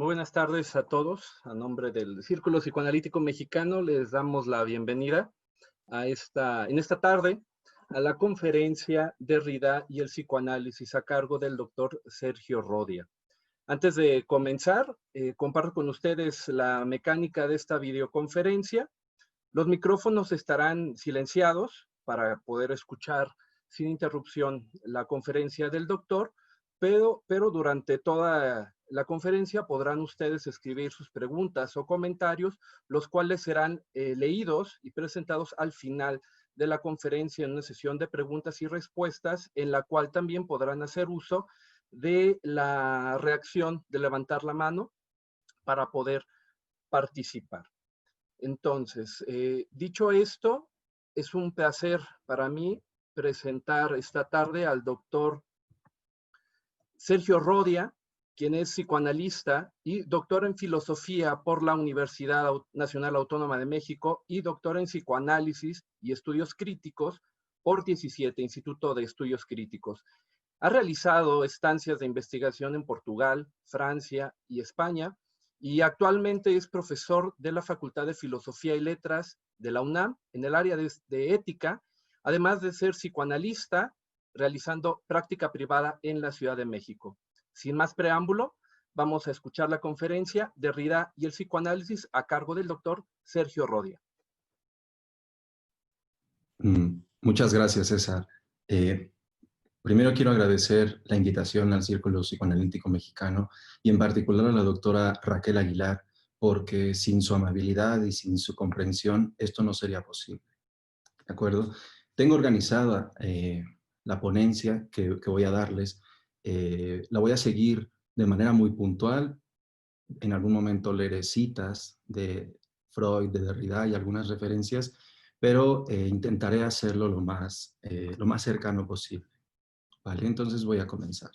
Muy buenas tardes a todos. A nombre del Círculo Psicoanalítico Mexicano les damos la bienvenida en esta tarde a la conferencia Derrida y el psicoanálisis a cargo del doctor Sergio Rodia. Antes de comenzar, comparto con ustedes la mecánica de esta videoconferencia. Los micrófonos estarán silenciados para poder escuchar sin interrupción la conferencia del doctor, pero durante toda la conferencia podrán ustedes escribir sus preguntas o comentarios, los cuales serán leídos y presentados al final de la conferencia en una sesión de preguntas y respuestas, en la cual también podrán hacer uso de la reacción de levantar la mano para poder participar. Entonces, dicho esto, es un placer para mí presentar esta tarde al doctor Sergio Rodia, quien es psicoanalista y doctor en filosofía por la Universidad Nacional Autónoma de México y doctor en psicoanálisis y estudios críticos por 17 Instituto de Estudios Críticos. Ha realizado estancias de investigación en Portugal, Francia y España, y actualmente es profesor de la Facultad de Filosofía y Letras de la UNAM en el área de ética, además de ser psicoanalista, realizando práctica privada en la Ciudad de México. Sin más preámbulo, vamos a escuchar la conferencia Derrida y el psicoanálisis a cargo del doctor Sergio Rodia. Muchas gracias, César. Primero quiero agradecer la invitación al Círculo Psicoanalítico Mexicano y en particular a la doctora Raquel Aguilar, porque sin su amabilidad y sin su comprensión esto no sería posible. ¿De acuerdo? Tengo organizada la ponencia que voy a darles. La voy a seguir de manera muy puntual. En algún momento leeré citas de Freud, de Derrida y algunas referencias, pero intentaré hacerlo lo más cercano posible. ¿Vale? Entonces voy a comenzar.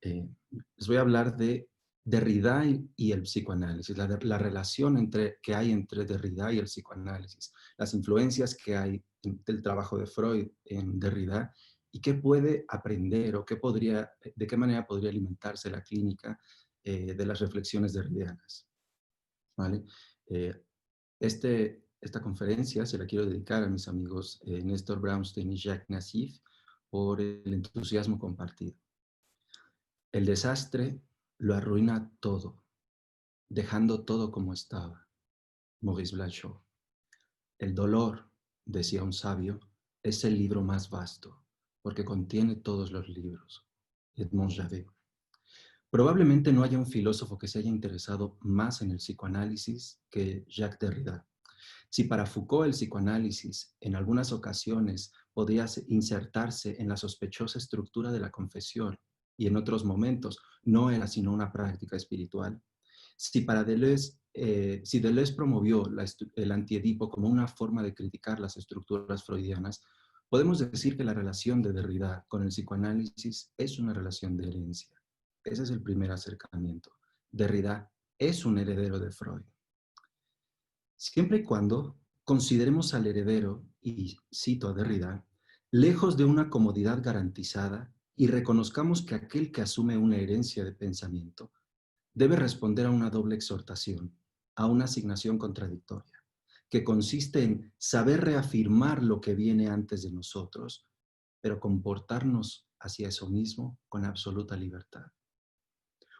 Les voy a hablar de Derrida y el psicoanálisis, la relación que hay entre Derrida y el psicoanálisis, las influencias que hay del trabajo de Freud en Derrida y qué puede aprender o de qué manera podría alimentarse la clínica de las reflexiones derridianas. ¿Vale? Esta conferencia se la quiero dedicar a mis amigos Néstor Brownstein y Jacques Nassif por el entusiasmo compartido. El desastre lo arruina todo, dejando todo como estaba. Maurice Blanchot. El dolor, decía un sabio, es el libro más vasto, porque contiene todos los libros. Edmond Javert. Probablemente no haya un filósofo que se haya interesado más en el psicoanálisis que Jacques Derrida. Si para Foucault el psicoanálisis en algunas ocasiones podía insertarse en la sospechosa estructura de la confesión y en otros momentos no era sino una práctica espiritual, si Deleuze promovió el antiedipo como una forma de criticar las estructuras freudianas, podemos decir que la relación de Derrida con el psicoanálisis es una relación de herencia. Ese es el primer acercamiento. Derrida es un heredero de Freud. Siempre y cuando consideremos al heredero, y cito a Derrida, lejos de una comodidad garantizada y reconozcamos que aquel que asume una herencia de pensamiento debe responder a una doble exhortación, a una asignación contradictoria, que consiste en saber reafirmar lo que viene antes de nosotros, pero comportarnos hacia eso mismo con absoluta libertad.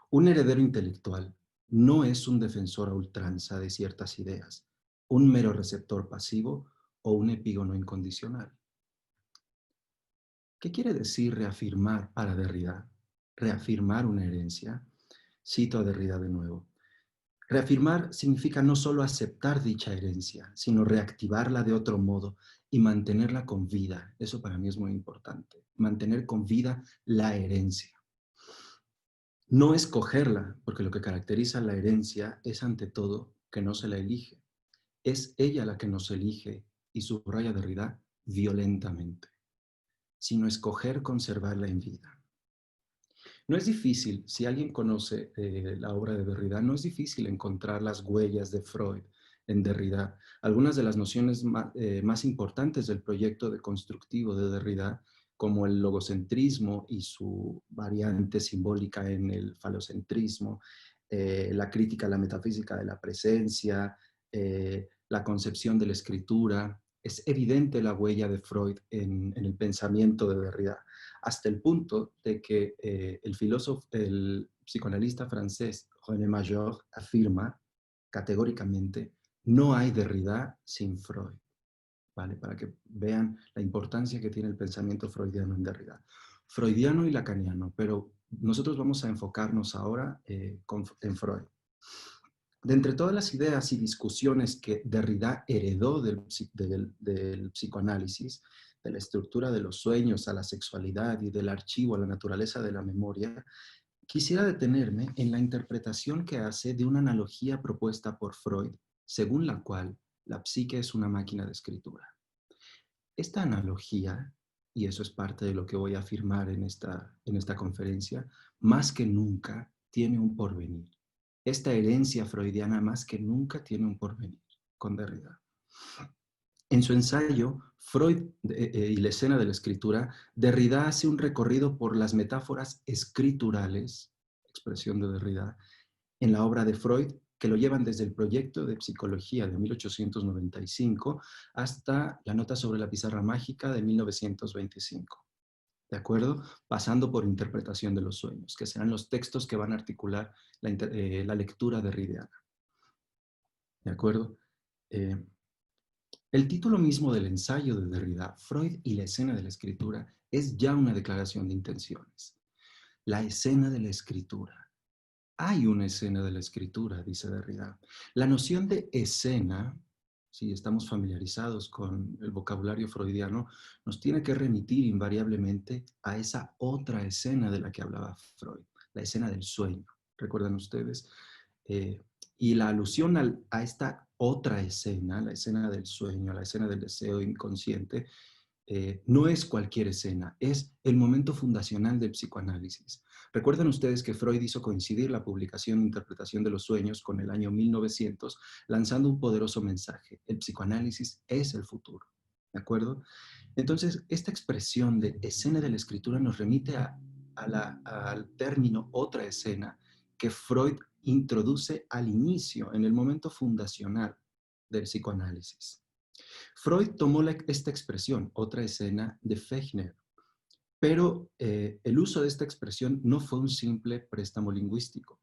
Un heredero intelectual no es un defensor a ultranza de ciertas ideas, un mero receptor pasivo o un epígono incondicional. ¿Qué quiere decir reafirmar para Derrida? Reafirmar una herencia. Cito a Derrida de nuevo. Reafirmar significa no solo aceptar dicha herencia, sino reactivarla de otro modo y mantenerla con vida. Eso para mí es muy importante. Mantener con vida la herencia. No escogerla, porque lo que caracteriza la herencia es ante todo que no se la elige. Es ella la que nos elige, y subraya Derrida, violentamente, sino escoger conservarla en vida. No es difícil, si alguien conoce la obra de Derrida, no es difícil encontrar las huellas de Freud en Derrida. Algunas de las nociones más importantes del proyecto deconstructivo de Derrida, como el logocentrismo y su variante simbólica en el falocentrismo, la crítica a la metafísica de la presencia, la concepción de la escritura. Es evidente la huella de Freud en el pensamiento de Derrida, hasta el punto de que el psicoanalista francés René Major afirma categóricamente: no hay Derrida sin Freud. ¿Vale? Para que vean la importancia que tiene el pensamiento freudiano en Derrida. Freudiano y lacaniano, pero nosotros vamos a enfocarnos ahora en Freud. De entre todas las ideas y discusiones que Derrida heredó del psicoanálisis, de la estructura de los sueños a la sexualidad y del archivo a la naturaleza de la memoria, quisiera detenerme en la interpretación que hace de una analogía propuesta por Freud, según la cual la psique es una máquina de escritura. Esta analogía, y eso es parte de lo que voy a afirmar en esta conferencia, más que nunca tiene un porvenir. Esta herencia freudiana más que nunca tiene un porvenir con Derrida. En su ensayo, Freud y la escena de la escritura, Derrida hace un recorrido por las metáforas escriturales, expresión de Derrida, en la obra de Freud, que lo llevan desde el proyecto de psicología de 1895 hasta la nota sobre la pizarra mágica de 1925. ¿De acuerdo? Pasando por interpretación de los sueños, que serán los textos que van a articular la lectura derridiana. ¿De acuerdo? El título mismo del ensayo de Derrida, Freud y la escena de la escritura, es ya una declaración de intenciones. La escena de la escritura. Hay una escena de la escritura, dice Derrida. La noción de escena, si estamos familiarizados con el vocabulario freudiano, nos tiene que remitir invariablemente a esa otra escena de la que hablaba Freud, la escena del sueño. ¿Recuerdan ustedes? Y la alusión a esta otra escena, la escena del sueño, la escena del deseo inconsciente, no es cualquier escena, es el momento fundacional del psicoanálisis. Recuerdan ustedes que Freud hizo coincidir la publicación e interpretación de los sueños con el año 1900, lanzando un poderoso mensaje: el psicoanálisis es el futuro. ¿De acuerdo? Entonces, esta expresión de escena de la escritura nos remite al término otra escena que Freud introduce al inicio, en el momento fundacional del psicoanálisis. Freud tomó esta expresión, otra escena, de Fechner, pero el uso de esta expresión no fue un simple préstamo lingüístico.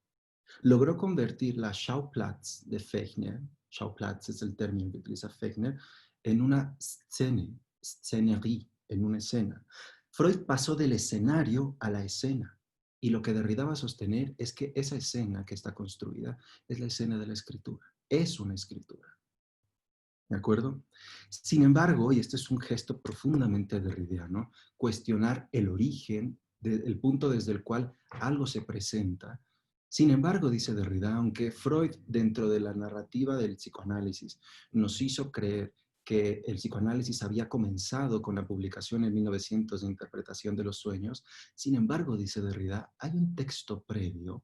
Logró convertir la Schauplatz de Fechner, Schauplatz es el término que utiliza Fechner, en una scène, scénerie, en una escena. Freud pasó del escenario a la escena, y lo que Derrida va a sostener es que esa escena que está construida es la escena de la escritura, es una escritura. ¿De acuerdo? Sin embargo, y este es un gesto profundamente derridiano, cuestionar el origen, el punto desde el cual algo se presenta. Sin embargo, dice Derrida, aunque Freud, dentro de la narrativa del psicoanálisis, nos hizo creer que el psicoanálisis había comenzado con la publicación en 1900 de Interpretación de los Sueños, sin embargo, dice Derrida, hay un texto previo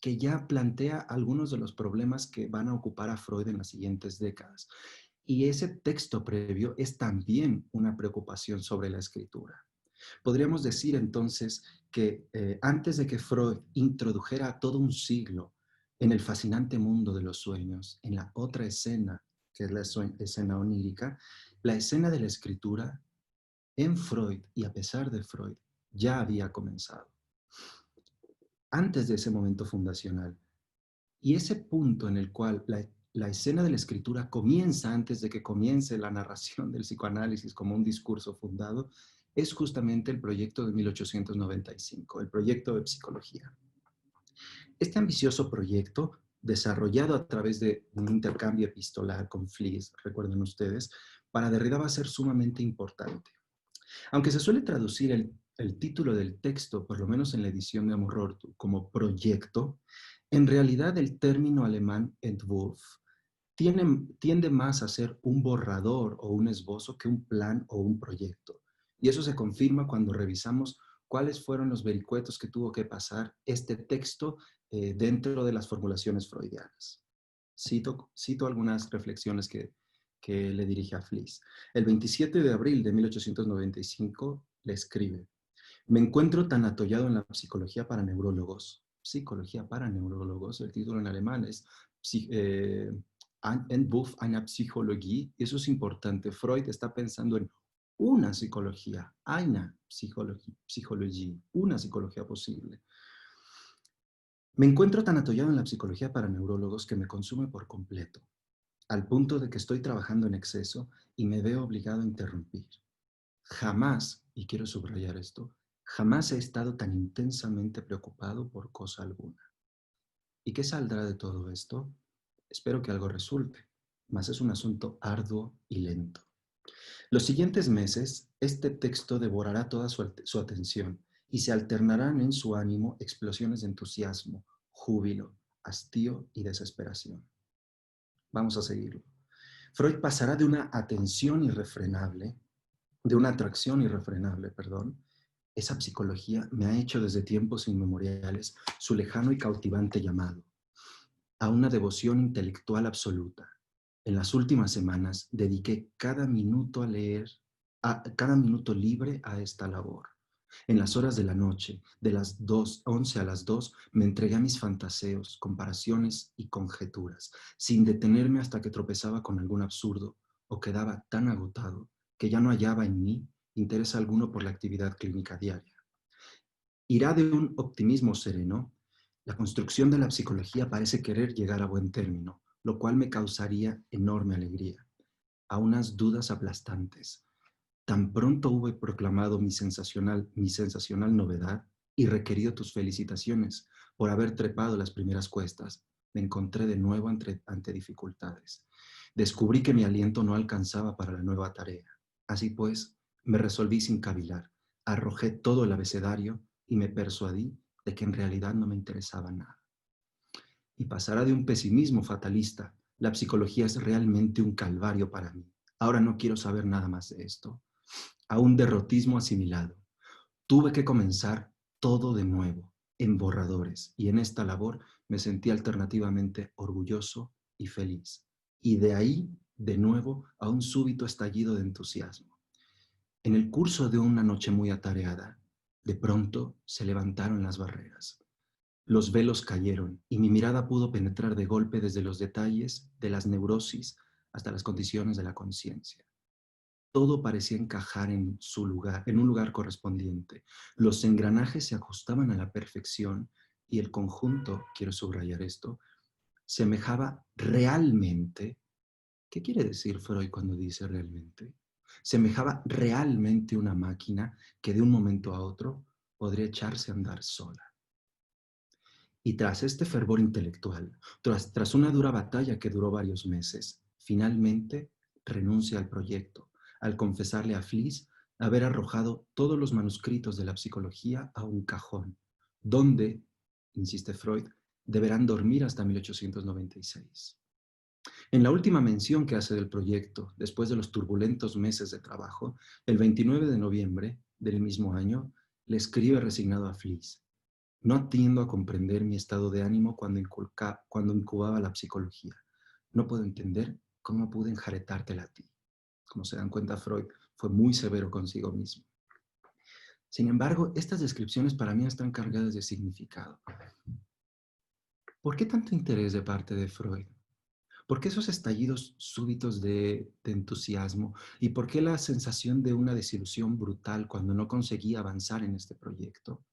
que ya plantea algunos de los problemas que van a ocupar a Freud en las siguientes décadas. Y ese texto previo es también una preocupación sobre la escritura. Podríamos decir entonces que antes de que Freud introdujera todo un siglo en el fascinante mundo de los sueños, en la otra escena, que es la escena onírica, la escena de la escritura en Freud y a pesar de Freud ya había comenzado. Antes de ese momento fundacional. Y ese punto en el cual la escena de la escritura comienza antes de que comience la narración del psicoanálisis como un discurso fundado, es justamente el proyecto de 1895, el proyecto de psicología. Este ambicioso proyecto, desarrollado a través de un intercambio epistolar con Fliess, recuerden ustedes, para Derrida va a ser sumamente importante. Aunque se suele traducir el título del texto, por lo menos en la edición de Amorortu, como proyecto, en realidad el término alemán Entwurf tiende más a ser un borrador o un esbozo que un plan o un proyecto. Y eso se confirma cuando revisamos cuáles fueron los vericuetos que tuvo que pasar este texto dentro de las formulaciones freudianas. Cito algunas reflexiones que le dirige a Fliess. El 27 de abril de 1895 le escribe: me encuentro tan atollado en la psicología para neurólogos Psicología para Neurólogos, el título en alemán es Ein Entwurf einer Psychologie, y eso es importante. Freud está pensando en una psicología, eine Psychologie, una psicología posible. Me encuentro tan atollado en la psicología para neurólogos que me consume por completo, al punto de que estoy trabajando en exceso y me veo obligado a interrumpir. Jamás, y quiero subrayar esto, jamás he estado tan intensamente preocupado por cosa alguna. ¿Y qué saldrá de todo esto? Espero que algo resulte, mas es un asunto arduo y lento. Los siguientes meses, este texto devorará toda su atención y se alternarán en su ánimo explosiones de entusiasmo, júbilo, hastío y desesperación. Vamos a seguirlo. Freud pasará de una atención irrefrenable, de una atracción irrefrenable, perdón. Esa psicología me ha hecho desde tiempos inmemoriales su lejano y cautivante llamado, a una devoción intelectual absoluta. En las últimas semanas dediqué cada minuto cada minuto libre a esta labor. En las horas de la noche, de las 11 a las 2, me entregué a mis fantaseos, comparaciones y conjeturas, sin detenerme hasta que tropezaba con algún absurdo o quedaba tan agotado que ya no hallaba en mí interés alguno por la actividad clínica diaria. Irá de un optimismo sereno. La construcción de la psicología parece querer llegar a buen término, lo cual me causaría enorme alegría, a unas dudas aplastantes. Tan pronto hube proclamado mi sensacional novedad y requerido tus felicitaciones por haber trepado las primeras cuestas, me encontré de nuevo ante dificultades. Descubrí que mi aliento no alcanzaba para la nueva tarea. Así pues, me resolví sin cavilar, arrojé todo el abecedario y me persuadí de que en realidad no me interesaba nada. Y pasará de un pesimismo fatalista. La psicología es realmente un calvario para mí. Ahora no quiero saber nada más de esto. A un derrotismo asimilado. Tuve que comenzar todo de nuevo, en borradores, y en esta labor me sentí alternativamente orgulloso y feliz. Y de ahí, de nuevo, a un súbito estallido de entusiasmo. En el curso de una noche muy atareada, de pronto se levantaron las barreras. Los velos cayeron y mi mirada pudo penetrar de golpe desde los detalles de las neurosis hasta las condiciones de la conciencia. Todo parecía encajar en su lugar, en un lugar correspondiente. Los engranajes se ajustaban a la perfección y el conjunto, quiero subrayar esto, semejaba realmente. ¿Qué quiere decir Freud cuando dice realmente? Semejaba realmente una máquina que de un momento a otro podría echarse a andar sola. Y tras este fervor intelectual, tras una dura batalla que duró varios meses, finalmente renuncia al proyecto, al confesarle a Fliess haber arrojado todos los manuscritos de la psicología a un cajón, donde, insiste Freud, deberán dormir hasta 1896. En la última mención que hace del proyecto, después de los turbulentos meses de trabajo, el 29 de noviembre del mismo año, le escribe resignado a Fliess: no atiendo a comprender mi estado de ánimo cuando incubaba la psicología. No puedo entender cómo pude enjaretártela a ti. Como se dan cuenta, Freud fue muy severo consigo mismo. Sin embargo, estas descripciones para mí están cargadas de significado. ¿Por qué tanto interés de parte de Freud? ¿Por qué esos estallidos súbitos de entusiasmo? ¿Y por qué la sensación de una desilusión brutal cuando no conseguía avanzar en este proyecto?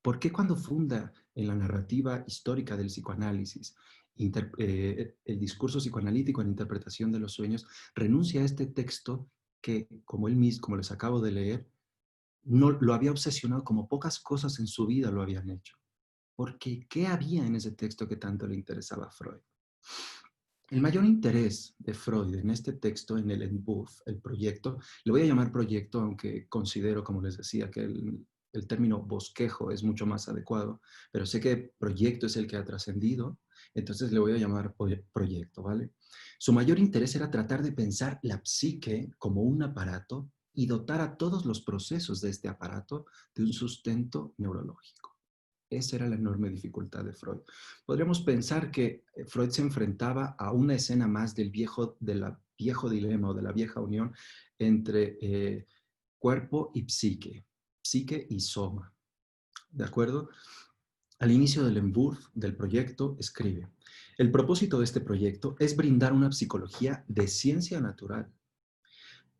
¿Por qué cuando funda en la narrativa histórica del psicoanálisis el discurso psicoanalítico en interpretación de los sueños, renuncia a este texto que, como él mismo, como les acabo de leer, no lo había obsesionado como pocas cosas en su vida lo habían hecho? Porque, ¿qué había en ese texto que tanto le interesaba a Freud? El mayor interés de Freud en este texto, en el Entwurf, el proyecto, le voy a llamar proyecto, aunque considero, como les decía, que el término bosquejo es mucho más adecuado, pero sé que proyecto es el que ha trascendido, entonces le voy a llamar proyecto, ¿vale? Su mayor interés era tratar de pensar la psique como un aparato y dotar a todos los procesos de este aparato de un sustento neurológico. Esa era la enorme dificultad de Freud. Podríamos pensar que Freud se enfrentaba a una escena más del viejo dilema o de la vieja unión entre cuerpo y psique y soma, ¿de acuerdo? Al inicio del Entwurf del proyecto, escribe: el propósito de este proyecto es brindar una psicología de ciencia natural,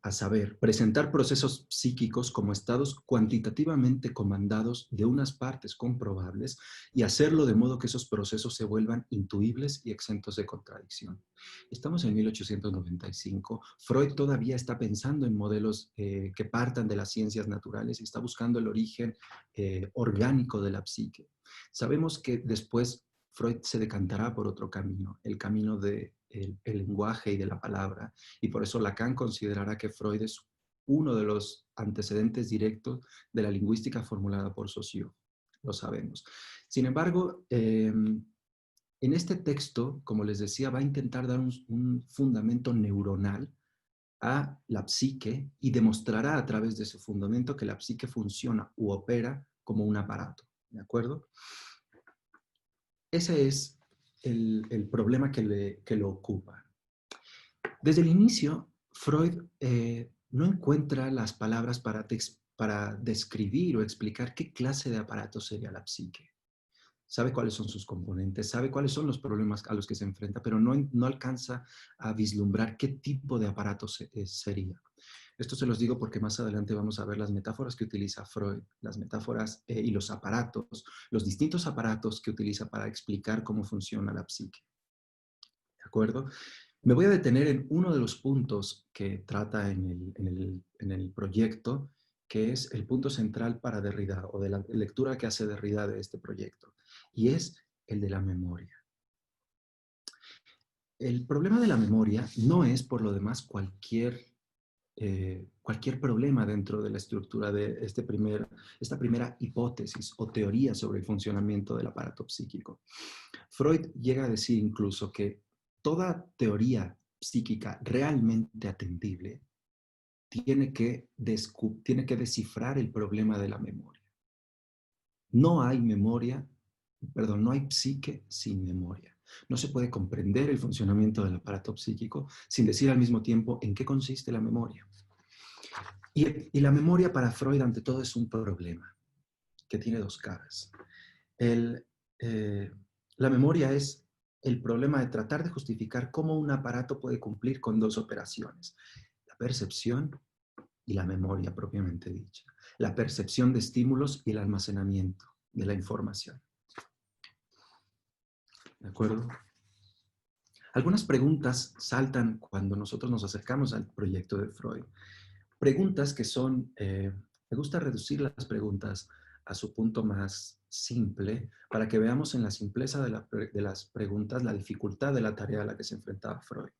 a saber, presentar procesos psíquicos como estados cuantitativamente comandados de unas partes comprobables y hacerlo de modo que esos procesos se vuelvan intuibles y exentos de contradicción. Estamos en 1895. Freud todavía está pensando en modelos que partan de las ciencias naturales y está buscando el origen orgánico de la psique. Sabemos que después Freud se decantará por otro camino, el camino del lenguaje y de la palabra, y por eso Lacan considerará que Freud es uno de los antecedentes directos de la lingüística formulada por Saussure. Lo sabemos. Sin embargo, en este texto, como les decía, va a intentar dar un fundamento neuronal a la psique y demostrará a través de ese fundamento que la psique funciona u opera como un aparato. ¿De acuerdo? Ese es el problema que lo ocupa. Desde el inicio, Freud no encuentra las palabras para describir o explicar qué clase de aparato sería la psique. Sabe cuáles son sus componentes, sabe cuáles son los problemas a los que se enfrenta, pero no alcanza a vislumbrar qué tipo de aparato sería. Esto se los digo porque más adelante vamos a ver las metáforas que utiliza Freud, las metáforas y los aparatos, los distintos aparatos que utiliza para explicar cómo funciona la psique. ¿De acuerdo? Me voy a detener en uno de los puntos que trata en el proyecto, que es el punto central para Derrida, o de la lectura que hace Derrida de este proyecto, y es el de la memoria. El problema de la memoria no es, por lo demás, cualquier problema dentro de la estructura de esta primera hipótesis o teoría sobre el funcionamiento del aparato psíquico. Freud llega a decir incluso que toda teoría psíquica realmente atendible tiene que descifrar el problema de la memoria. No hay no hay psique sin memoria. No se puede comprender el funcionamiento del aparato psíquico sin decir al mismo tiempo en qué consiste la memoria. Y la memoria para Freud, ante todo, es un problema que tiene dos caras. La memoria es el problema de tratar de justificar cómo un aparato puede cumplir con dos operaciones: la percepción y la memoria propiamente dicha. La percepción de estímulos y el almacenamiento de la información. ¿De acuerdo? Algunas preguntas saltan cuando nosotros nos acercamos al proyecto de Freud. Preguntas que son, me gusta reducir las preguntas a su punto más simple para que veamos en la simpleza de las preguntas la dificultad de la tarea a la que se enfrentaba Freud.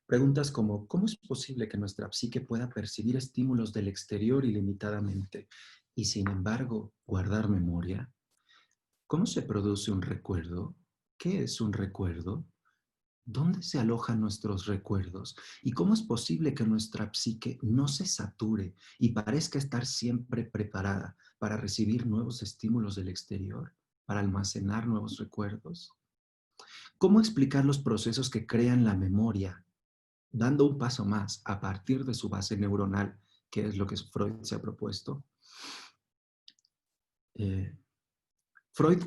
Preguntas como: ¿cómo es posible que nuestra psique pueda percibir estímulos del exterior ilimitadamente y, sin embargo, guardar memoria? ¿Cómo se produce un recuerdo? ¿Qué es un recuerdo? ¿Dónde se alojan nuestros recuerdos? ¿Y cómo es posible que nuestra psique no se sature y parezca estar siempre preparada para recibir nuevos estímulos del exterior, para almacenar nuevos recuerdos? ¿Cómo explicar los procesos que crean la memoria, dando un paso más a partir de su base neuronal, que es lo que Freud se ha propuesto? Freud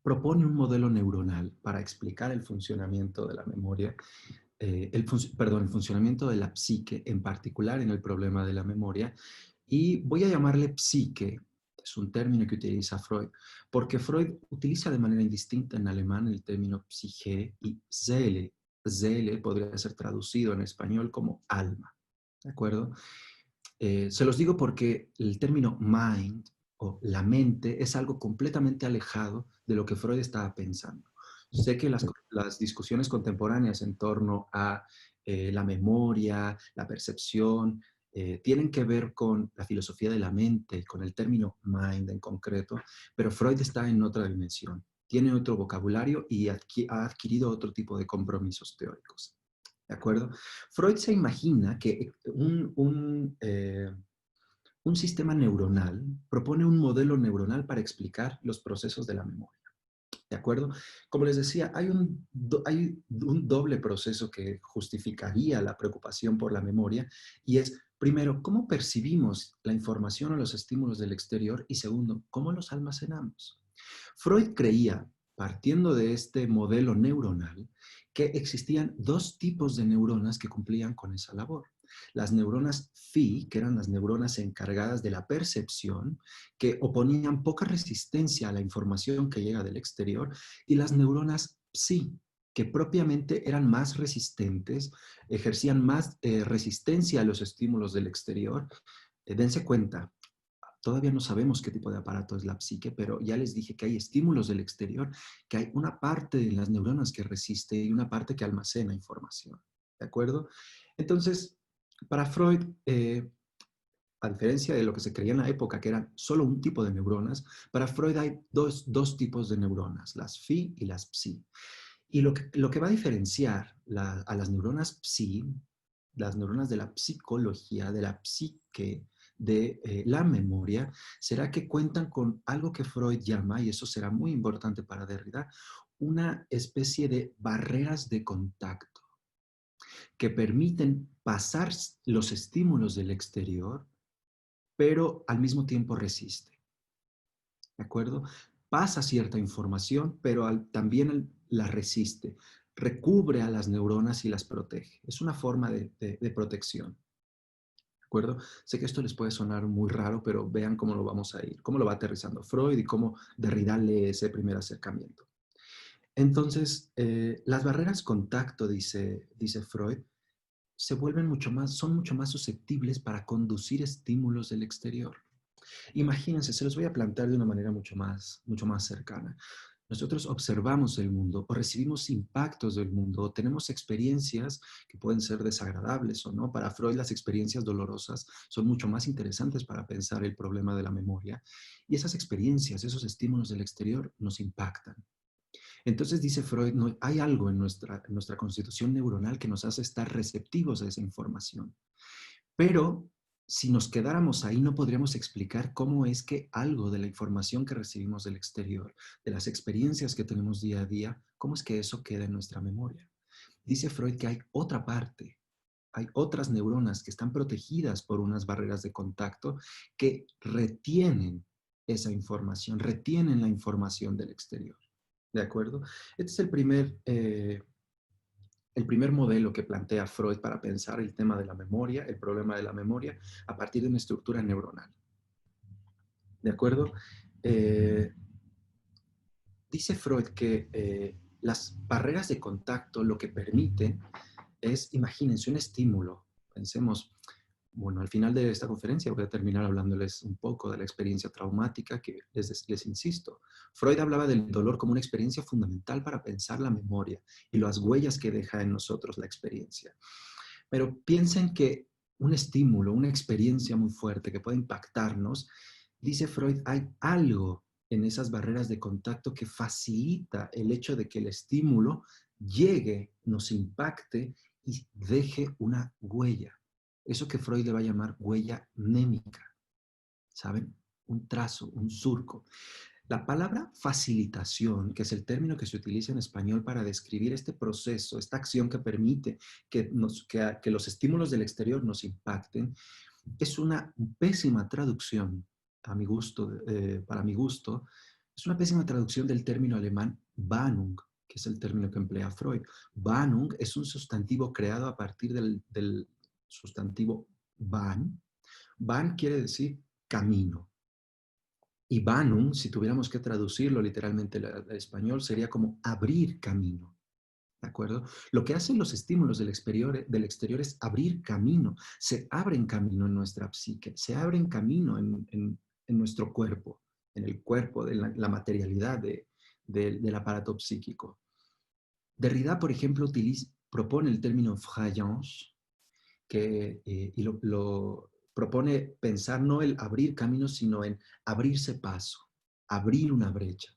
propone un modelo neuronal para explicar el funcionamiento de la memoria, el funcionamiento de la psique, en particular en el problema de la memoria, y voy a llamarle psique, es un término que utiliza Freud, porque Freud utiliza de manera indistinta en alemán el término psique y Seele. Seele podría ser traducido en español como alma, ¿de acuerdo? Se los digo porque el término mind o la mente es algo completamente alejado de lo que Freud estaba pensando. Sé que las discusiones contemporáneas en torno a la memoria, la percepción, tienen que ver con la filosofía de la mente, con el término mind en concreto, pero Freud está en otra dimensión, tiene otro vocabulario y ha adquirido otro tipo de compromisos teóricos. ¿De acuerdo? Freud se imagina que un sistema neuronal propone un modelo neuronal para explicar los procesos de la memoria. ¿De acuerdo? Como les decía, hay un doble proceso que justificaría la preocupación por la memoria, y es, primero, cómo percibimos la información o los estímulos del exterior, y segundo, cómo los almacenamos. Freud creía, partiendo de este modelo neuronal, que existían dos tipos de neuronas que cumplían con esa labor. Las neuronas phi, que eran las neuronas encargadas de la percepción, que oponían poca resistencia a la información que llega del exterior, y las neuronas psi, que propiamente eran más resistentes, ejercían más resistencia a los estímulos del exterior. Dense cuenta, todavía no sabemos qué tipo de aparato es la psique, pero ya les dije que hay estímulos del exterior, que hay una parte de las neuronas que resiste y una parte que almacena información. ¿De acuerdo? Entonces, para Freud, a diferencia de lo que se creía en la época, que eran solo un tipo de neuronas, para Freud hay dos tipos de neuronas, las phi y las psi. Y lo que va a diferenciar a las neuronas psi, las neuronas de la psicología, de la psique, de la memoria, será que cuentan con algo que Freud llama, y eso será muy importante para Derrida, una especie de barreras de contacto que permiten pasar los estímulos del exterior, pero al mismo tiempo resiste. ¿De acuerdo? Pasa cierta información, pero también la resiste, recubre a las neuronas y las protege. Es una forma de protección. ¿De acuerdo? Sé que esto les puede sonar muy raro, pero vean cómo lo vamos a ir, cómo lo va aterrizando Freud y cómo Derrida lee ese primer acercamiento. Entonces, las barreras contacto, dice Freud, son mucho más susceptibles para conducir estímulos del exterior. Imagínense, se los voy a plantear de una manera mucho más cercana. Nosotros observamos el mundo o recibimos impactos del mundo o tenemos experiencias que pueden ser desagradables o no. Para Freud las experiencias dolorosas son mucho más interesantes para pensar el problema de la memoria. Y esas experiencias, esos estímulos del exterior nos impactan. Entonces dice Freud, no, hay algo en nuestra constitución neuronal que nos hace estar receptivos a esa información. Pero si nos quedáramos ahí, no podríamos explicar cómo es que algo de la información que recibimos del exterior, de las experiencias que tenemos día a día, cómo es que eso queda en nuestra memoria. Dice Freud que hay otra parte, hay otras neuronas que están protegidas por unas barreras de contacto que retienen esa información, retienen la información del exterior. ¿De acuerdo? Este es el primer modelo que plantea Freud para pensar el tema de la memoria, el problema de la memoria, a partir de una estructura neuronal. ¿De acuerdo? Eh, Dice Freud que las barreras de contacto lo que permiten es, imagínense, un estímulo. Pensemos, bueno, al final de esta conferencia voy a terminar hablándoles un poco de la experiencia traumática que les insisto. Freud hablaba del dolor como una experiencia fundamental para pensar la memoria y las huellas que deja en nosotros la experiencia. Pero piensen que un estímulo, una experiencia muy fuerte que puede impactarnos, dice Freud, hay algo en esas barreras de contacto que facilita el hecho de que el estímulo llegue, nos impacte y deje una huella. Eso que Freud le va a llamar huella mnémica, ¿saben? Un trazo, un surco. La palabra facilitación, que es el término que se utiliza en español para describir este proceso, esta acción que permite que los estímulos del exterior nos impacten, es una pésima traducción, a mi gusto, para mi gusto, es una pésima traducción del término alemán Warnung, que es el término que emplea Freud. Warnung es un sustantivo creado a partir del sustantivo Bahn. Bahn quiere decir camino. Y Banum, si tuviéramos que traducirlo literalmente al español, sería como abrir camino. ¿De acuerdo? Lo que hacen los estímulos del exterior es abrir camino. Se abren camino en nuestra psique, se abren camino en nuestro cuerpo, en el cuerpo, de la materialidad del aparato psíquico. Derrida, por ejemplo, propone el término frayance, y lo propone pensar no el abrir caminos, sino en abrirse paso, abrir una brecha.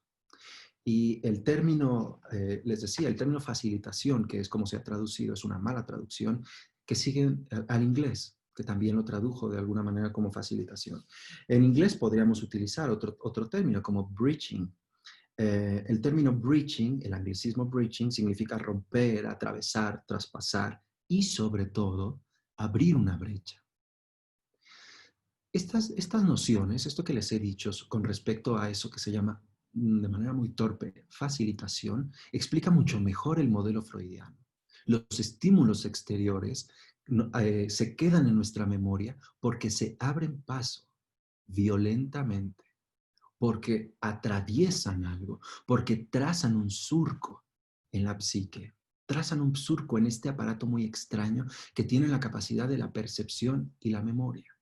Y el término, les decía, el término facilitación, que es como se ha traducido, es una mala traducción, que sigue al inglés, que también lo tradujo de alguna manera como facilitación. En inglés podríamos utilizar otro término como breaching. El término breaching, el anglicismo breaching, significa romper, atravesar, traspasar y sobre todo abrir una brecha. Estas nociones, esto que les he dicho con respecto a eso que se llama de manera muy torpe, facilitación, explica mucho mejor el modelo freudiano. Los estímulos exteriores se quedan en nuestra memoria porque se abren paso violentamente, porque atraviesan algo, porque trazan un surco en la psique, trazan un surco en este aparato muy extraño que tiene la capacidad de la percepción y la memoria.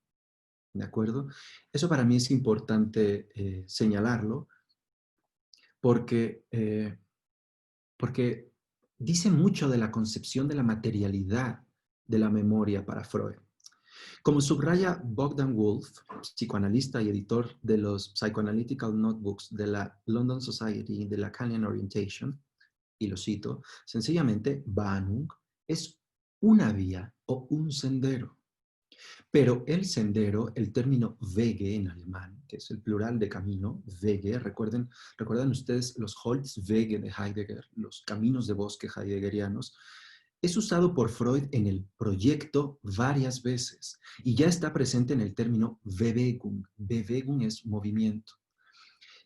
¿De acuerdo? Eso para mí es importante señalarlo porque, porque dice mucho de la concepción de la materialidad de la memoria para Freud. Como subraya Bogdan Wolff, psicoanalista y editor de los Psychoanalytical Notebooks de la London Society y de la Lacanian Orientation, y lo cito, sencillamente, Wahrnehmung es una vía o un sendero. Pero el sendero, el término Wege en alemán, que es el plural de camino, Wege, ¿recuerdan ustedes los Holzwege de Heidegger, los caminos de bosque heideggerianos? Es usado por Freud en el proyecto varias veces y ya está presente en el término Bewegung. Bewegung es movimiento.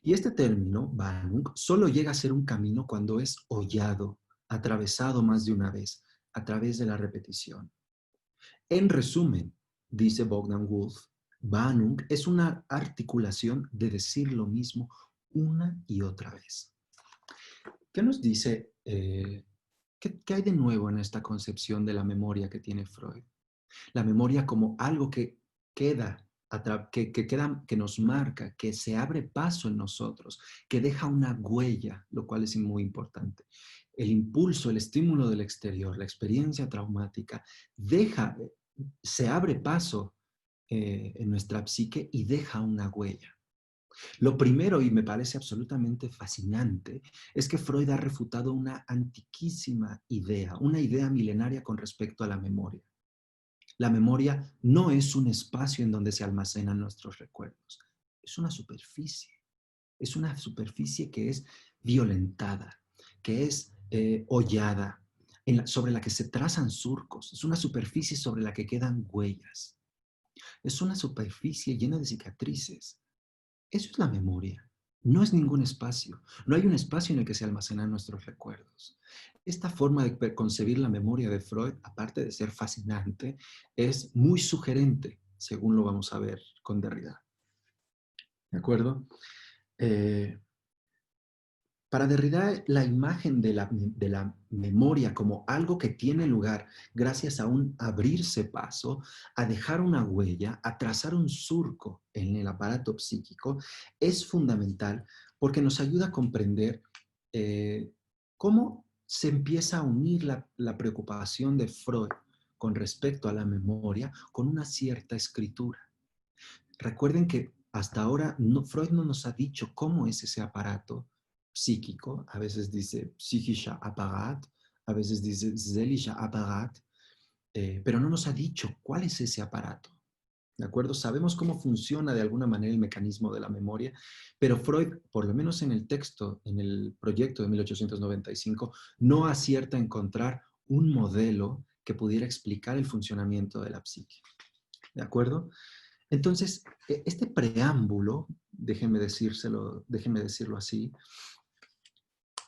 Y este término, Wahrnehmung, solo llega a ser un camino cuando es hollado, atravesado más de una vez, a través de la repetición. En resumen, dice Bogdan Wolff, Wahrnehmung es una articulación de decir lo mismo una y otra vez. ¿Qué nos dice, qué hay de nuevo en esta concepción de la memoria que tiene Freud? La memoria como algo que queda, que nos marca, que se abre paso en nosotros, que deja una huella, lo cual es muy importante. El impulso, el estímulo del exterior, la experiencia traumática, se abre paso en nuestra psique y deja una huella. Lo primero, y me parece absolutamente fascinante, es que Freud ha refutado una antiquísima idea, una idea milenaria con respecto a la memoria. La memoria no es un espacio en donde se almacenan nuestros recuerdos, es una superficie. Es una superficie que es violentada, que es hollada, sobre la que se trazan surcos. Es una superficie sobre la que quedan huellas. Es una superficie llena de cicatrices. Eso es la memoria. No es ningún espacio. No hay un espacio en el que se almacenan nuestros recuerdos. Esta forma de concebir la memoria de Freud, aparte de ser fascinante, es muy sugerente, según lo vamos a ver con Derrida. ¿De acuerdo? Para Derrida, la imagen de la memoria como algo que tiene lugar gracias a un abrirse paso, a dejar una huella, a trazar un surco en el aparato psíquico, es fundamental porque nos ayuda a comprender cómo se empieza a unir la preocupación de Freud con respecto a la memoria con una cierta escritura. Recuerden que hasta ahora Freud no nos ha dicho cómo es ese aparato psíquico, a veces dice psychischer Apparat, a veces dice seelischer Apparat, pero no nos ha dicho cuál es ese aparato. ¿De acuerdo? Sabemos cómo funciona de alguna manera el mecanismo de la memoria, pero Freud, por lo menos en el texto, en el proyecto de 1895, no acierta a encontrar un modelo que pudiera explicar el funcionamiento de la psique. ¿De acuerdo? Entonces, este preámbulo, déjenme decirlo así,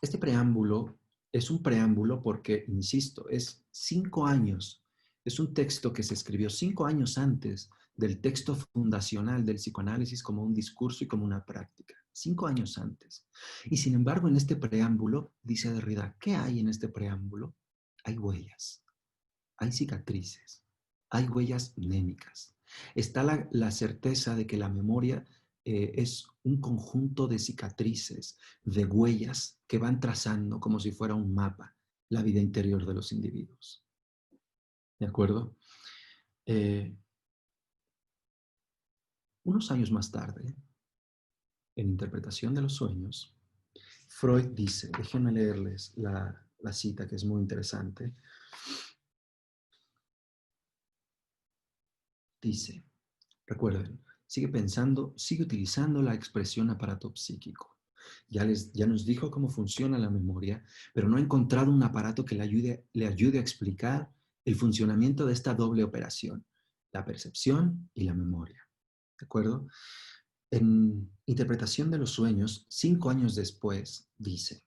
este preámbulo es un preámbulo porque, insisto, es 5 años, es un texto que se escribió 5 años antes del texto fundacional del psicoanálisis como un discurso y como una práctica, 5 años antes. Y sin embargo, en este preámbulo, dice Derrida, ¿qué hay en este preámbulo? Hay huellas, hay cicatrices, hay huellas mnémicas. Está la certeza de que la memoria es un conjunto de cicatrices, de huellas que van trazando como si fuera un mapa la vida interior de los individuos. ¿De acuerdo? Unos años más tarde, en Interpretación de los Sueños, Freud dice, déjenme leerles la cita que es muy interesante. Dice, recuerden, sigue pensando, sigue utilizando la expresión aparato psíquico. Ya nos dijo cómo funciona la memoria, pero no ha encontrado un aparato que le ayude a explicar el funcionamiento de esta doble operación, la percepción y la memoria. ¿De acuerdo? en Interpretación de los Sueños, 5 años después, dice: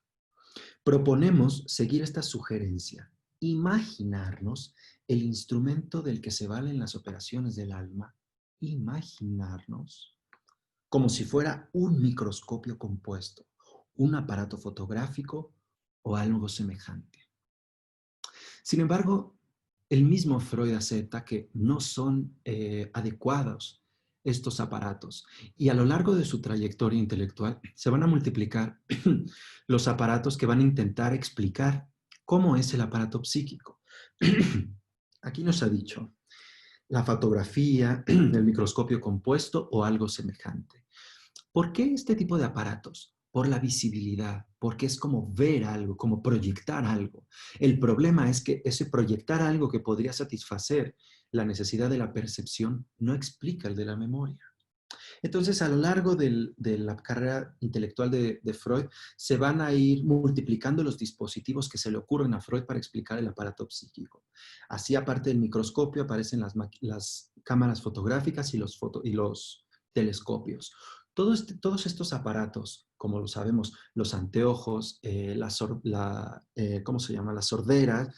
proponemos seguir esta sugerencia, imaginarnos el instrumento del que se valen las operaciones del alma, imaginarnos como si fuera un microscopio compuesto, un aparato fotográfico o algo semejante. Sin embargo, el mismo Freud acepta que no son adecuados estos aparatos y a lo largo de su trayectoria intelectual se van a multiplicar los aparatos que van a intentar explicar cómo es el aparato psíquico. Aquí nos ha dicho la fotografía, el microscopio compuesto o algo semejante. ¿Por qué este tipo de aparatos? Por la visibilidad, porque es como ver algo, como proyectar algo. El problema es que ese proyectar algo que podría satisfacer la necesidad de la percepción no explica el de la memoria. Entonces, a lo largo de la carrera intelectual de Freud, se van a ir multiplicando los dispositivos que se le ocurren a Freud para explicar el aparato psíquico. Así, aparte del microscopio, aparecen las cámaras fotográficas y los telescopios. Todos estos aparatos, como lo sabemos, los anteojos, ¿cómo se llama? Las sorderas,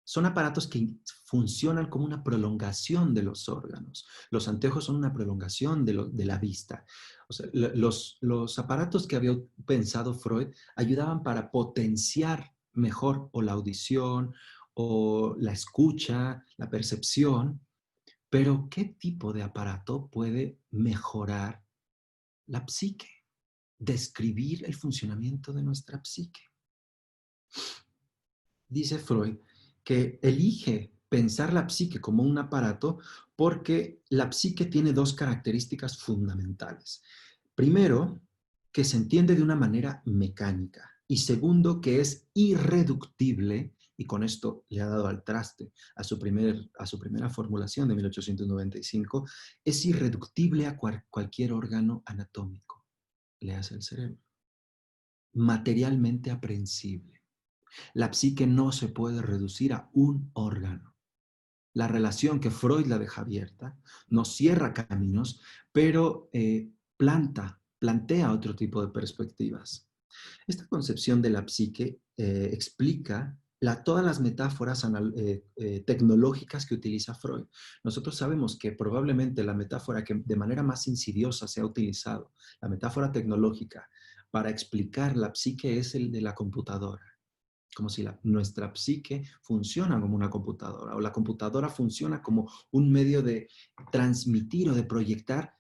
son aparatos que funcionan como una prolongación de los órganos. Los anteojos son una prolongación de la vista. O sea, los aparatos que había pensado Freud ayudaban para potenciar mejor o la audición o la escucha, la percepción, pero ¿qué tipo de aparato puede mejorar la psique? Describir el funcionamiento de nuestra psique. Dice Freud que elige pensar la psique como un aparato porque la psique tiene dos características fundamentales. Primero, que se entiende de una manera mecánica. Y segundo, que es irreductible, y con esto le ha dado al traste a su primera formulación de 1895, es irreductible a cualquier órgano anatómico, le hace el cerebro, materialmente aprehensible. La psique no se puede reducir a un órgano. La relación que Freud la deja abierta, nos cierra caminos, pero plantea otro tipo de perspectivas. Esta concepción de la psique explica todas las metáforas tecnológicas que utiliza Freud. Nosotros sabemos que probablemente la metáfora que de manera más insidiosa se ha utilizado, la metáfora tecnológica, para explicar la psique es el de la computadora. Como si nuestra psique funciona como una computadora o la computadora funciona como un medio de transmitir o de proyectar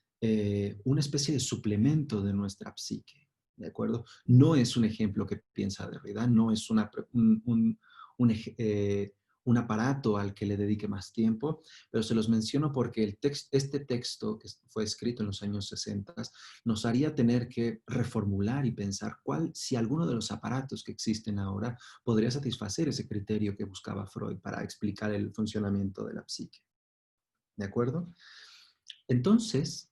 una especie de suplemento de nuestra psique, ¿de acuerdo? No es un ejemplo que piensa Derrida, no es un aparato al que le dedique más tiempo, pero se los menciono porque este texto que fue escrito en los años 60 nos haría tener que reformular y pensar si alguno de los aparatos que existen ahora podría satisfacer ese criterio que buscaba Freud para explicar el funcionamiento de la psique. ¿De acuerdo? Entonces,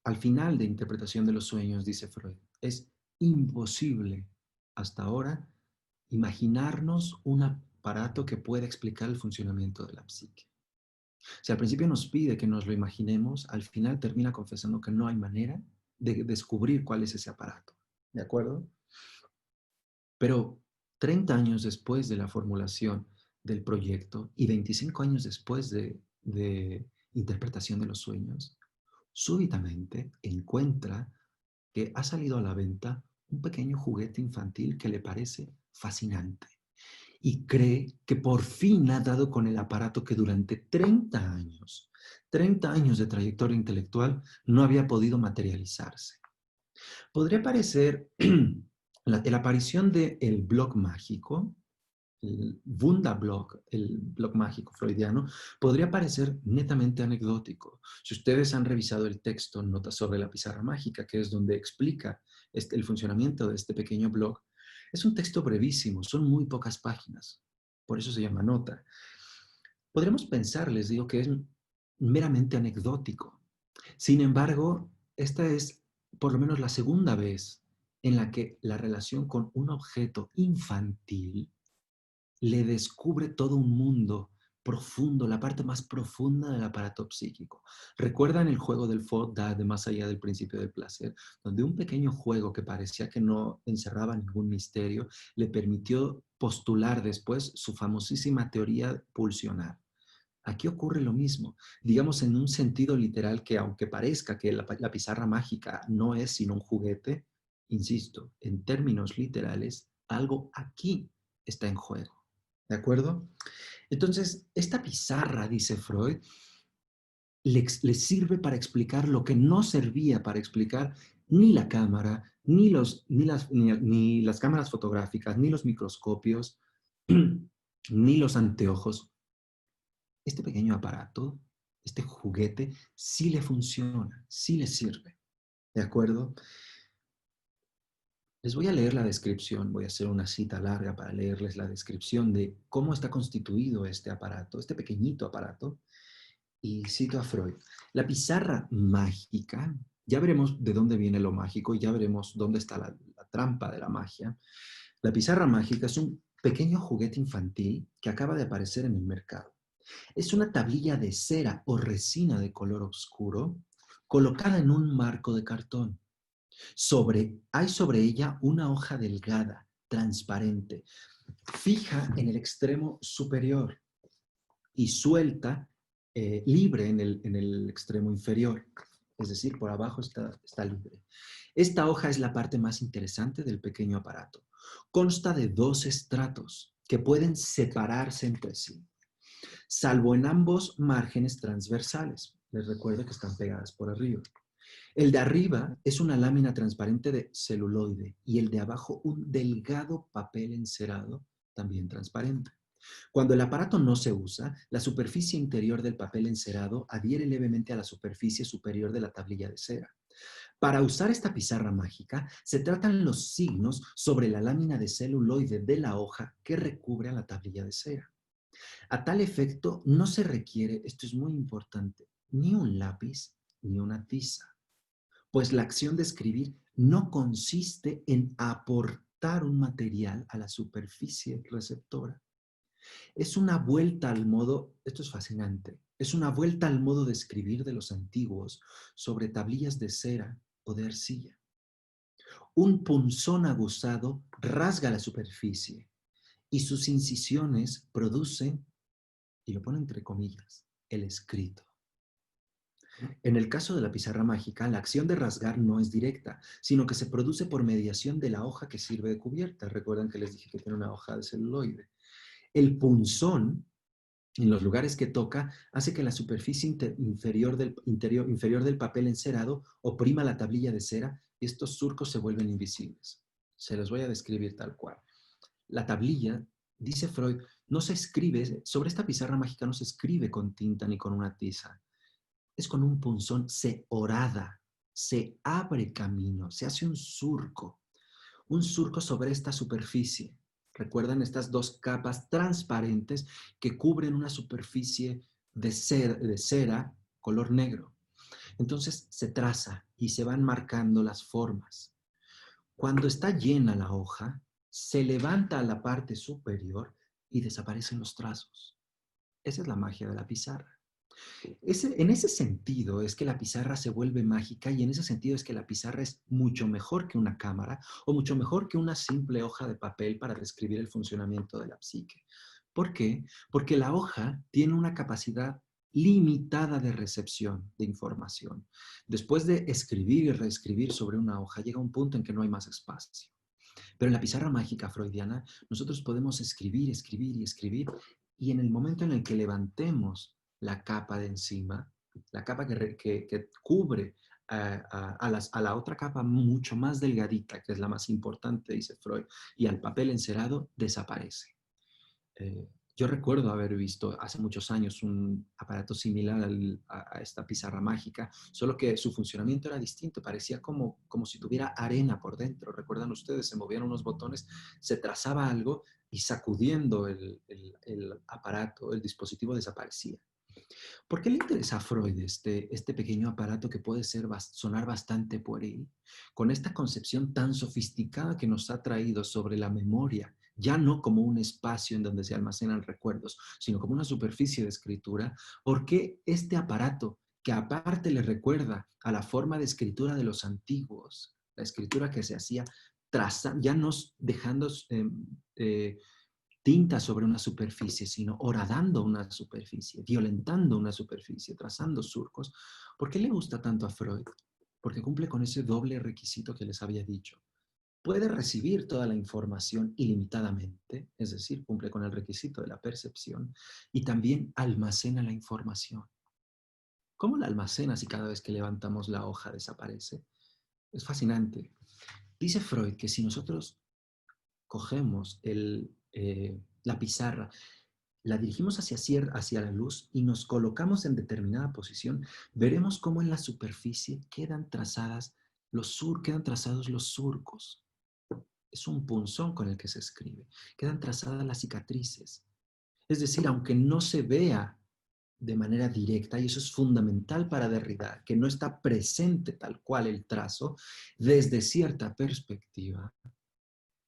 al final de Interpretación de los Sueños, dice Freud, es imposible hasta ahora imaginarnos un aparato que pueda explicar el funcionamiento de la psique. Si al principio nos pide que nos lo imaginemos, al final termina confesando que no hay manera de descubrir cuál es ese aparato. ¿De acuerdo? Pero 30 años después de la formulación del proyecto y 25 años después de Interpretación de los Sueños, súbitamente encuentra que ha salido a la venta un pequeño juguete infantil que le parece fascinante y cree que por fin ha dado con el aparato que durante 30 años de trayectoria intelectual no había podido materializarse. Podría parecer la aparición del blog mágico, el Wunderblog, el blog mágico freudiano, podría parecer netamente anecdótico. Si ustedes han revisado el texto Notas sobre la pizarra mágica, que es donde explica el funcionamiento de este pequeño blog, es un texto brevísimo, son muy pocas páginas, por eso se llama nota. Podríamos pensar, les digo, que es meramente anecdótico. Sin embargo, esta es por lo menos la segunda vez en la que la relación con un objeto infantil le descubre todo un mundo profundo, la parte más profunda del aparato psíquico. ¿Recuerdan el juego del Faux-Da de Más allá del principio del placer? Donde un pequeño juego que parecía que no encerraba ningún misterio le permitió postular después su famosísima teoría pulsional. Aquí ocurre lo mismo, digamos en un sentido literal que aunque parezca que la pizarra mágica no es sino un juguete, insisto, en términos literales, algo aquí está en juego. ¿De acuerdo? Entonces, esta pizarra, dice Freud, le sirve para explicar lo que no servía para explicar ni la cámara, ni las cámaras fotográficas, ni los microscopios, ni los anteojos. Este pequeño aparato, este juguete, sí le funciona, sí le sirve. ¿De acuerdo? Les voy a leer la descripción, voy a hacer una cita larga para leerles la descripción de cómo está constituido este aparato, este pequeñito aparato. Y cito a Freud. La pizarra mágica, ya veremos de dónde viene lo mágico y ya veremos dónde está la trampa de la magia. La pizarra mágica es un pequeño juguete infantil que acaba de aparecer en el mercado. Es una tablilla de cera o resina de color oscuro colocada en un marco de cartón. Hay sobre ella una hoja delgada, transparente, fija en el extremo superior y suelta, libre en el extremo inferior. Es decir, por abajo está libre. Esta hoja es la parte más interesante del pequeño aparato. Consta de 2 estratos que pueden separarse entre sí, salvo en ambos márgenes transversales. Les recuerdo que están pegadas por arriba. El de arriba es una lámina transparente de celuloide y el de abajo un delgado papel encerado, también transparente. Cuando el aparato no se usa, la superficie interior del papel encerado adhiere levemente a la superficie superior de la tablilla de cera. Para usar esta pizarra mágica, se tratan los signos sobre la lámina de celuloide de la hoja que recubre a la tablilla de cera. A tal efecto, no se requiere, esto es muy importante, ni un lápiz ni una tiza, pues la acción de escribir no consiste en aportar un material a la superficie receptora. Es una vuelta al modo, esto es fascinante, es una vuelta al modo de escribir de los antiguos sobre tablillas de cera o de arcilla. Un punzón aguzado rasga la superficie y sus incisiones producen, y lo pone entre comillas, el escrito. En el caso de la pizarra mágica, la acción de rasgar no es directa, sino que se produce por mediación de la hoja que sirve de cubierta. Recuerdan que les dije que tiene una hoja de celuloide. El punzón, en los lugares que toca, hace que la superficie inferior del papel encerado oprima la tablilla de cera y estos surcos se vuelven invisibles. Se los voy a describir tal cual. La tablilla, dice Freud, no se escribe, sobre esta pizarra mágica no se escribe con tinta ni con una tiza. Es con un punzón, se horada, se abre camino, se hace un surco sobre esta superficie. ¿Recuerdan estas 2 capas transparentes que cubren una superficie de cera color negro? Entonces se traza y se van marcando las formas. Cuando está llena la hoja, se levanta a la parte superior y desaparecen los trazos. Esa es la magia de la pizarra. En ese sentido es que la pizarra se vuelve mágica y en ese sentido es que la pizarra es mucho mejor que una cámara o mucho mejor que una simple hoja de papel para describir el funcionamiento de la psique. ¿Por qué? Porque la hoja tiene una capacidad limitada de recepción de información. Después de escribir y reescribir sobre una hoja, llega un punto en que no hay más espacio. Pero en la pizarra mágica freudiana, nosotros podemos escribir, escribir y escribir, y en el momento en el que levantemos la capa de encima, la capa que cubre a la otra capa mucho más delgadita, que es la más importante, dice Freud, y al papel encerado, desaparece. Yo recuerdo haber visto hace muchos años un aparato similar a esta pizarra mágica, solo que su funcionamiento era distinto, parecía como si tuviera arena por dentro. ¿Recuerdan ustedes? Se movían unos botones, se trazaba algo y sacudiendo el aparato, el dispositivo desaparecía. ¿Por qué le interesa a Freud este pequeño aparato que puede sonar bastante pueril, con esta concepción tan sofisticada que nos ha traído sobre la memoria ya no como un espacio en donde se almacenan recuerdos, sino como una superficie de escritura, ¿por qué este aparato, que aparte le recuerda a la forma de escritura de los antiguos, la escritura que se hacía ya no dejando tinta sobre una superficie, sino horadando una superficie, violentando una superficie, trazando surcos? ¿Por qué le gusta tanto a Freud? Porque cumple con ese doble requisito que les había dicho. Puede recibir toda la información ilimitadamente, es decir, cumple con el requisito de la percepción, y también almacena la información. ¿Cómo la almacena si cada vez que levantamos la hoja desaparece? Es fascinante. Dice Freud que si nosotros cogemos la pizarra, la dirigimos hacia la luz y nos colocamos en determinada posición, veremos cómo en la superficie quedan trazados los surcos. Es un punzón con el que se escribe. Quedan trazadas las cicatrices. Es decir, aunque no se vea de manera directa, y eso es fundamental para Derrida, que no está presente tal cual el trazo, desde cierta perspectiva,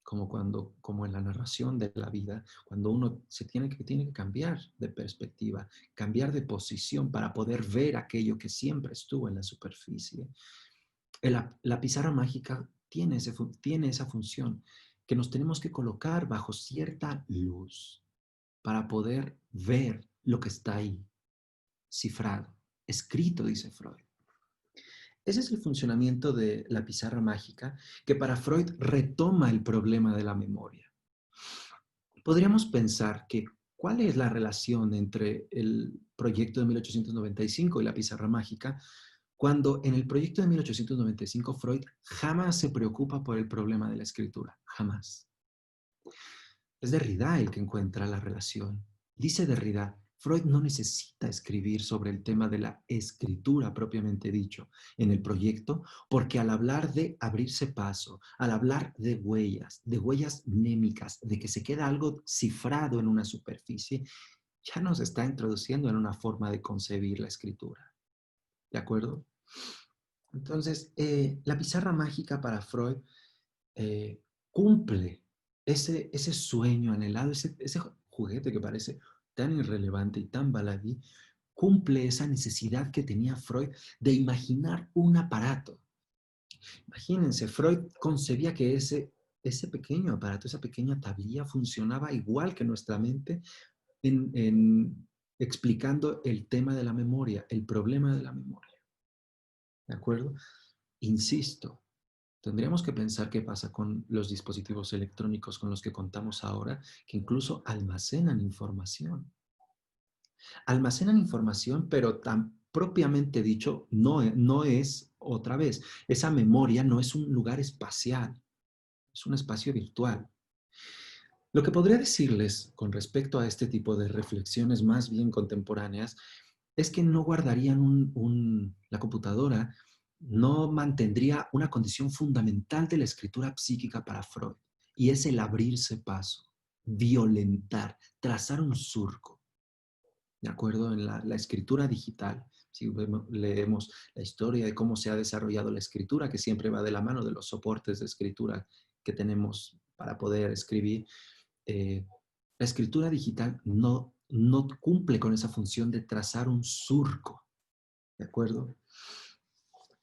como en la narración de la vida, cuando uno tiene que cambiar de perspectiva, cambiar de posición para poder ver aquello que siempre estuvo en la superficie. La pizarra mágica tiene esa función, que nos tenemos que colocar bajo cierta luz para poder ver lo que está ahí, cifrado, escrito, dice Freud. Ese es el funcionamiento de la pizarra mágica, que para Freud retoma el problema de la memoria. Podríamos pensar que ¿cuál es la relación entre el proyecto de 1895 y la pizarra mágica? Cuando en el proyecto de 1895 Freud jamás se preocupa por el problema de la escritura, jamás. Es Derrida el que encuentra la relación. Dice Derrida, Freud no necesita escribir sobre el tema de la escritura propiamente dicho en el proyecto, porque al hablar de abrirse paso, al hablar de huellas mnémicas, de que se queda algo cifrado en una superficie, ya nos está introduciendo en una forma de concebir la escritura. ¿De acuerdo? Entonces, la pizarra mágica para Freud cumple ese sueño anhelado, ese juguete que parece tan irrelevante y tan baladí, cumple esa necesidad que tenía Freud de imaginar un aparato. Imagínense, Freud concebía que ese pequeño aparato, esa pequeña tablilla funcionaba igual que nuestra mente explicando el tema de la memoria, el problema de la memoria. ¿De acuerdo? Insisto, tendríamos que pensar qué pasa con los dispositivos electrónicos con los que contamos ahora, que incluso almacenan información. Almacenan información, pero tan propiamente dicho, no es, otra vez, esa memoria no es un lugar espacial, es un espacio virtual. Lo que podría decirles con respecto a este tipo de reflexiones más bien contemporáneas es que no guardarían la computadora, no mantendría una condición fundamental de la escritura psíquica para Freud, y es el abrirse paso, violentar, trazar un surco. ¿De acuerdo? En la escritura digital, si leemos la historia de cómo se ha desarrollado la escritura, que siempre va de la mano de los soportes de escritura que tenemos para poder escribir, la escritura digital no cumple con esa función de trazar un surco, ¿de acuerdo?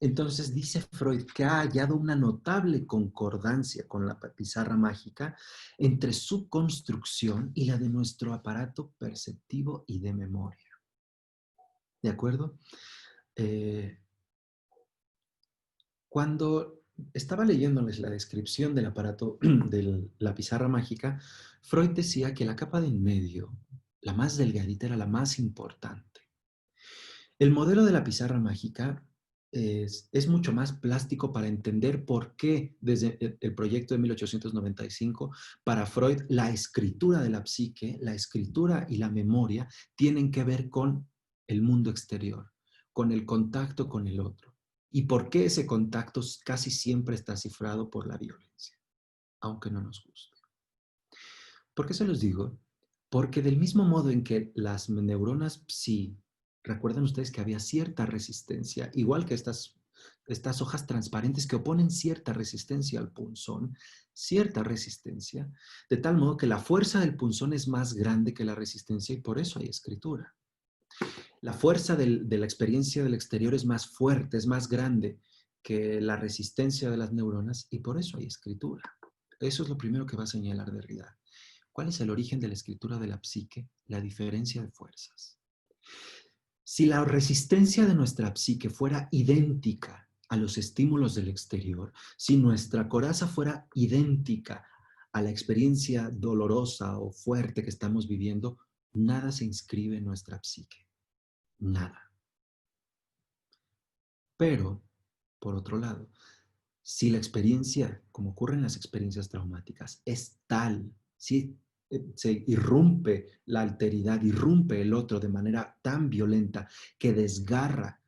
Entonces dice Freud que ha hallado una notable concordancia con la pizarra mágica entre su construcción y la de nuestro aparato perceptivo y de memoria, ¿de acuerdo? Cuando estaba leyéndoles la descripción del aparato de la pizarra mágica, Freud decía que la capa de en medio, la más delgadita, era la más importante. El modelo de la pizarra mágica es mucho más plástico para entender por qué desde el proyecto de 1895, para Freud, la escritura de la psique, la escritura y la memoria tienen que ver con el mundo exterior, con el contacto con el otro. Y por qué ese contacto casi siempre está cifrado por la violencia, aunque no nos guste. ¿Por qué se los digo? Porque del mismo modo en que las neuronas psi, recuerden ustedes que había cierta resistencia, igual que estas estas hojas transparentes que oponen cierta resistencia al punzón, cierta resistencia, de tal modo que la fuerza del punzón es más grande que la resistencia y por eso hay escritura. La fuerza de la experiencia del exterior es más fuerte, es más grande que la resistencia de las neuronas y por eso hay escritura. Eso es lo primero que va a señalar Derrida. ¿Cuál es el origen de la escritura de la psique? La diferencia de fuerzas. Si la resistencia de nuestra psique fuera idéntica a los estímulos del exterior, si nuestra coraza fuera idéntica a la experiencia dolorosa o fuerte que estamos viviendo, nada se inscribe en nuestra psique. Nada. Pero, por otro lado, si la experiencia, como ocurre en las experiencias traumáticas, es tal, si se irrumpe la alteridad, irrumpe el otro de manera tan violenta que desgarra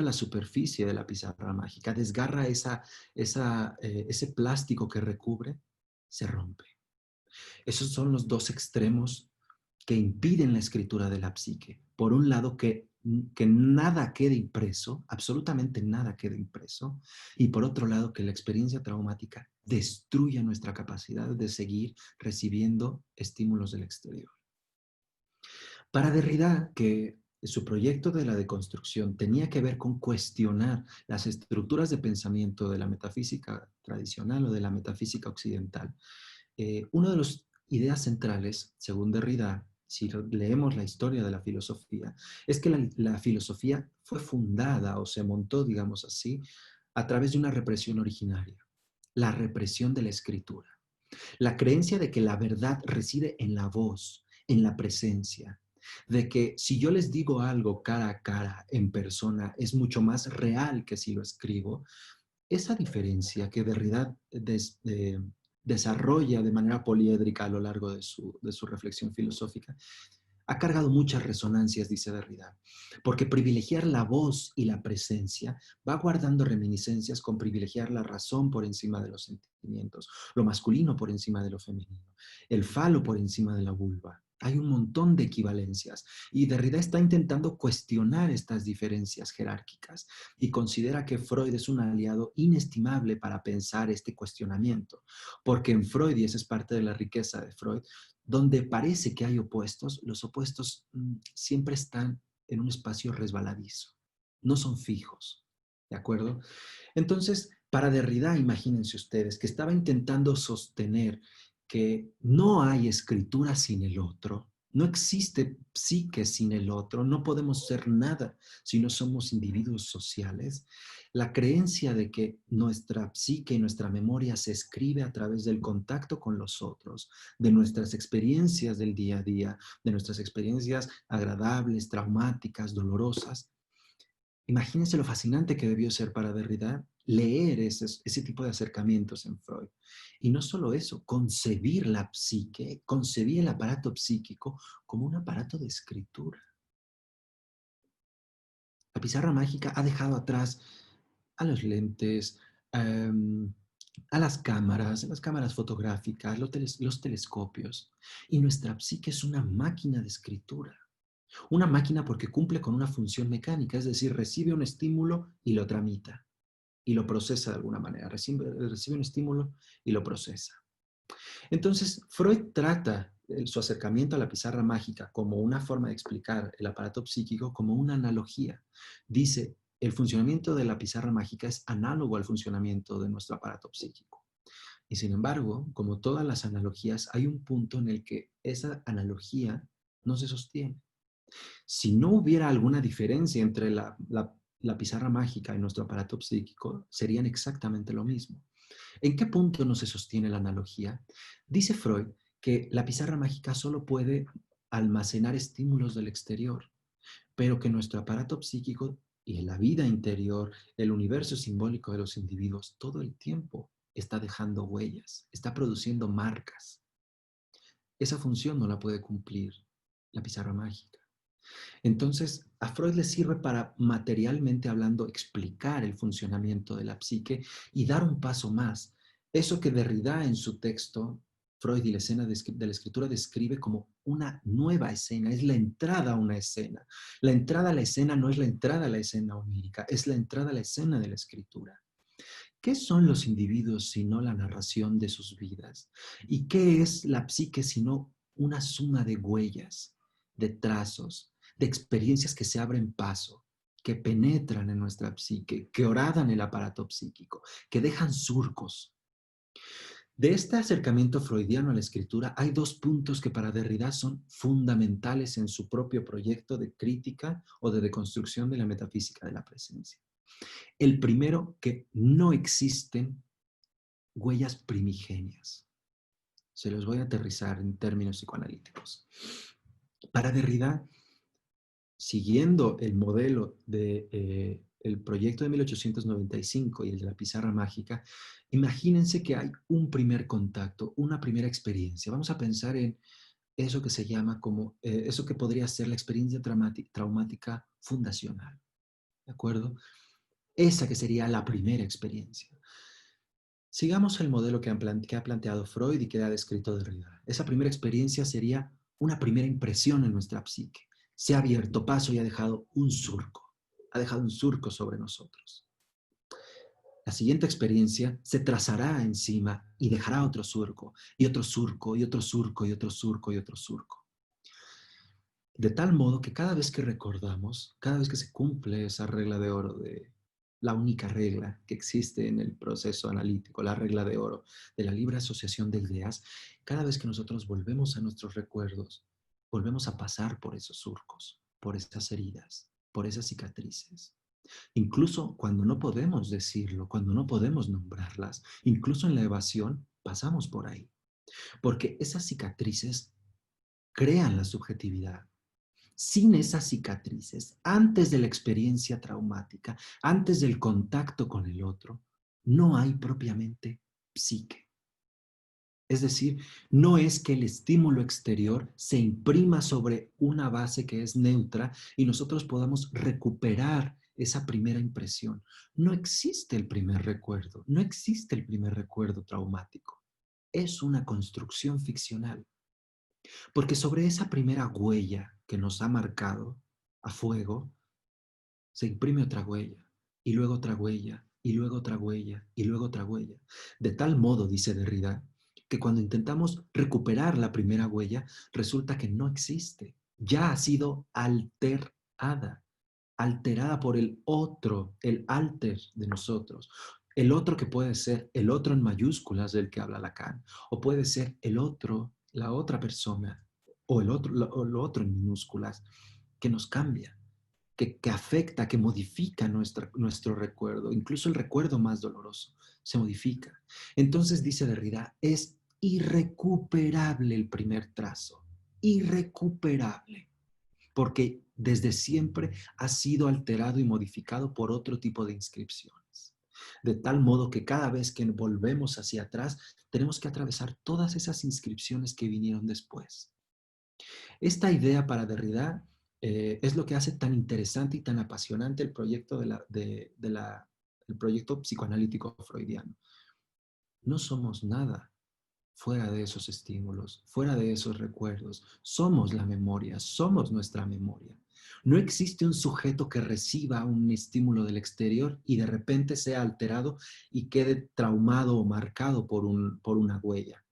la superficie de la pizarra mágica, desgarra ese plástico que recubre, se rompe. Esos son los dos extremos que impiden la escritura de la psique. Por un lado, que nada quede impreso, absolutamente nada quede impreso, y por otro lado, que la experiencia traumática destruya nuestra capacidad de seguir recibiendo estímulos del exterior. Para Derrida, que su proyecto de la deconstrucción tenía que ver con cuestionar las estructuras de pensamiento de la metafísica tradicional o de la metafísica occidental, una de las ideas centrales, según Derrida, si leemos la historia de la filosofía, es que la filosofía fue fundada o se montó, digamos así, a través de una represión originaria, la represión de la escritura, la creencia de que la verdad reside en la voz, en la presencia, de que si yo les digo algo cara a cara, en persona, es mucho más real que si lo escribo. Esa diferencia que Derrida desarrolla de manera poliédrica a lo largo de su reflexión filosófica, ha cargado muchas resonancias, dice Derrida, porque privilegiar la voz y la presencia va guardando reminiscencias con privilegiar la razón por encima de los sentimientos, lo masculino por encima de lo femenino, el falo por encima de la vulva. Hay un montón de equivalencias y Derrida está intentando cuestionar estas diferencias jerárquicas y considera que Freud es un aliado inestimable para pensar este cuestionamiento, porque en Freud, y esa es parte de la riqueza de Freud, donde parece que hay opuestos, los opuestos siempre están en un espacio resbaladizo, no son fijos, ¿de acuerdo? Entonces, para Derrida, imagínense ustedes que estaba intentando sostener que no hay escritura sin el otro, no existe psique sin el otro, no podemos ser nada si no somos individuos sociales. La creencia de que nuestra psique y nuestra memoria se escribe a través del contacto con los otros, de nuestras experiencias del día a día, de nuestras experiencias agradables, traumáticas, dolorosas. Imagínense lo fascinante que debió ser para Derrida leer ese tipo de acercamientos en Freud. Y no solo eso, concebir la psique, concebir el aparato psíquico como un aparato de escritura. La pizarra mágica ha dejado atrás a los lentes, a las cámaras fotográficas, los telescopios. Y nuestra psique es una máquina de escritura. Una máquina porque cumple con una función mecánica, es decir, recibe un estímulo y lo tramita y lo procesa de alguna manera. Recibe un estímulo y lo procesa. Entonces, Freud trata su acercamiento a la pizarra mágica como una forma de explicar el aparato psíquico como una analogía. Dice, el funcionamiento de la pizarra mágica es análogo al funcionamiento de nuestro aparato psíquico. Y sin embargo, como todas las analogías, hay un punto en el que esa analogía no se sostiene. Si no hubiera alguna diferencia entre la pizarra mágica y nuestro aparato psíquico, serían exactamente lo mismo. ¿En qué punto no se sostiene la analogía? Dice Freud que la pizarra mágica solo puede almacenar estímulos del exterior, pero que nuestro aparato psíquico y la vida interior, el universo simbólico de los individuos, todo el tiempo está dejando huellas, está produciendo marcas. Esa función no la puede cumplir la pizarra mágica. Entonces, a Freud le sirve para, materialmente hablando, explicar el funcionamiento de la psique y dar un paso más. Eso que Derrida en su texto, Freud y la escena de la escritura describe como una nueva escena, es la entrada a una escena. La entrada a la escena no es la entrada a la escena onírica, es la entrada a la escena de la escritura. ¿Qué son los individuos sino la narración de sus vidas? ¿Y qué es la psique sino una suma de huellas, de trazos, de experiencias que se abren paso, que penetran en nuestra psique, que horadan el aparato psíquico, que dejan surcos? De este acercamiento freudiano a la escritura hay dos puntos que para Derrida son fundamentales en su propio proyecto de crítica o de deconstrucción de la metafísica de la presencia. El primero, que no existen huellas primigenias. Se los voy a aterrizar en términos psicoanalíticos. Para Derrida, siguiendo el modelo de el proyecto de 1895 y el de la pizarra mágica, imagínense que hay un primer contacto, una primera experiencia. Vamos a pensar en eso que se llama como, eso que podría ser la experiencia traumática fundacional, ¿de acuerdo? Esa que sería la primera experiencia. Sigamos el modelo que ha planteado Freud y que ha descrito Derrida. Esa primera experiencia sería una primera impresión en nuestra psique. Se ha abierto paso y ha dejado un surco sobre nosotros. La siguiente experiencia se trazará encima y dejará otro surco, y otro surco, y otro surco, y otro surco, y otro surco. De tal modo que cada vez que recordamos, cada vez que se cumple esa regla de oro de la única regla que existe en el proceso analítico, la regla de oro de la libre asociación de ideas, cada vez que nosotros volvemos a nuestros recuerdos, volvemos a pasar por esos surcos, por esas heridas, por esas cicatrices. Incluso cuando no podemos decirlo, cuando no podemos nombrarlas, incluso en la evasión, pasamos por ahí. Porque esas cicatrices crean la subjetividad. Sin esas cicatrices, antes de la experiencia traumática, antes del contacto con el otro, no hay propiamente psique. Es decir, no es que el estímulo exterior se imprima sobre una base que es neutra y nosotros podamos recuperar esa primera impresión. No existe el primer recuerdo, no existe el primer recuerdo traumático. Es una construcción ficcional. Porque sobre esa primera huella que nos ha marcado a fuego, se imprime otra huella, y luego otra huella, y luego otra huella, y luego otra huella. De tal modo, dice Derrida, que cuando intentamos recuperar la primera huella, resulta que no existe. Ya ha sido alterada por el otro, el alter de nosotros. El otro que puede ser el otro en mayúsculas del que habla Lacan, o puede ser el otro, la otra persona, o lo otro en minúsculas, que nos cambia, que afecta, que modifica nuestro recuerdo, incluso el recuerdo más doloroso, se modifica. Entonces, dice Derrida, es irrecuperable el primer trazo, irrecuperable, porque desde siempre ha sido alterado y modificado por otro tipo de inscripciones. De tal modo que cada vez que volvemos hacia atrás, tenemos que atravesar todas esas inscripciones que vinieron después. Esta idea para Derrida es lo que hace tan interesante y tan apasionante el proyecto, el proyecto psicoanalítico freudiano. No somos nada fuera de esos estímulos, fuera de esos recuerdos. Somos la memoria, somos nuestra memoria. No existe un sujeto que reciba un estímulo del exterior y de repente sea alterado y quede traumado o marcado por una huella.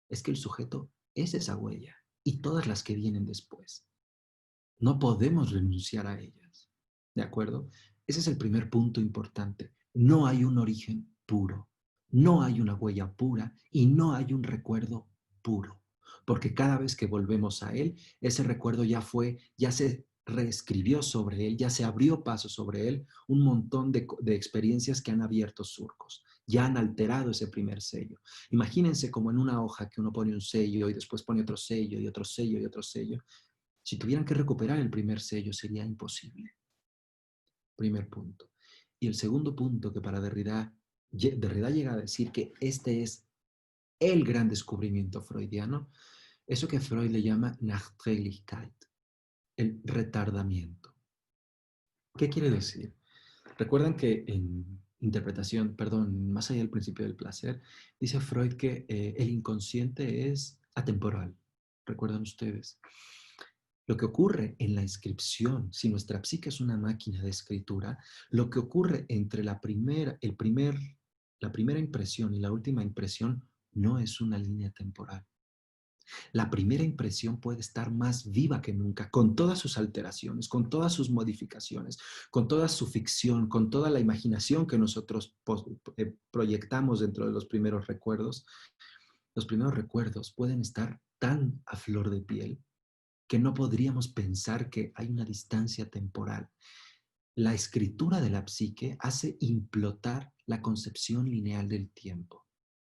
Es que el sujeto es esa huella y todas las que vienen después. No podemos renunciar a ellas. ¿De acuerdo? Ese es el primer punto importante. No hay un origen puro. No hay una huella pura y no hay un recuerdo puro. Porque cada vez que volvemos a él, ese recuerdo ya se reescribió sobre él, ya se abrió paso sobre él un montón de experiencias que han abierto surcos, ya han alterado ese primer sello. Imagínense como en una hoja que uno pone un sello y después pone otro sello y otro sello y otro sello. Si tuvieran que recuperar el primer sello sería imposible. Primer punto. Y el segundo punto que para Derrida llega a decir que este es el gran descubrimiento freudiano, eso que Freud le llama Nachträglichkeit, el retardamiento. ¿Qué quiere decir? Recuerdan que interpretación, perdón, más allá del principio del placer, dice Freud que el inconsciente es atemporal. ¿Recuerdan ustedes? Lo que ocurre en la inscripción, si nuestra psique es una máquina de escritura, lo que ocurre entre la primera impresión y la última impresión no es una línea temporal. La primera impresión puede estar más viva que nunca, con todas sus alteraciones, con todas sus modificaciones, con toda su ficción, con toda la imaginación que nosotros proyectamos dentro de los primeros recuerdos. Los primeros recuerdos pueden estar tan a flor de piel que no podríamos pensar que hay una distancia temporal. La escritura de la psique hace implotar la concepción lineal del tiempo.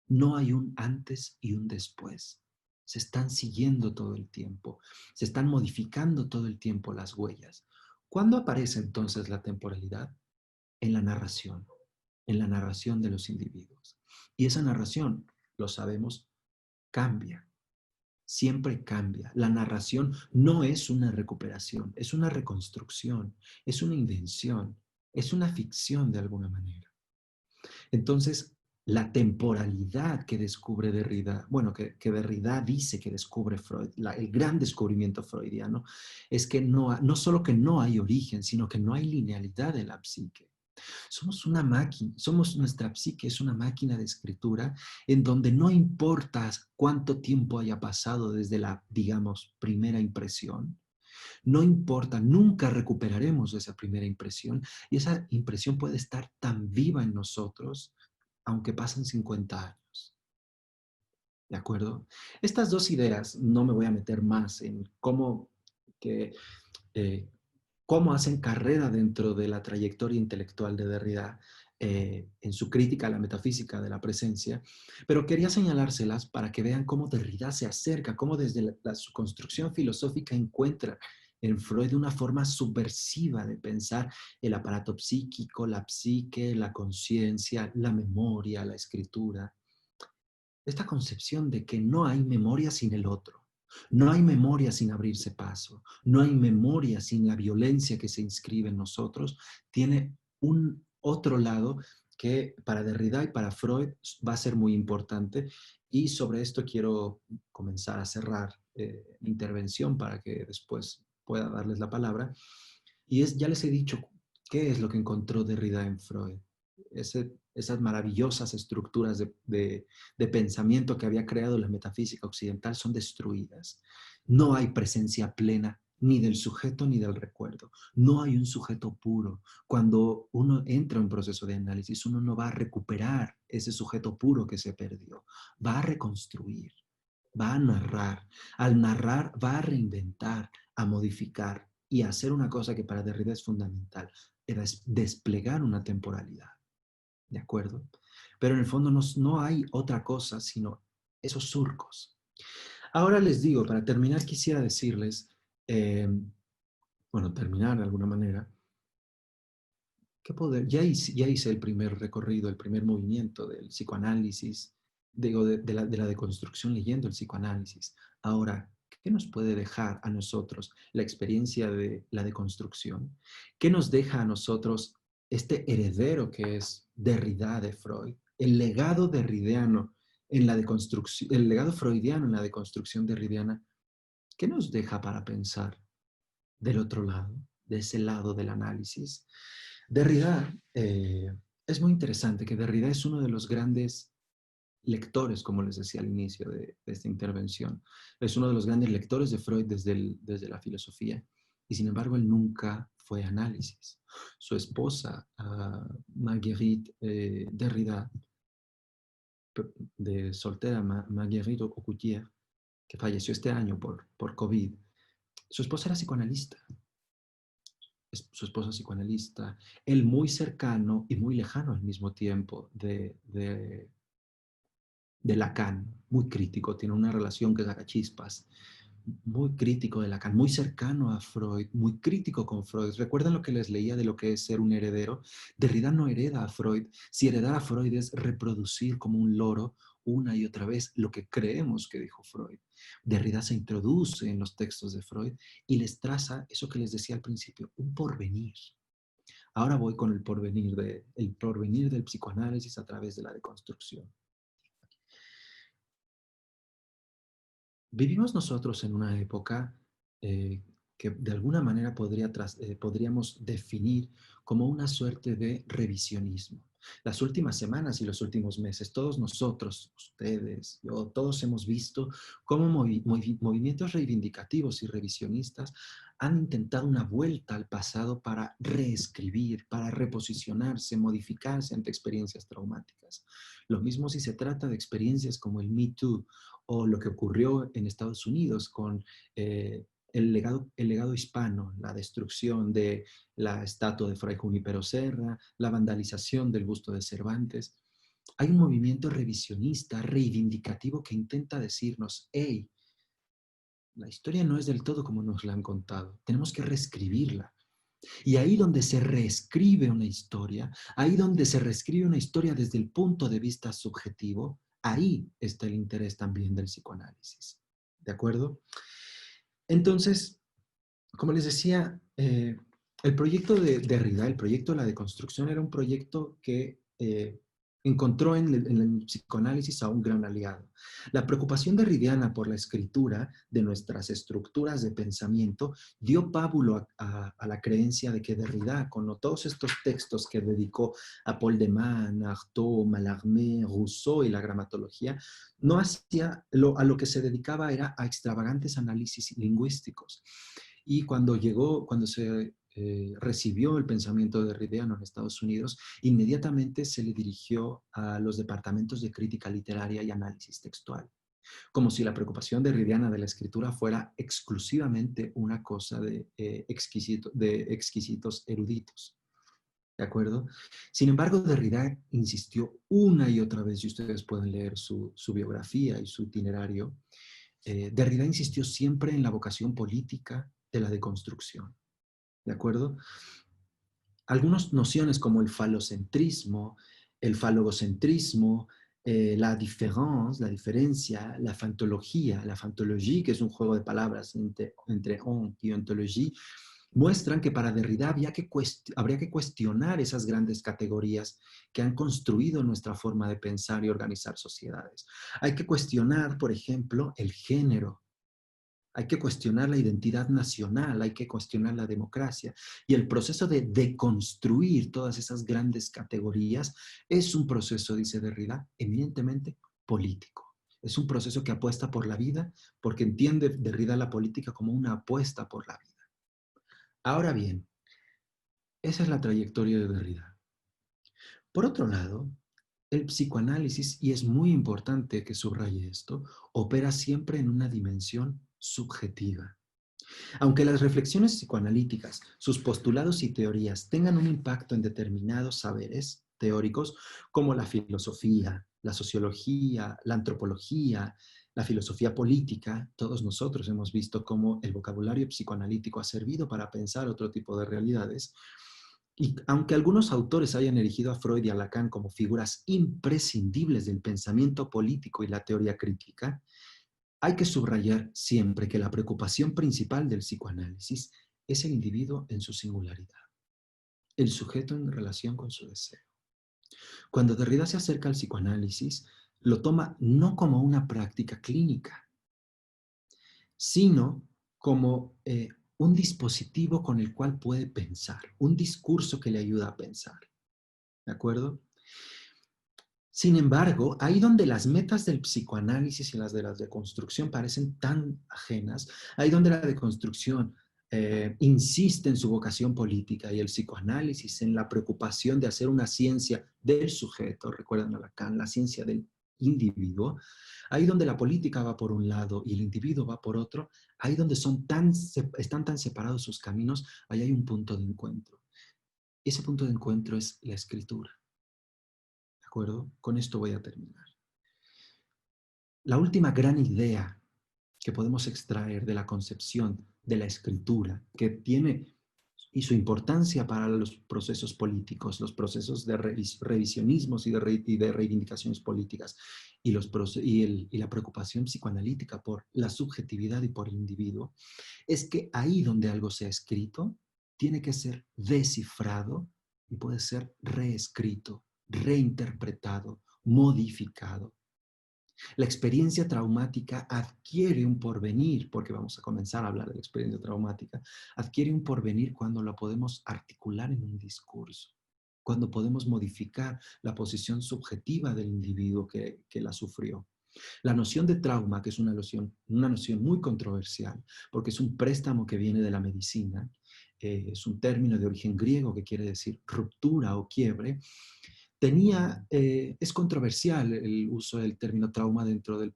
No hay un antes y un después. Se están siguiendo todo el tiempo, se están modificando todo el tiempo las huellas. ¿Cuándo aparece entonces la temporalidad? En la narración de los individuos. Y esa narración, lo sabemos, cambia, siempre cambia. La narración no es una recuperación, es una reconstrucción, es una invención, es una ficción de alguna manera. Entonces, la temporalidad que descubre Derrida, bueno, que Derrida dice que descubre Freud, el gran descubrimiento freudiano, es que no solo que no hay origen, sino que no hay linealidad en la psique. Somos una máquina, nuestra psique es una máquina de escritura en donde no importa cuánto tiempo haya pasado desde la, digamos, primera impresión, no importa, nunca recuperaremos esa primera impresión y esa impresión puede estar tan viva en nosotros aunque pasen 50 años. ¿De acuerdo? Estas dos ideas, no me voy a meter más en que, eh, cómo hacen carrera dentro de la trayectoria intelectual de Derrida en su crítica a la metafísica de la presencia, pero quería señalárselas para que vean cómo Derrida se acerca, cómo desde su construcción filosófica encuentra en Freud una forma subversiva de pensar el aparato psíquico, la psique, la conciencia, la memoria, la escritura. Esta concepción de que no hay memoria sin el otro, no hay memoria sin abrirse paso, no hay memoria sin la violencia que se inscribe en nosotros, tiene un otro lado que para Derrida y para Freud va a ser muy importante. Y sobre esto quiero comenzar a cerrar mi intervención para que después pueda darles la palabra. Y ya les he dicho qué es lo que encontró Derrida en Freud. Esas maravillosas estructuras de pensamiento que había creado la metafísica occidental son destruidas. No hay presencia plena ni del sujeto ni del recuerdo. No hay un sujeto puro. Cuando uno entra en un proceso de análisis, uno no va a recuperar ese sujeto puro que se perdió. Va a reconstruir, va a narrar. Al narrar, va a reinventar, a modificar y a hacer una cosa que para Derrida es fundamental, era desplegar una temporalidad. ¿De acuerdo? Pero en el fondo no hay otra cosa sino esos surcos. Ahora les digo, para terminar quisiera decirles, terminar de alguna manera, ya hice el primer recorrido, el primer movimiento del psicoanálisis, digo, de la deconstrucción leyendo el psicoanálisis. Ahora, ¿qué nos puede dejar a nosotros la experiencia de la deconstrucción? ¿Qué nos deja a nosotros este heredero que es Derrida de Freud? El legado derridiano en la deconstrucción, el legado freudiano en la deconstrucción derridiana, ¿qué nos deja para pensar del otro lado, de ese lado del análisis? Derrida, es muy interesante que Derrida es uno de los grandes lectores, como les decía al inicio de esta intervención. Es uno de los grandes lectores de Freud desde la filosofía. Y sin embargo, él nunca fue análisis. Su esposa, Marguerite Derrida, de soltera, Marguerite Aucoutier, que falleció este año por COVID, su esposa era psicoanalista. Su esposa psicoanalista, él muy cercano y muy lejano al mismo tiempo de Lacan, muy crítico, tiene una relación que saca chispas, muy crítico de Lacan, muy cercano a Freud, muy crítico con Freud. ¿Recuerdan lo que les leía de lo que es ser un heredero? Derrida no hereda a Freud. Si heredar a Freud es reproducir como un loro una y otra vez lo que creemos que dijo Freud. Derrida se introduce en los textos de Freud y les traza eso que les decía al principio, un porvenir. Ahora voy con el porvenir del psicoanálisis a través de la deconstrucción. Vivimos nosotros en una época que de alguna manera podríamos definir como una suerte de revisionismo. Las últimas semanas y los últimos meses, todos nosotros, ustedes, yo, todos hemos visto cómo movimientos reivindicativos y revisionistas han intentado una vuelta al pasado para reescribir, para reposicionarse, modificarse ante experiencias traumáticas. Lo mismo si se trata de experiencias como el Me Too, o lo que ocurrió en Estados Unidos con el legado hispano, la destrucción de la estatua de Fray Junípero Serra, la vandalización del busto de Cervantes. Hay un movimiento revisionista, reivindicativo que intenta decirnos, hey, la historia no es del todo como nos la han contado, tenemos que reescribirla. Y ahí donde se reescribe una historia, ahí donde se reescribe una historia desde el punto de vista subjetivo, ahí está el interés también del psicoanálisis. ¿De acuerdo? Entonces, como les decía, el proyecto de Derrida, el proyecto de la deconstrucción, era un proyecto que encontró en el psicoanálisis a un gran aliado. La preocupación derridiana por la escritura de nuestras estructuras de pensamiento dio pábulo a la creencia de que Derrida, con todos estos textos que dedicó a Paul de Man, Artaud, Mallarmé, Rousseau y la gramatología, no hacía, a lo que se dedicaba era a extravagantes análisis lingüísticos. Y cuando se recibió el pensamiento derridiano en Estados Unidos, inmediatamente se le dirigió a los departamentos de crítica literaria y análisis textual, como si la preocupación derridiana de la escritura fuera exclusivamente una cosa de exquisitos eruditos. ¿De acuerdo? Sin embargo, Derrida insistió una y otra vez, y ustedes pueden leer su biografía y su itinerario, Derrida insistió siempre en la vocación política de la deconstrucción. ¿De acuerdo? Algunas nociones como el falocentrismo, el falogocentrismo, la diferencia, la fantologie, que es un juego de palabras entre ont y ontologie, muestran que para Derrida habría que cuestionar esas grandes categorías que han construido nuestra forma de pensar y organizar sociedades. Hay que cuestionar, por ejemplo, el género. Hay que cuestionar la identidad nacional, hay que cuestionar la democracia. Y el proceso de deconstruir todas esas grandes categorías es un proceso, dice Derrida, eminentemente político. Es un proceso que apuesta por la vida, porque entiende Derrida la política como una apuesta por la vida. Ahora bien, esa es la trayectoria de Derrida. Por otro lado, el psicoanálisis, y es muy importante que subraye esto, opera siempre en una dimensión subjetiva. Aunque las reflexiones psicoanalíticas, sus postulados y teorías tengan un impacto en determinados saberes teóricos como la filosofía, la sociología, la antropología, la filosofía política, todos nosotros hemos visto cómo el vocabulario psicoanalítico ha servido para pensar otro tipo de realidades. Y aunque algunos autores hayan erigido a Freud y a Lacan como figuras imprescindibles del pensamiento político y la teoría crítica, hay que subrayar siempre que la preocupación principal del psicoanálisis es el individuo en su singularidad, el sujeto en relación con su deseo. Cuando Derrida se acerca al psicoanálisis, lo toma no como una práctica clínica, sino como un dispositivo con el cual puede pensar, un discurso que le ayuda a pensar. ¿De acuerdo? Sin embargo, ahí donde las metas del psicoanálisis y las de la deconstrucción parecen tan ajenas, ahí donde la deconstrucción insiste en su vocación política y el psicoanálisis en la preocupación de hacer una ciencia del sujeto, recuerdan a Lacan, la ciencia del individuo, ahí donde la política va por un lado y el individuo va por otro, ahí donde están tan separados sus caminos, ahí hay un punto de encuentro. Ese punto de encuentro es la escritura. ¿De acuerdo? Con esto voy a terminar. La última gran idea que podemos extraer de la concepción de la escritura, que tiene y su importancia para los procesos políticos, los procesos de revisionismos y de reivindicaciones políticas, y la preocupación psicoanalítica por la subjetividad y por el individuo, es que ahí donde algo se ha escrito, tiene que ser descifrado y puede ser reescrito, reinterpretado, modificado. La experiencia traumática adquiere un porvenir, porque vamos a comenzar a hablar de la experiencia traumática, adquiere un porvenir cuando la podemos articular en un discurso, cuando podemos modificar la posición subjetiva del individuo que la sufrió. La noción de trauma, que es una noción muy controversial, porque es un préstamo que viene de la medicina, es un término de origen griego que quiere decir ruptura o quiebre, es controversial el uso del término trauma dentro de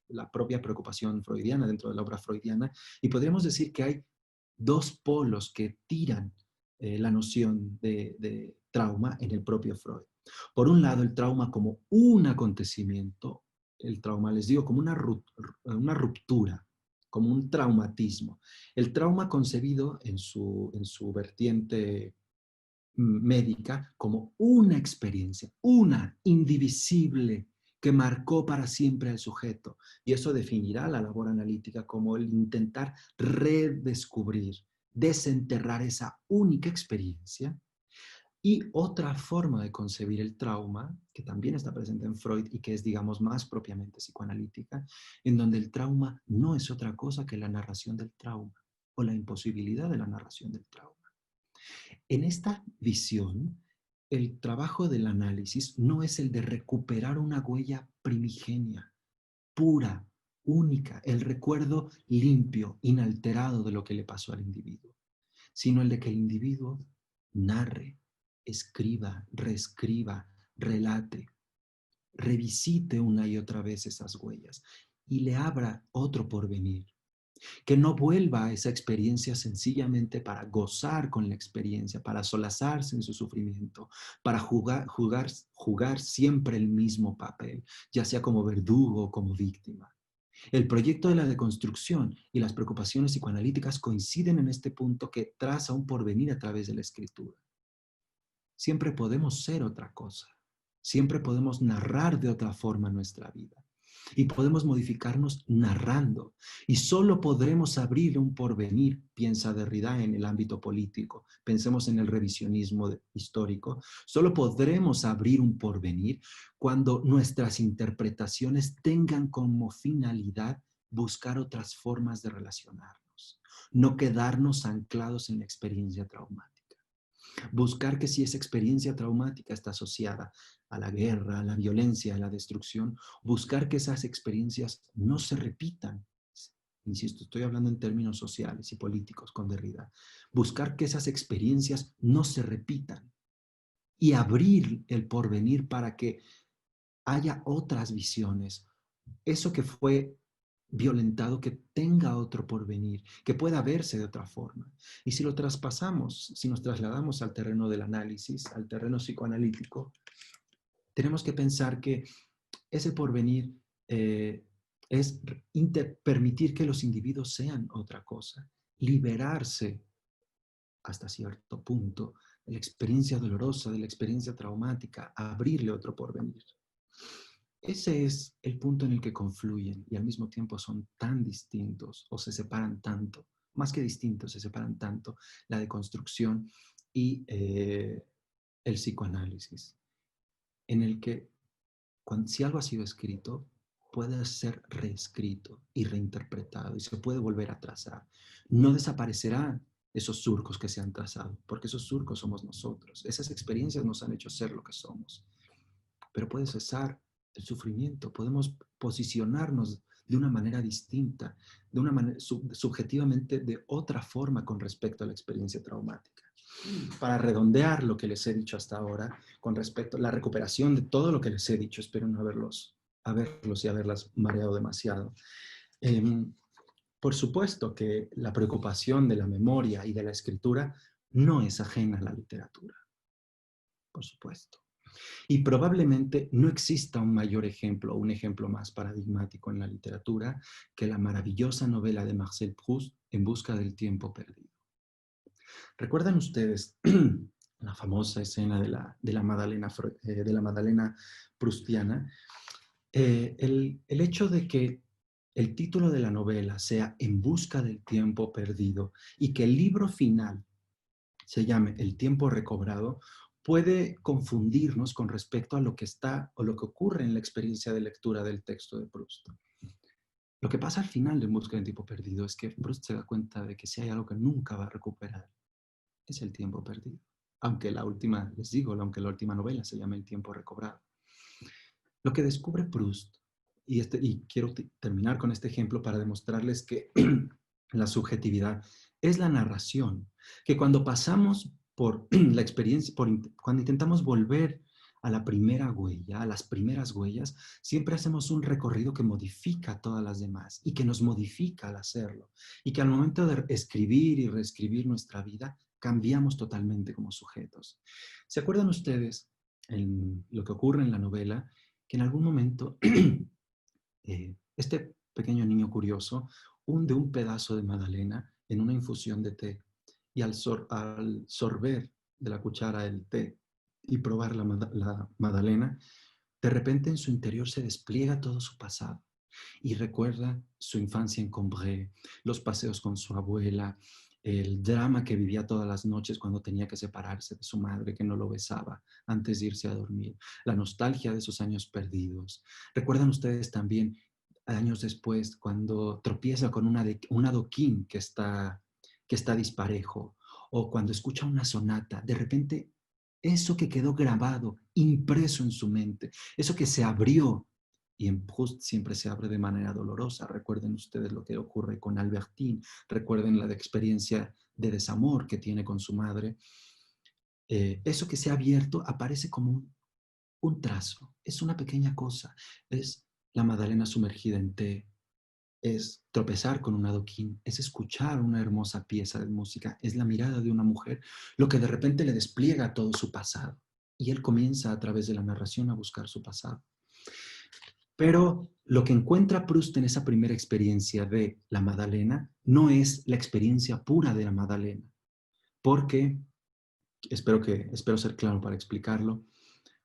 la propia preocupación freudiana, dentro de la obra freudiana, y podríamos decir que hay dos polos que tiran la noción de trauma en el propio Freud. Por un lado, el trauma como un acontecimiento, el trauma, les digo, como una ruptura, como un traumatismo. El trauma concebido en su vertiente médica como una experiencia, una indivisible que marcó para siempre al sujeto. Y eso definirá la labor analítica como el intentar redescubrir, desenterrar esa única experiencia. Y otra forma de concebir el trauma, que también está presente en Freud y que es, digamos, más propiamente psicoanalítica, en donde el trauma no es otra cosa que la narración del trauma o la imposibilidad de la narración del trauma. En esta visión, el trabajo del análisis no es el de recuperar una huella primigenia, pura, única, el recuerdo limpio, inalterado de lo que le pasó al individuo, sino el de que el individuo narre, escriba, reescriba, relate, revisite una y otra vez esas huellas y le abra otro porvenir. Que no vuelva a esa experiencia sencillamente para gozar con la experiencia, para solazarse en su sufrimiento, para jugar siempre el mismo papel, ya sea como verdugo o como víctima. El proyecto de la deconstrucción y las preocupaciones psicoanalíticas coinciden en este punto que traza un porvenir a través de la escritura. Siempre podemos ser otra cosa, siempre podemos narrar de otra forma nuestra vida. Y podemos modificarnos narrando. Y solo podremos abrir un porvenir, piensa Derrida, en el ámbito político. Pensemos en el revisionismo histórico. Solo podremos abrir un porvenir cuando nuestras interpretaciones tengan como finalidad buscar otras formas de relacionarnos. No quedarnos anclados en la experiencia traumática. Buscar que si esa experiencia traumática está asociada a la guerra, a la violencia, a la destrucción, buscar que esas experiencias no se repitan. Insisto, estoy hablando en términos sociales y políticos con Derrida. Buscar que esas experiencias no se repitan y abrir el porvenir para que haya otras visiones. Eso que fue violentado, que tenga otro porvenir, que pueda verse de otra forma. Y si lo traspasamos, si nos trasladamos al terreno del análisis, al terreno psicoanalítico, tenemos que pensar que ese porvenir es permitir que los individuos sean otra cosa, liberarse hasta cierto punto de la experiencia dolorosa, de la experiencia traumática, abrirle otro porvenir. Ese es el punto en el que confluyen y al mismo tiempo son tan distintos o se separan tanto, más que distintos, se separan tanto la deconstrucción y el psicoanálisis, en el que si algo ha sido escrito, puede ser reescrito y reinterpretado y se puede volver a trazar. No desaparecerán esos surcos que se han trazado, porque esos surcos somos nosotros. Esas experiencias nos han hecho ser lo que somos. Pero puede cesar el sufrimiento, podemos posicionarnos de una manera distinta, de una manera subjetivamente de otra forma con respecto a la experiencia traumática. Para redondear lo que les he dicho hasta ahora, con respecto a la recuperación de todo lo que les he dicho, espero no haberlos y haberlas mareado demasiado. Por supuesto que la preocupación de la memoria y de la escritura no es ajena a la literatura, por supuesto. Y probablemente no exista un mayor ejemplo o un ejemplo más paradigmático en la literatura que la maravillosa novela de Marcel Proust, En busca del tiempo perdido. ¿Recuerdan ustedes la famosa escena de la Madalena proustiana? El hecho de que el título de la novela sea En busca del tiempo perdido y que el libro final se llame El tiempo recobrado, puede confundirnos con respecto a lo que está o lo que ocurre en la experiencia de lectura del texto de Proust. Lo que pasa al final de En busca del tiempo perdido es que Proust se da cuenta de que si hay algo que nunca va a recuperar, es el tiempo perdido. Aunque la última, les digo, aunque la última novela se llama El tiempo recobrado. Lo que descubre Proust, y quiero terminar con este ejemplo para demostrarles que la subjetividad es la narración, que cuando pasamos por la experiencia, cuando intentamos volver a la primera huella, a las primeras huellas, siempre hacemos un recorrido que modifica todas las demás y que nos modifica al hacerlo. Y que al momento de escribir y reescribir nuestra vida, cambiamos totalmente como sujetos. ¿Se acuerdan ustedes en lo que ocurre en la novela? Que en algún momento este pequeño niño curioso hunde un pedazo de magdalena en una infusión de té y al sorber de la cuchara el té y probar la magdalena, de repente en su interior se despliega todo su pasado y recuerda su infancia en Combray, los paseos con su abuela, el drama que vivía todas las noches cuando tenía que separarse de su madre que no lo besaba antes de irse a dormir, la nostalgia de esos años perdidos. ¿Recuerdan ustedes también años después cuando tropieza con un adoquín que está disparejo o cuando escucha una sonata? De repente, eso que quedó grabado, impreso en su mente, eso que se abrió, y en Proust siempre se abre de manera dolorosa. Recuerden ustedes lo que ocurre con Albertine, recuerden la experiencia de desamor que tiene con su madre. Eso que se ha abierto aparece como un trazo, es una pequeña cosa, es la magdalena sumergida en té, es tropezar con un adoquín, es escuchar una hermosa pieza de música, es la mirada de una mujer, lo que de repente le despliega todo su pasado. Y él comienza a través de la narración a buscar su pasado. Pero lo que encuentra Proust en esa primera experiencia de la magdalena no es la experiencia pura de la magdalena, porque, espero ser claro para explicarlo,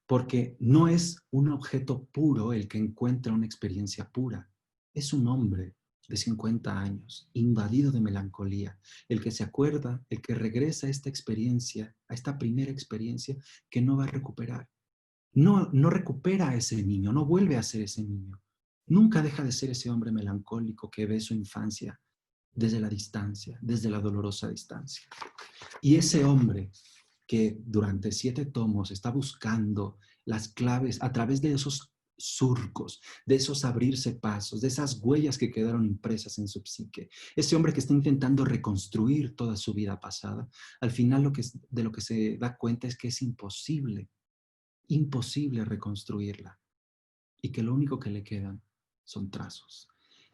porque no es un objeto puro el que encuentra una experiencia pura, es un hombre de 50 años, invadido de melancolía, el que se acuerda, el que regresa a esta experiencia, a esta primera experiencia que no va a recuperar. No recupera a ese niño, no vuelve a ser ese niño. Nunca deja de ser ese hombre melancólico que ve su infancia desde la distancia, desde la dolorosa distancia. Y ese hombre que durante 7 tomos está buscando las claves a través de esos surcos, de esos abrirse pasos, de esas huellas que quedaron impresas en su psique. Ese hombre que está intentando reconstruir toda su vida pasada, al final de lo que se da cuenta es que es imposible reconstruirla y que lo único que le quedan son trazos.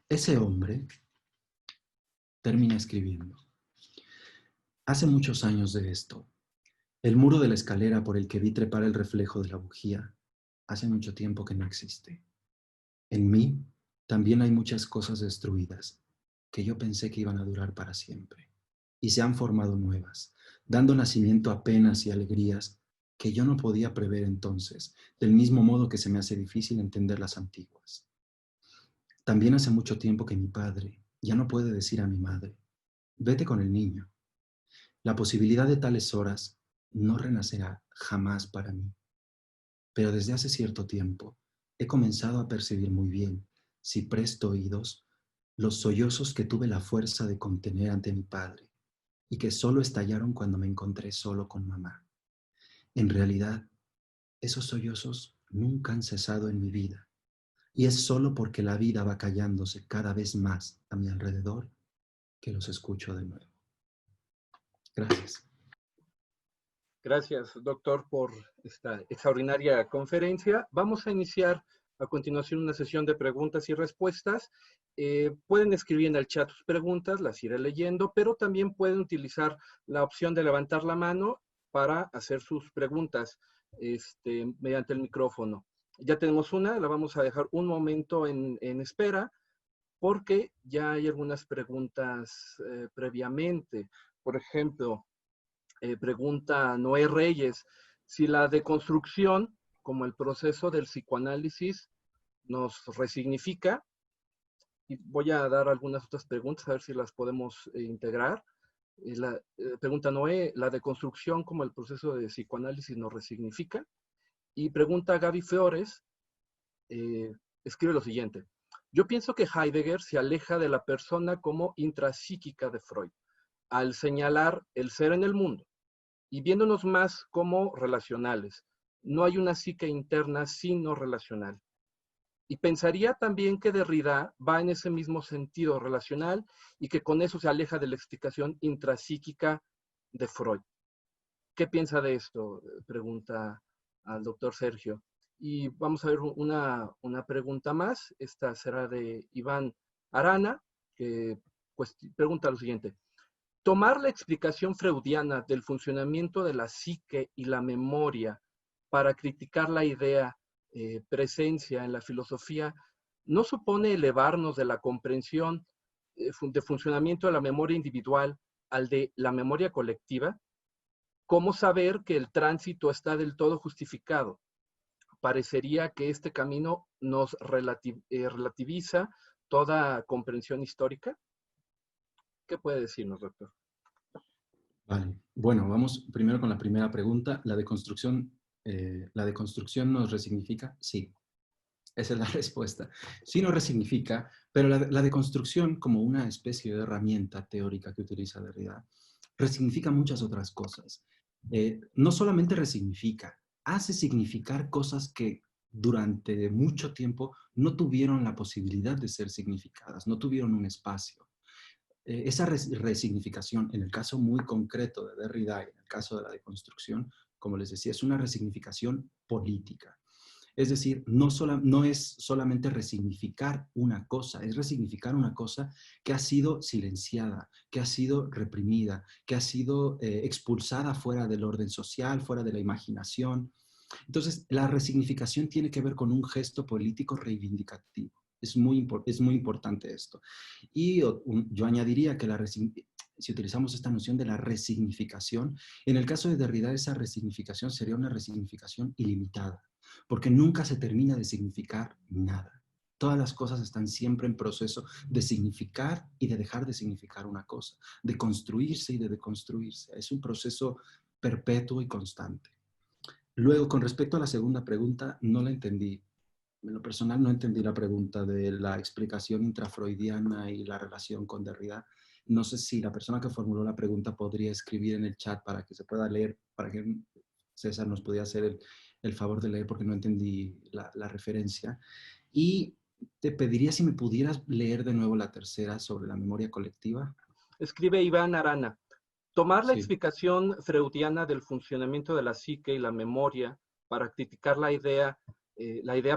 Ese hombre termina escribiendo. Hace muchos años de esto, el muro de la escalera por el que vi trepar el reflejo de la bujía, hace mucho tiempo que no existe. En mí también hay muchas cosas destruidas que yo pensé que iban a durar para siempre. Y se han formado nuevas, dando nacimiento a penas y alegrías que yo no podía prever entonces, del mismo modo que se me hace difícil entender las antiguas. También hace mucho tiempo que mi padre ya no puede decir a mi madre, vete con el niño. La posibilidad de tales horas no renacerá jamás para mí. Pero desde hace cierto tiempo he comenzado a percibir muy bien, si presto oídos, los sollozos que tuve la fuerza de contener ante mi padre y que solo estallaron cuando me encontré solo con mamá. En realidad, esos sollozos nunca han cesado en mi vida y es solo porque la vida va callándose cada vez más a mi alrededor que los escucho de nuevo. Gracias. Gracias, doctor, por esta extraordinaria conferencia. Vamos a iniciar a continuación una sesión de preguntas y respuestas. Pueden escribir en el chat sus preguntas, las iré leyendo, pero también pueden utilizar la opción de levantar la mano para hacer sus preguntas mediante el micrófono. Ya tenemos una, la vamos a dejar un momento en espera porque ya hay algunas preguntas previamente. Por ejemplo, pregunta Noé Reyes, si la deconstrucción, como el proceso del psicoanálisis, nos resignifica, y voy a dar algunas otras preguntas, a ver si las podemos integrar. Pregunta Noé, ¿la deconstrucción como el proceso de psicoanálisis nos resignifica? Y pregunta Gaby Flores, escribe lo siguiente. Yo pienso que Heidegger se aleja de la persona como intrapsíquica de Freud, al señalar el ser en el mundo y viéndonos más como relacionales. No hay una psique interna sino relacional. Y pensaría también que Derrida va en ese mismo sentido relacional y que con eso se aleja de la explicación intrapsíquica de Freud. ¿Qué piensa de esto? Pregunta al doctor Sergio. Y vamos a ver una pregunta más. Esta será de Iván Arana, que pregunta lo siguiente. Tomar la explicación freudiana del funcionamiento de la psique y la memoria para criticar la idea presencia en la filosofía no supone elevarnos de la comprensión de funcionamiento de la memoria individual al de la memoria colectiva. ¿Cómo saber que el tránsito está del todo justificado? Parecería que este camino nos relativiza toda comprensión histórica. ¿Qué puede decirnos, doctor? Vale. Bueno, vamos primero con la primera pregunta. ¿La deconstrucción nos resignifica? Sí. Esa es la respuesta. Sí nos resignifica, pero la deconstrucción como una especie de herramienta teórica que utiliza Derrida, resignifica muchas otras cosas. No solamente resignifica, hace significar cosas que durante mucho tiempo no tuvieron la posibilidad de ser significadas, no tuvieron un espacio. Esa resignificación, en el caso muy concreto de Derrida y en el caso de la deconstrucción, como les decía, es una resignificación política. Es decir, no es solamente resignificar una cosa, es resignificar una cosa que ha sido silenciada, que ha sido reprimida, que ha sido expulsada fuera del orden social, fuera de la imaginación. Entonces, la resignificación tiene que ver con un gesto político reivindicativo. Es muy importante esto. Y yo añadiría que si utilizamos esta noción de la resignificación, en el caso de Derrida esa resignificación sería una resignificación ilimitada, porque nunca se termina de significar nada. Todas las cosas están siempre en proceso de significar y de dejar de significar una cosa, de construirse y de deconstruirse. Es un proceso perpetuo y constante. Luego, con respecto a la segunda pregunta, no la entendí. En lo personal no entendí la pregunta de la explicación intrafreudiana y la relación con Derrida. No sé si la persona que formuló la pregunta podría escribir en el chat para que se pueda leer, para que César nos pudiera hacer el favor de leer porque no entendí la referencia. Y te pediría si me pudieras leer de nuevo la tercera sobre la memoria colectiva. Escribe Iván Arana. Tomar la Sí. explicación freudiana del funcionamiento de la psique y la memoria para criticar la idea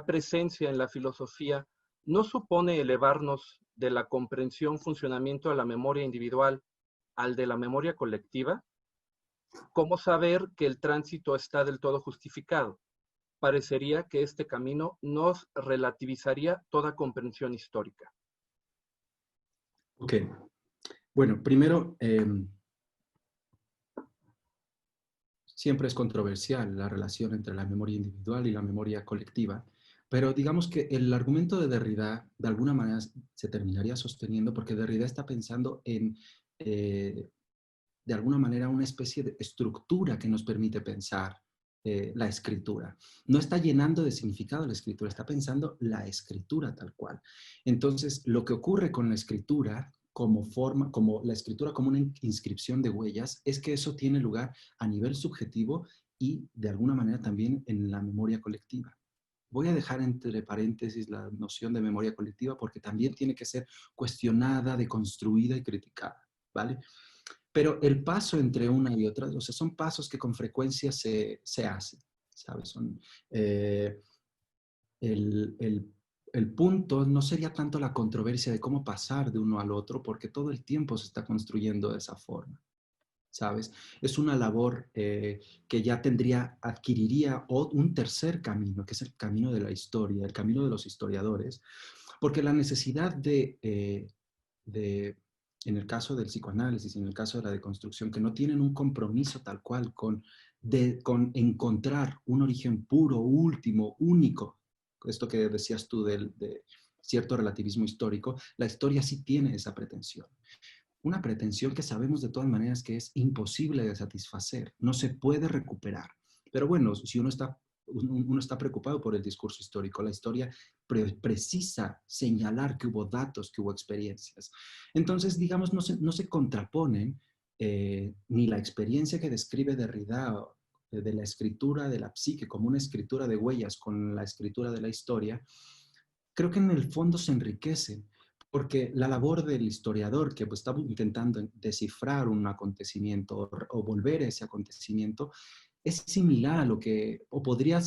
presencia en la filosofía no supone elevarnos de la comprensión funcionamiento de la memoria individual al de la memoria colectiva. ¿Cómo saber que el tránsito está del todo justificado? Parecería que este camino nos relativizaría toda comprensión histórica. Ok. Bueno, primero, siempre es controversial la relación entre la memoria individual y la memoria colectiva, pero digamos que el argumento de Derrida de alguna manera se terminaría sosteniendo porque Derrida está pensando en, de alguna manera, una especie de estructura que nos permite pensar la escritura. No está llenando de significado la escritura, está pensando la escritura tal cual. Entonces, lo que ocurre con la escritura como la escritura como una inscripción de huellas, es que eso tiene lugar a nivel subjetivo y de alguna manera también en la memoria colectiva. Voy a dejar entre paréntesis la noción de memoria colectiva porque también tiene que ser cuestionada, deconstruida y criticada, ¿vale? Pero el paso entre una y otra, o sea, son pasos que con frecuencia se hacen, ¿sabes? Eh, el, el, el punto no sería tanto la controversia de cómo pasar de uno al otro, porque todo el tiempo se está construyendo de esa forma, ¿sabes? Es una labor que ya adquiriría un tercer camino, que es el camino de la historia, el camino de los historiadores, porque la necesidad en el caso del psicoanálisis, en el caso de la deconstrucción, que no tienen un compromiso tal cual con encontrar un origen puro, último, único, esto que decías tú de cierto relativismo histórico, la historia sí tiene esa pretensión. una pretensión que sabemos de todas maneras que es imposible de satisfacer, no se puede recuperar. Pero bueno, si uno está preocupado por el discurso histórico, la historia precisa señalar que hubo datos, que hubo experiencias. Entonces, digamos, no se contraponen ni la experiencia que describe Derrida de la escritura de la psique como una escritura de huellas con la escritura de la historia, creo que en el fondo se enriquecen, porque la labor del historiador que pues, está intentando descifrar un acontecimiento o volver a ese acontecimiento es similar a lo que, o podría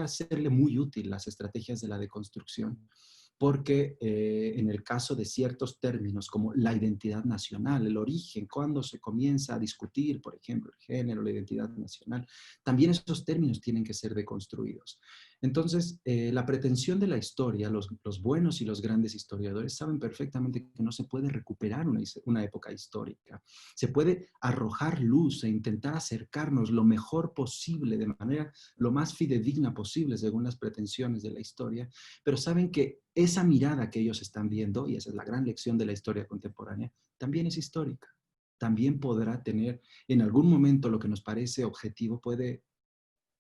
serle muy útil las estrategias de la deconstrucción, porque en el caso de ciertos términos como la identidad nacional, el origen, cuando se comienza a discutir, por ejemplo, el género, la identidad nacional, también esos términos tienen que ser deconstruidos. Entonces, la pretensión de la historia, los buenos y los grandes historiadores saben perfectamente que no se puede recuperar una época histórica. Se puede arrojar luz e intentar acercarnos lo mejor posible, de manera lo más fidedigna posible, según las pretensiones de la historia, pero saben que esa mirada que ellos están viendo, y esa es la gran lección de la historia contemporánea, también es histórica. También podrá tener, en algún momento, lo que nos parece objetivo puede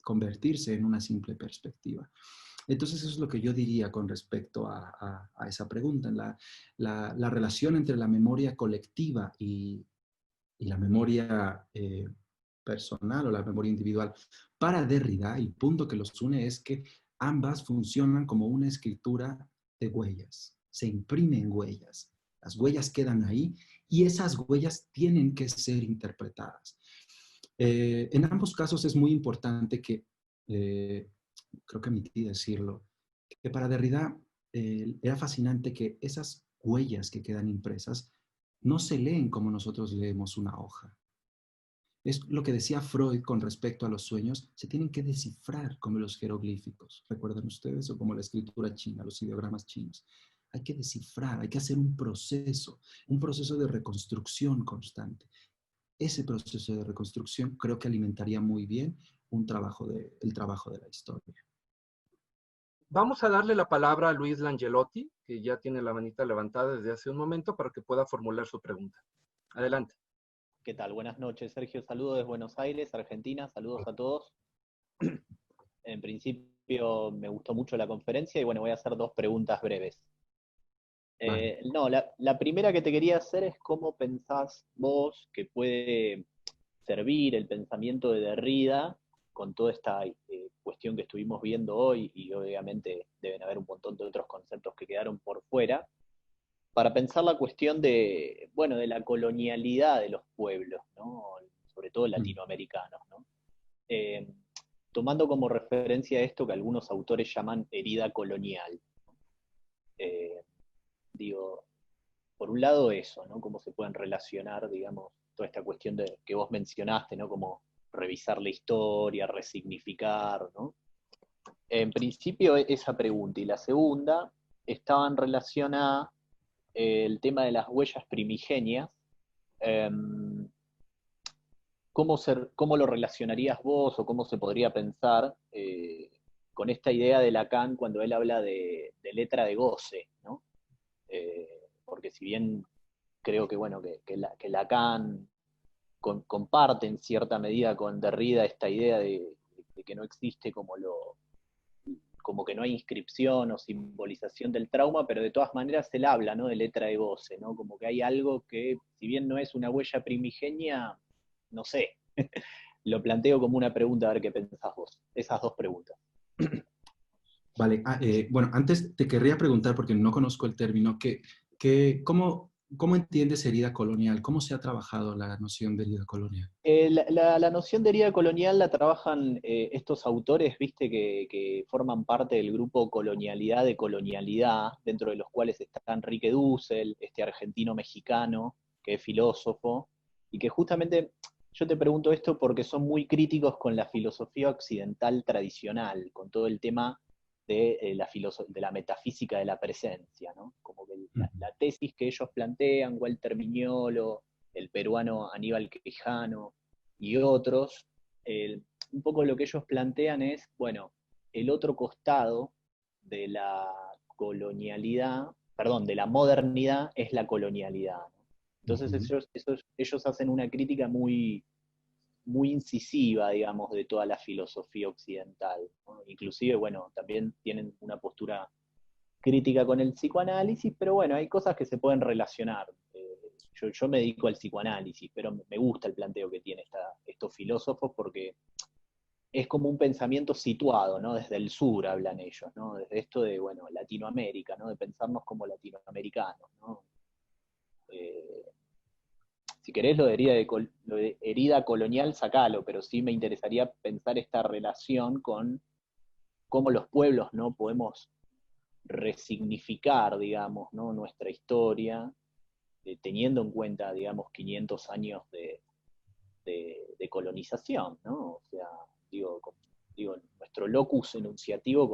convertirse en una simple perspectiva. Entonces eso es lo que yo diría con respecto a esa pregunta, la relación entre la memoria colectiva y la memoria personal o la memoria individual. Para Derrida, el punto que los une es que ambas funcionan como una escritura de huellas, se imprimen huellas, las huellas quedan ahí y esas huellas tienen que ser interpretadas. En ambos casos es muy importante que, creo que omití decirlo, que para Derrida era fascinante que esas huellas que quedan impresas no se leen como nosotros leemos una hoja. Es lo que decía Freud con respecto a los sueños, se tienen que descifrar como los jeroglíficos, ¿recuerdan ustedes? O como la escritura china, los ideogramas chinos. Hay que descifrar, hay que hacer un proceso de reconstrucción constante. Ese proceso de reconstrucción creo que alimentaría muy bien el trabajo de la historia. Vamos a darle la palabra a Luis Langelotti, que ya tiene la manita levantada desde hace un momento para que pueda formular su pregunta. Adelante. ¿Qué tal? Buenas noches, Sergio. Saludos desde Buenos Aires, Argentina. Saludos a todos. En principio me gustó mucho la conferencia y bueno, voy a hacer dos preguntas breves. Vale. No, la primera que te quería hacer es cómo pensás vos que puede servir el pensamiento de Derrida con toda esta cuestión que estuvimos viendo hoy, y obviamente deben haber un montón de otros conceptos que quedaron por fuera, para pensar la cuestión de, bueno, de la colonialidad de los pueblos, ¿no? Sobre todo latinoamericanos, ¿no? Tomando como referencia esto que algunos autores llaman herida colonial. Digo, por un lado eso, ¿no? Cómo se pueden relacionar, digamos, toda esta cuestión que vos mencionaste, ¿no? Como revisar la historia, resignificar, ¿no? En principio esa pregunta. Y la segunda estaba en relación a el tema de las huellas primigenias. ¿Cómo lo relacionarías vos o cómo se podría pensar con esta idea de Lacan cuando él habla de letra de goce, ¿no? Porque si bien creo que, bueno, que Lacan comparte en cierta medida con Derrida esta idea de que no existe como que no hay inscripción o simbolización del trauma, pero de todas maneras él habla, ¿no? De letra de goce, ¿no? Como que hay algo que, si bien no es una huella primigenia, no sé. Lo planteo como una pregunta, a ver qué pensás vos. Esas dos preguntas. Vale, bueno, antes te querría preguntar, porque no conozco el término, ¿cómo entiendes herida colonial? ¿Cómo se ha trabajado la noción de herida colonial? La noción de herida colonial la trabajan estos autores, viste, que forman parte del grupo Colonialidad de Colonialidad, dentro de los cuales está Enrique Dussel, este argentino-mexicano, que es filósofo, y que justamente, yo te pregunto esto porque son muy críticos con la filosofía occidental tradicional, con todo el tema de la metafísica de la presencia, ¿no? Como que la tesis que ellos plantean, Walter Miñolo, el peruano Aníbal Quijano y otros, un poco lo que ellos plantean es, bueno, el otro costado de la colonialidad, perdón, de la modernidad es la colonialidad, ¿no? Entonces Ujú. ellos hacen una crítica muy, muy incisiva, digamos, de toda la filosofía occidental, ¿no? Inclusive, bueno, también tienen una postura crítica con el psicoanálisis, pero bueno, hay cosas que se pueden relacionar. Yo me dedico al psicoanálisis, pero me gusta el planteo que tienen estos filósofos porque es como un pensamiento situado, ¿no? Desde el sur hablan ellos, ¿no? Desde esto de, bueno, Latinoamérica, ¿no? De pensarnos como latinoamericanos, ¿no? Eh, si querés lo de herida colonial, sacalo, pero sí me interesaría pensar esta relación con cómo los pueblos, ¿no? Podemos resignificar, digamos, ¿no? Nuestra historia, teniendo en cuenta, digamos, 500 años de colonización, ¿no? O sea, digo, nuestro locus enunciativo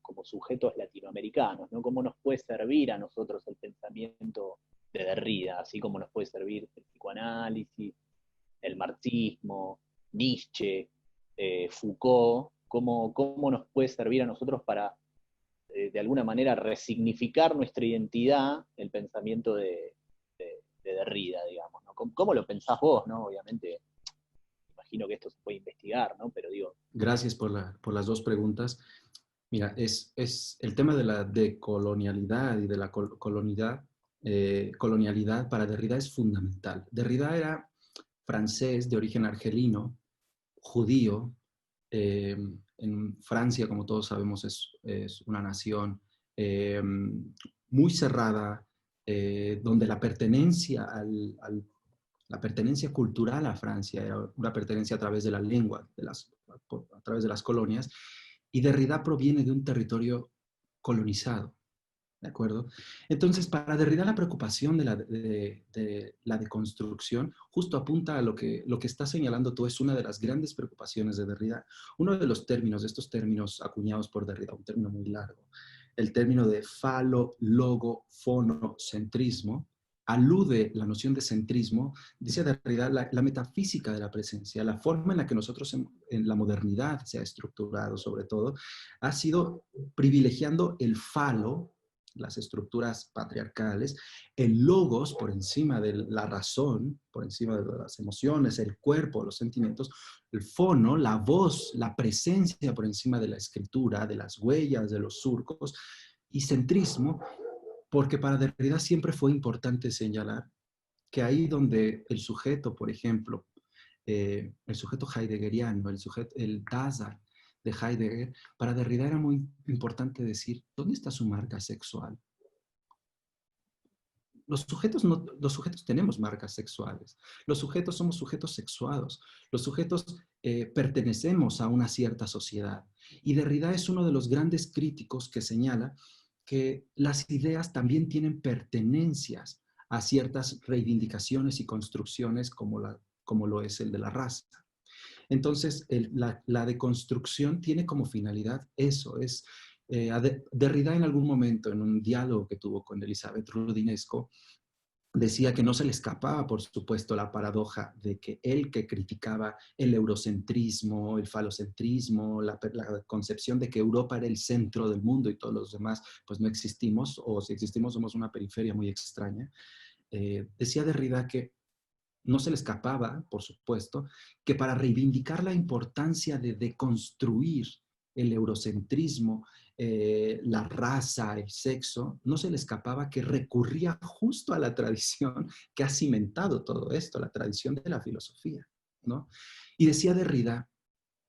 como sujetos latinoamericanos, ¿no? ¿Cómo nos puede servir a nosotros el pensamiento de Derrida, así como nos puede servir el psicoanálisis, el marxismo, Nietzsche, Foucault, cómo nos puede servir a nosotros para, de alguna manera, resignificar nuestra identidad, el pensamiento de Derrida, digamos, ¿no? ¿Cómo lo pensás vos, no? Obviamente, imagino que esto se puede investigar, ¿no? Pero digo, Gracias por las dos preguntas. Mira, es el tema de la decolonialidad y de la colonialidad para Derrida es fundamental. Derrida era francés de origen argelino, judío. En Francia, como todos sabemos, es una nación eh, muy cerrada, donde la pertenencia cultural a Francia era una pertenencia a través de la lengua, a través de las colonias, y Derrida proviene de un territorio colonizado. ¿De acuerdo? Entonces, para Derrida la preocupación de la deconstrucción justo apunta a lo que está señalando tú, es una de las grandes preocupaciones de Derrida. Uno de los términos, de estos términos acuñados por Derrida, un término muy largo, el término de falo-logo-fonocentrismo, alude la noción de centrismo, dice Derrida, la metafísica de la presencia, la forma en la que nosotros en la modernidad se ha estructurado sobre todo, ha sido privilegiando el falo, las estructuras patriarcales, el logos por encima de la razón, por encima de las emociones, el cuerpo, los sentimientos, el fono, la voz, la presencia por encima de la escritura, de las huellas, de los surcos, y centrismo, porque para Derrida siempre fue importante señalar que ahí donde el sujeto, por ejemplo, el sujeto heideggeriano, el Dasein de Heidegger, para Derrida era muy importante decir, ¿dónde está su marca sexual? Los sujetos tenemos marcas sexuales. Los sujetos somos sujetos sexuados. Los sujetos pertenecemos a una cierta sociedad. Y Derrida es uno de los grandes críticos que señala que las ideas también tienen pertenencias a ciertas reivindicaciones y construcciones como lo es el de la raza. Entonces, la deconstrucción tiene como finalidad eso, Derrida en algún momento, en un diálogo que tuvo con Elisabeth Rudinesco, decía que no se le escapaba, por supuesto, la paradoja de que él que criticaba el eurocentrismo, el falocentrismo, la concepción de que Europa era el centro del mundo y todos los demás, pues no existimos, o si existimos somos una periferia muy extraña, decía Derrida que no se le escapaba, por supuesto, que para reivindicar la importancia de deconstruir el eurocentrismo, la raza, el sexo, no se le escapaba que recurría justo a la tradición que ha cimentado todo esto, la tradición de la filosofía, ¿no? Y decía Derrida,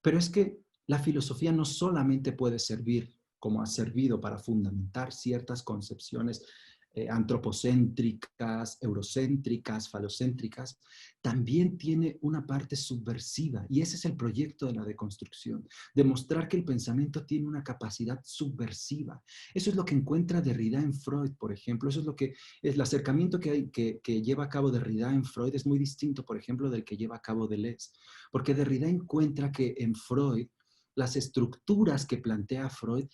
pero es que la filosofía no solamente puede servir como ha servido para fundamentar ciertas concepciones antropocéntricas, eurocéntricas, falocéntricas, también tiene una parte subversiva. Y ese es el proyecto de la deconstrucción, demostrar que el pensamiento tiene una capacidad subversiva. Eso es lo que encuentra Derrida en Freud, por ejemplo. Eso es lo que el acercamiento que lleva a cabo Derrida en Freud es muy distinto, por ejemplo, del que lleva a cabo Deleuze. Porque Derrida encuentra que en Freud, las estructuras que plantea Freud,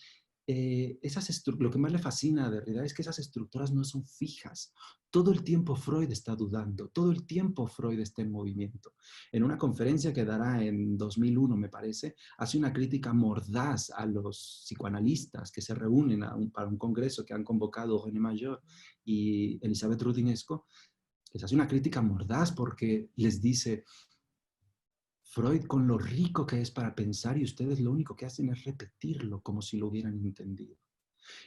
lo que más le fascina a Derrida es que esas estructuras no son fijas. Todo el tiempo Freud está dudando, todo el tiempo Freud está en movimiento. En una conferencia que dará en 2001, me parece, hace una crítica mordaz a los psicoanalistas que se reúnen para un congreso que han convocado René Mayor y Elisabeth Rudinesco, les hace una crítica mordaz porque les dice, Freud con lo rico que es para pensar y ustedes lo único que hacen es repetirlo como si lo hubieran entendido.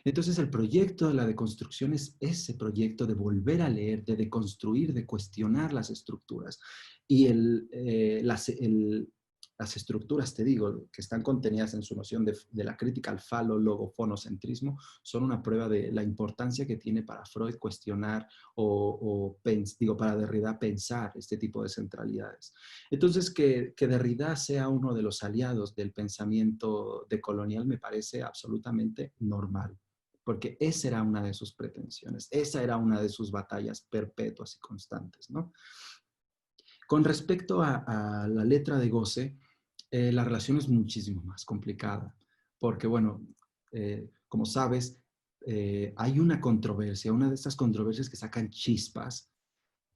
Entonces el proyecto de la deconstrucción es ese proyecto de volver a leer, de deconstruir, de cuestionar las estructuras. Y las estructuras, te digo, que están contenidas en su noción de la crítica al falo-logo-fonocentrismo, son una prueba de la importancia que tiene para Freud cuestionar para Derrida pensar este tipo de centralidades. Entonces, que Derrida sea uno de los aliados del pensamiento decolonial me parece absolutamente normal, porque esa era una de sus pretensiones, esa era una de sus batallas perpetuas y constantes, ¿no? Con respecto a la letra de Goce, la relación es muchísimo más complicada, porque, bueno, como sabes, hay una controversia, una de estas controversias que sacan chispas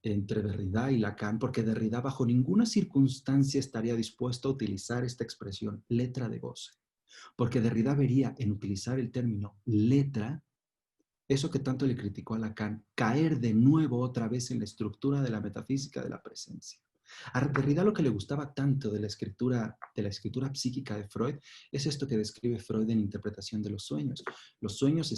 entre Derrida y Lacan, porque Derrida bajo ninguna circunstancia estaría dispuesto a utilizar esta expresión, letra de Goce, porque Derrida vería en utilizar el término letra, eso que tanto le criticó a Lacan, caer de nuevo otra vez en la estructura de la metafísica de la presencia. A Derrida lo que le gustaba tanto de la escritura psíquica de Freud es esto que describe Freud en Interpretación de los sueños. Los sueños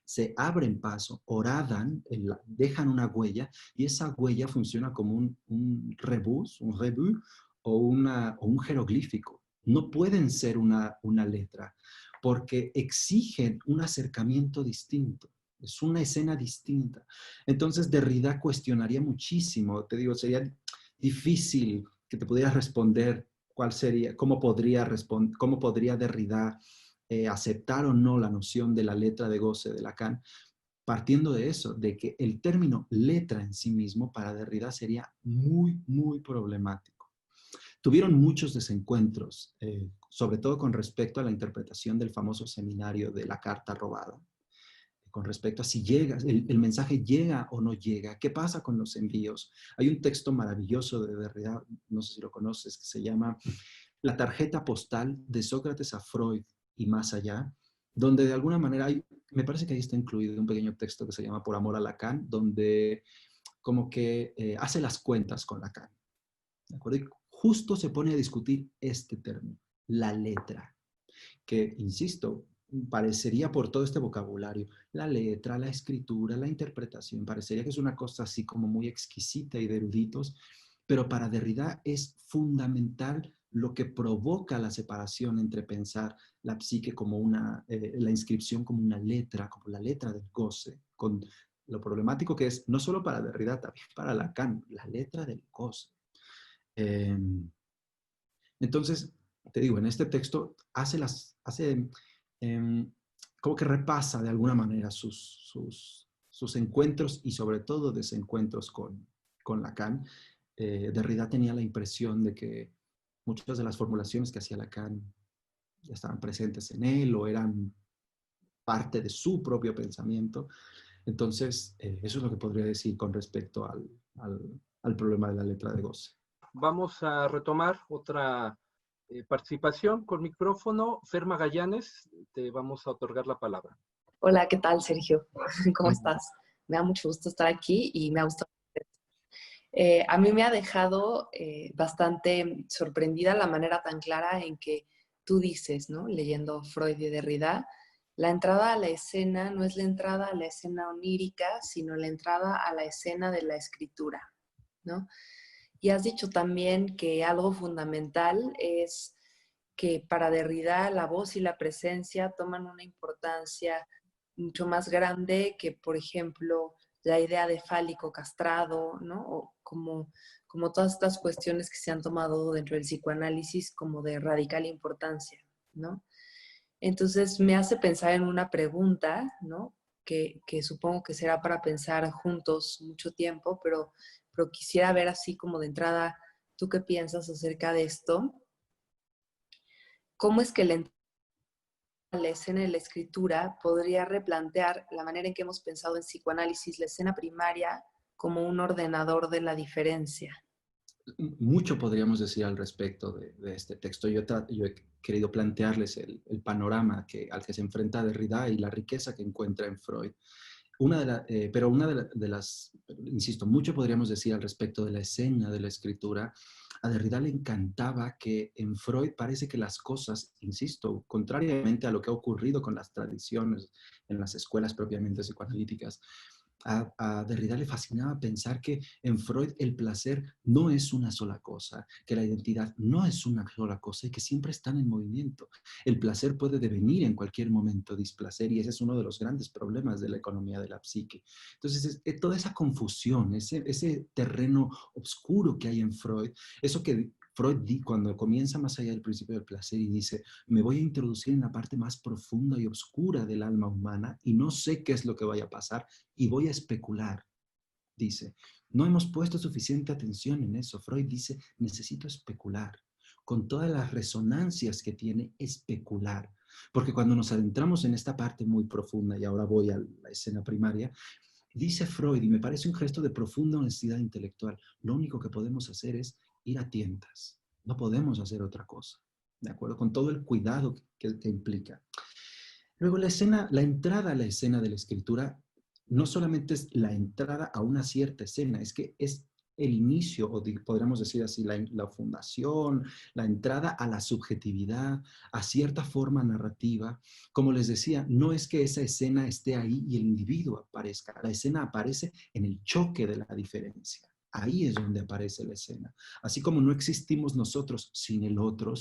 se abren paso, horadan, dejan una huella y esa huella funciona como un rebus o un jeroglífico. No pueden ser una letra porque exigen un acercamiento distinto. Es una escena distinta. Entonces Derrida cuestionaría muchísimo, te digo, sería difícil que te pudieras responder cuál sería, cómo podría Derrida aceptar o no la noción de la letra de Goce de Lacan, partiendo de eso, de que el término letra en sí mismo para Derrida sería muy, muy problemático. Tuvieron muchos desencuentros, sobre todo con respecto a la interpretación del famoso seminario de la carta robada, con respecto a si llega, el mensaje llega o no llega, qué pasa con los envíos. Hay un texto maravilloso de Derrida, no sé si lo conoces, que se llama La tarjeta postal de Sócrates a Freud y más allá, donde de alguna manera me parece que ahí está incluido un pequeño texto que se llama Por amor a Lacan, donde como que hace las cuentas con Lacan. ¿De acuerdo? Y justo se pone a discutir este término, la letra, que, insisto, parecería por todo este vocabulario, la letra, la escritura, la interpretación, parecería que es una cosa así como muy exquisita y de eruditos, pero para Derrida es fundamental lo que provoca la separación entre pensar la psique como la inscripción como una letra, como la letra del goce, con lo problemático que es, no solo para Derrida, también para Lacan, la letra del goce. Entonces, te digo, en este texto como que repasa de alguna manera sus encuentros y sobre todo desencuentros con Lacan. Derrida tenía la impresión de que muchas de las formulaciones que hacía Lacan ya estaban presentes en él o eran parte de su propio pensamiento. Entonces, eso es lo que podría decir con respecto al problema de la letra de Goce. Vamos a retomar otra participación con micrófono. Fer Magallanes, te vamos a otorgar la palabra. Hola, ¿qué tal, Sergio? ¿Cómo estás? Me da mucho gusto estar aquí y me ha gustado. A mí me ha dejado bastante sorprendida la manera tan clara en que tú dices, ¿no? Leyendo Freud y Derrida, la entrada a la escena no es la entrada a la escena onírica, sino la entrada a la escena de la escritura, ¿no? Y has dicho también que algo fundamental es que para Derrida la voz y la presencia toman una importancia mucho más grande que, por ejemplo, la idea de fálico castrado, ¿no? O como todas estas cuestiones que se han tomado dentro del psicoanálisis como de radical importancia, ¿no? Entonces me hace pensar en una pregunta, ¿no? Que supongo que será para pensar juntos mucho tiempo, pero quisiera ver así como de entrada, ¿tú qué piensas acerca de esto? ¿Cómo es que la escena de la escritura podría replantear la manera en que hemos pensado en psicoanálisis la escena primaria como un ordenador de la diferencia? Mucho podríamos decir al respecto de este texto. Yo he querido plantearles el panorama al que se enfrenta Derrida y la riqueza que encuentra en Freud. Pero una de las, insisto, mucho podríamos decir al respecto de la escena de la escritura. A Derrida le encantaba que en Freud parece que las cosas, insisto, contrariamente a lo que ha ocurrido con las tradiciones en las escuelas propiamente psicoanalíticas, a Derrida le fascinaba pensar que en Freud el placer no es una sola cosa, que la identidad no es una sola cosa y que siempre están en movimiento. El placer puede devenir en cualquier momento displacer y ese es uno de los grandes problemas de la economía de la psique. Entonces, toda esa confusión, ese terreno oscuro que hay en Freud, eso que Freud, cuando comienza más allá del principio del placer y dice, me voy a introducir en la parte más profunda y oscura del alma humana y no sé qué es lo que vaya a pasar y voy a especular, dice. No hemos puesto suficiente atención en eso. Freud dice, necesito especular, con todas las resonancias que tiene especular. Porque cuando nos adentramos en esta parte muy profunda, y ahora voy a la escena primaria, dice Freud, y me parece un gesto de profunda honestidad intelectual, lo único que podemos hacer es ir a tientas. No podemos hacer otra cosa, ¿de acuerdo? Con todo el cuidado que implica. Luego la entrada a la escena de la escritura no solamente es la entrada a una cierta escena, es que es el inicio, o podríamos decir así, la fundación, la entrada a la subjetividad, a cierta forma narrativa. Como les decía, no es que esa escena esté ahí y el individuo aparezca, la escena aparece en el choque de la diferencia. Ahí es donde aparece la escena. Así como no existimos nosotros sin el otro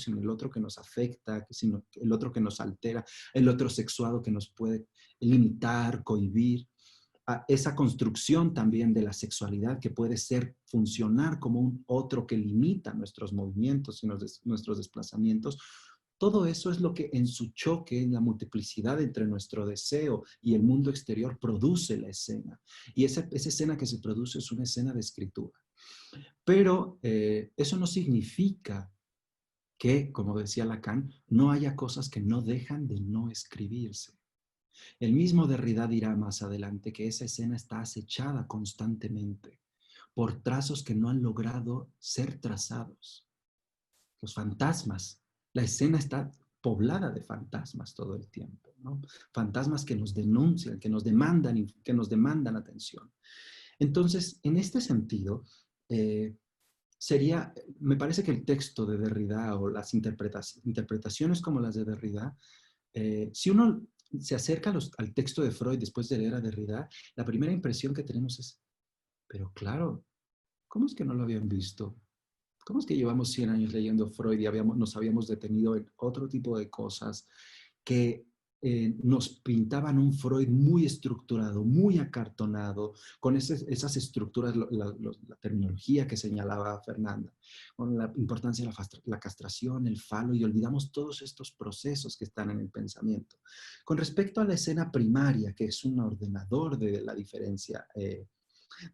que nos afecta, sino el otro que nos altera, el otro sexuado que nos puede limitar, cohibir, a esa construcción también de la sexualidad que puede funcionar como un otro que limita nuestros movimientos y nuestros desplazamientos. Todo eso es lo que en su choque, en la multiplicidad entre nuestro deseo y el mundo exterior, produce la escena. Y esa escena que se produce es una escena de escritura. Pero eso no significa que, como decía Lacan, no haya cosas que no dejan de no escribirse. El mismo Derrida dirá más adelante que esa escena está acechada constantemente por trazos que no han logrado ser trazados. Los fantasmas, la escena está poblada de fantasmas todo el tiempo, ¿no? Fantasmas que nos denuncian, que nos demandan atención. Entonces, en este sentido, me parece que el texto de Derrida o las interpretaciones como las de Derrida, si uno se acerca al texto de Freud después de leer a Derrida, la primera impresión que tenemos es, pero claro, ¿cómo es que no lo habían visto? ¿Cómo es que llevamos 100 años leyendo Freud y nos habíamos detenido en otro tipo de cosas que nos pintaban un Freud muy estructurado, muy acartonado, con esas estructuras, la terminología que señalaba Fernanda, con la importancia de la castración, el falo, y olvidamos todos estos procesos que están en el pensamiento? Con respecto a la escena primaria, que es un ordenador de la diferencia,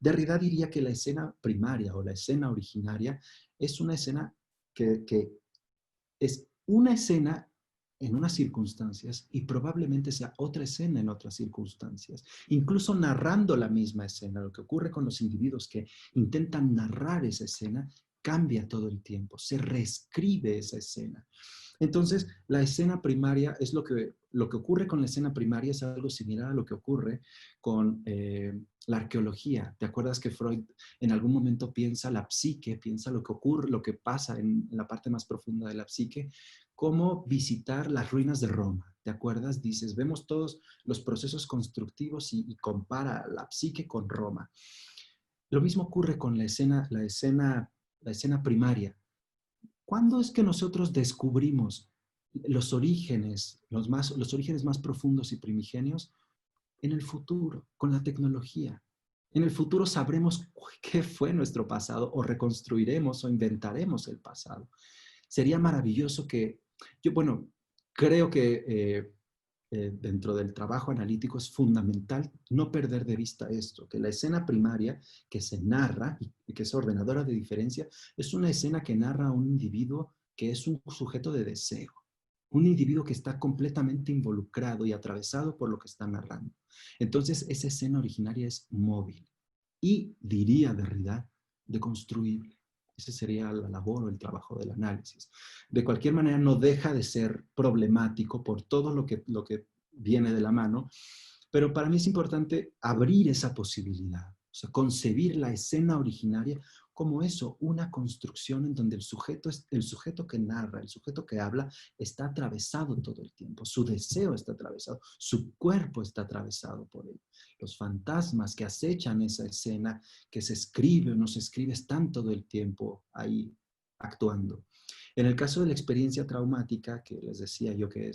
Derrida diría que la escena primaria o la escena originaria es una escena que es una escena en unas circunstancias y probablemente sea otra escena en otras circunstancias. Incluso narrando la misma escena, lo que ocurre con los individuos que intentan narrar esa escena cambia todo el tiempo, se reescribe esa escena. Entonces, la escena primaria es lo que ocurre con la escena primaria es algo similar a lo que ocurre con la arqueología. ¿Te acuerdas que Freud en algún momento piensa la psique, piensa lo que ocurre, lo que pasa en la parte más profunda de la psique, como visitar las ruinas de Roma? ¿Te acuerdas? Dices, vemos todos los procesos constructivos y compara la psique con Roma. Lo mismo ocurre con la escena primaria. ¿Cuándo es que nosotros descubrimos los orígenes más profundos y primigenios? En el futuro, con la tecnología. En el futuro sabremos qué fue nuestro pasado o reconstruiremos o inventaremos el pasado. Sería maravilloso creo que dentro del trabajo analítico es fundamental no perder de vista esto, que la escena primaria que se narra y que es ordenadora de diferencia, es una escena que narra a un individuo que es un sujeto de deseo, un individuo que está completamente involucrado y atravesado por lo que está narrando. Entonces, esa escena originaria es móvil y, diría Derrida, deconstruible. Esa sería la labor o el trabajo del análisis. De cualquier manera, no deja de ser problemático por todo lo que viene de la mano, Pero para mí es importante abrir esa posibilidad, o sea, concebir la escena originaria como eso, una construcción en donde el sujeto que narra, el sujeto que habla, está atravesado todo el tiempo. Su deseo está atravesado, su cuerpo está atravesado por él. Los fantasmas que acechan esa escena, que se escribe o no se escribe, están todo el tiempo ahí actuando. En el caso de la experiencia traumática, que les decía yo que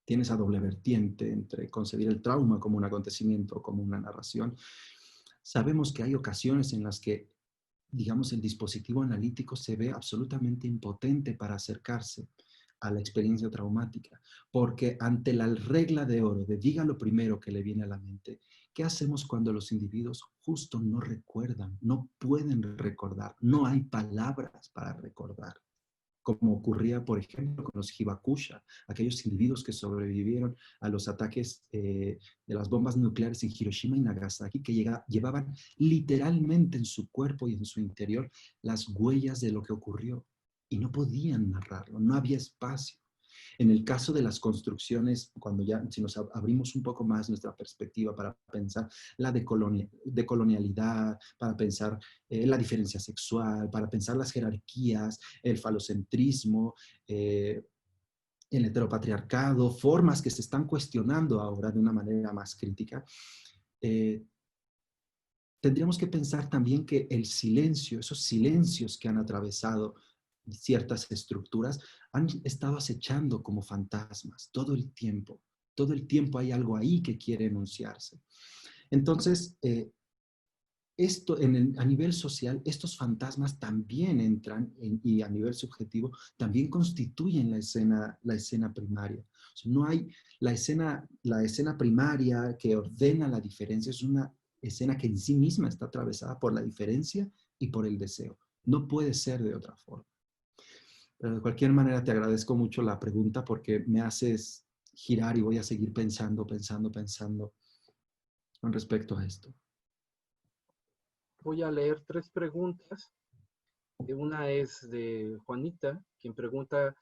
tiene esa doble vertiente entre concebir el trauma como un acontecimiento o como una narración, sabemos que hay ocasiones en las que, digamos, el dispositivo analítico se ve absolutamente impotente para acercarse a la experiencia traumática, porque ante la regla de oro de diga lo primero que le viene a la mente, ¿qué hacemos cuando los individuos justo no recuerdan, no pueden recordar, no hay palabras para recordar? Como ocurría, por ejemplo, con los Hibakusha, aquellos individuos que sobrevivieron a los ataques de las bombas nucleares en Hiroshima y Nagasaki, que llevaban literalmente en su cuerpo y en su interior las huellas de lo que ocurrió y no podían narrarlo, no había espacio. En el caso de las construcciones, si nos abrimos un poco más nuestra perspectiva para pensar la decolonialidad, para pensar la diferencia sexual, para pensar las jerarquías, el falocentrismo, el heteropatriarcado, formas que se están cuestionando ahora de una manera más crítica, tendríamos que pensar también que el silencio, esos silencios que han atravesado ciertas estructuras, han estado acechando como fantasmas todo el tiempo. Todo el tiempo hay algo ahí que quiere enunciarse. Entonces, a nivel social, estos fantasmas también entran y a nivel subjetivo también constituyen la escena primaria. O sea, no hay la escena primaria que ordena la diferencia, es una escena que en sí misma está atravesada por la diferencia y por el deseo. No puede ser de otra forma. Pero de cualquier manera te agradezco mucho la pregunta porque me haces girar y voy a seguir pensando con respecto a esto. Voy a leer 3 preguntas. Una es de Juanita, quien pregunta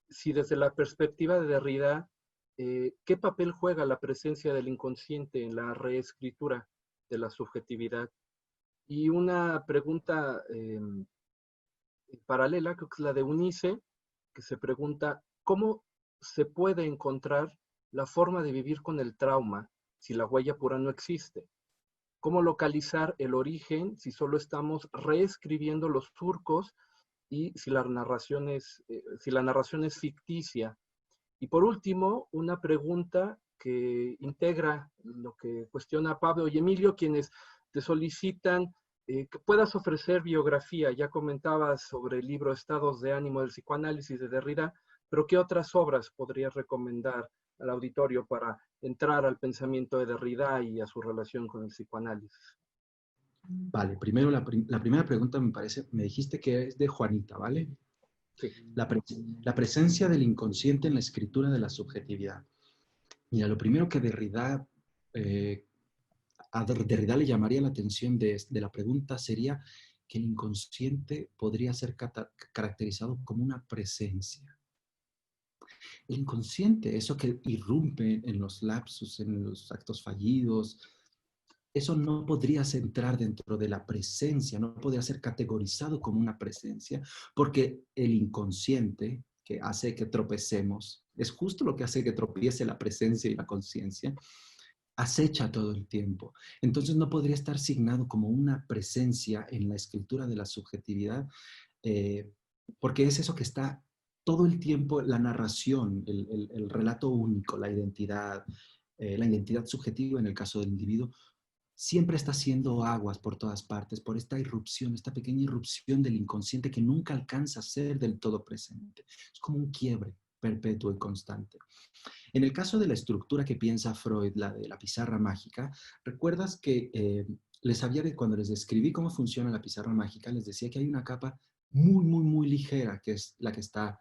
si desde la perspectiva de Derrida, ¿qué papel juega la presencia del inconsciente en la reescritura de la subjetividad? Y una pregunta paralela, creo que es la de Unice, que se pregunta, ¿cómo se puede encontrar la forma de vivir con el trauma si la huella pura no existe? ¿Cómo localizar el origen si solo estamos reescribiendo los surcos y si la narración es ficticia? Y por último, una pregunta que integra lo que cuestiona Pablo y Emilio, quienes te solicitan que puedas ofrecer biografía. Ya comentabas sobre el libro Estados de ánimo del psicoanálisis de Derrida, pero ¿qué otras obras podrías recomendar al auditorio para entrar al pensamiento de Derrida y a su relación con el psicoanálisis? Vale, primero la primera pregunta me dijiste que es de Juanita, ¿vale? Sí. La presencia del inconsciente en la escritura de la subjetividad. Mira, lo primero que a Derrida le llamaría la atención de la pregunta sería que el inconsciente podría ser caracterizado como una presencia. El inconsciente, eso que irrumpe en los lapsus, en los actos fallidos, eso no podría entrar dentro de la presencia, no podría ser categorizado como una presencia, porque el inconsciente que hace que tropecemos, es justo lo que hace que tropiece la presencia y la conciencia, acecha todo el tiempo. Entonces no podría estar signado como una presencia en la escritura de la subjetividad, porque es eso que está todo el tiempo, la narración, el relato único, la identidad subjetiva en el caso del individuo, siempre está haciendo aguas por todas partes, por esta irrupción, esta pequeña irrupción del inconsciente que nunca alcanza a ser del todo presente. Es como un quiebre perpetuo y constante. En el caso de la estructura que piensa Freud, la de la pizarra mágica, ¿recuerdas que cuando les describí cómo funciona la pizarra mágica, les decía que hay una capa muy, muy, muy ligera, que es la que está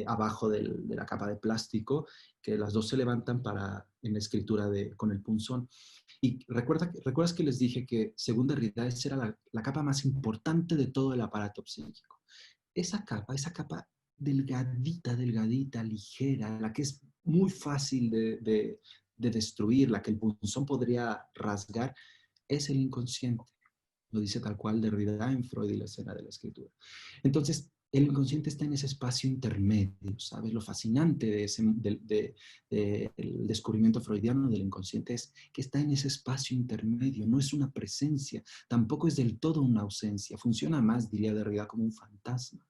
abajo de la capa de plástico, que las dos se levantan en la escritura con el punzón? Y recuerdas que les dije que, según Derrida, esa era la capa más importante de todo el aparato psíquico. Esa capa delgadita, delgadita, ligera, la que es muy fácil de de destruir, la que el punzón podría rasgar, es el inconsciente. Lo dice tal cual Derrida en Freud y la escena de la escritura. Entonces, el inconsciente está en ese espacio intermedio, ¿sabes? Lo fascinante del descubrimiento freudiano del inconsciente es que está en ese espacio intermedio, no es una presencia, tampoco es del todo una ausencia, funciona más, diría Derrida, como un fantasma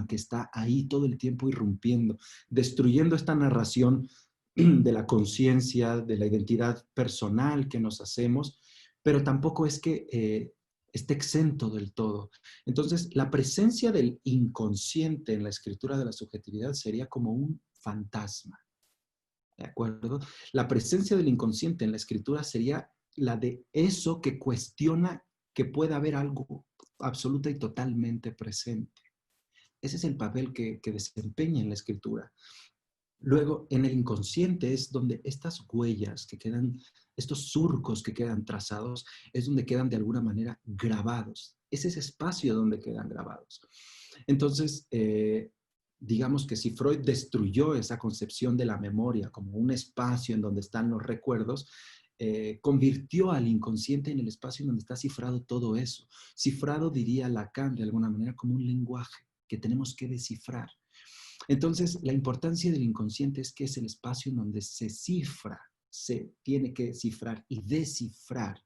que está ahí todo el tiempo irrumpiendo, destruyendo esta narración de la conciencia, de la identidad personal que nos hacemos, pero tampoco es que esté exento del todo. Entonces, la presencia del inconsciente en la escritura de la subjetividad sería como un fantasma, ¿de acuerdo? La presencia del inconsciente en la escritura sería la de eso que cuestiona que pueda haber algo absoluta y totalmente presente. Ese es el papel que desempeña en la escritura. Luego, en el inconsciente es donde estas huellas que quedan, estos surcos que quedan trazados, es donde quedan de alguna manera grabados. Es ese espacio donde quedan grabados. Entonces, digamos que si Freud destruyó esa concepción de la memoria como un espacio en donde están los recuerdos, convirtió al inconsciente en el espacio en donde está cifrado todo eso. Cifrado, diría Lacan, de alguna manera, como un lenguaje que tenemos que descifrar. Entonces, la importancia del inconsciente es que es el espacio en donde se cifra, se tiene que cifrar y descifrar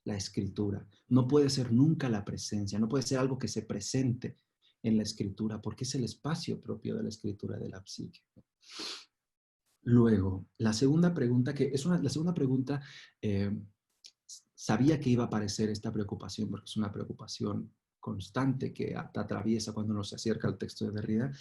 la escritura. No puede ser nunca la presencia, no puede ser algo que se presente en la escritura, porque es el espacio propio de la escritura de la psique. Luego, la segunda pregunta, la segunda pregunta, sabía que iba a aparecer esta preocupación, porque es una preocupación constante que atraviesa cuando uno se acerca al texto de Derrida.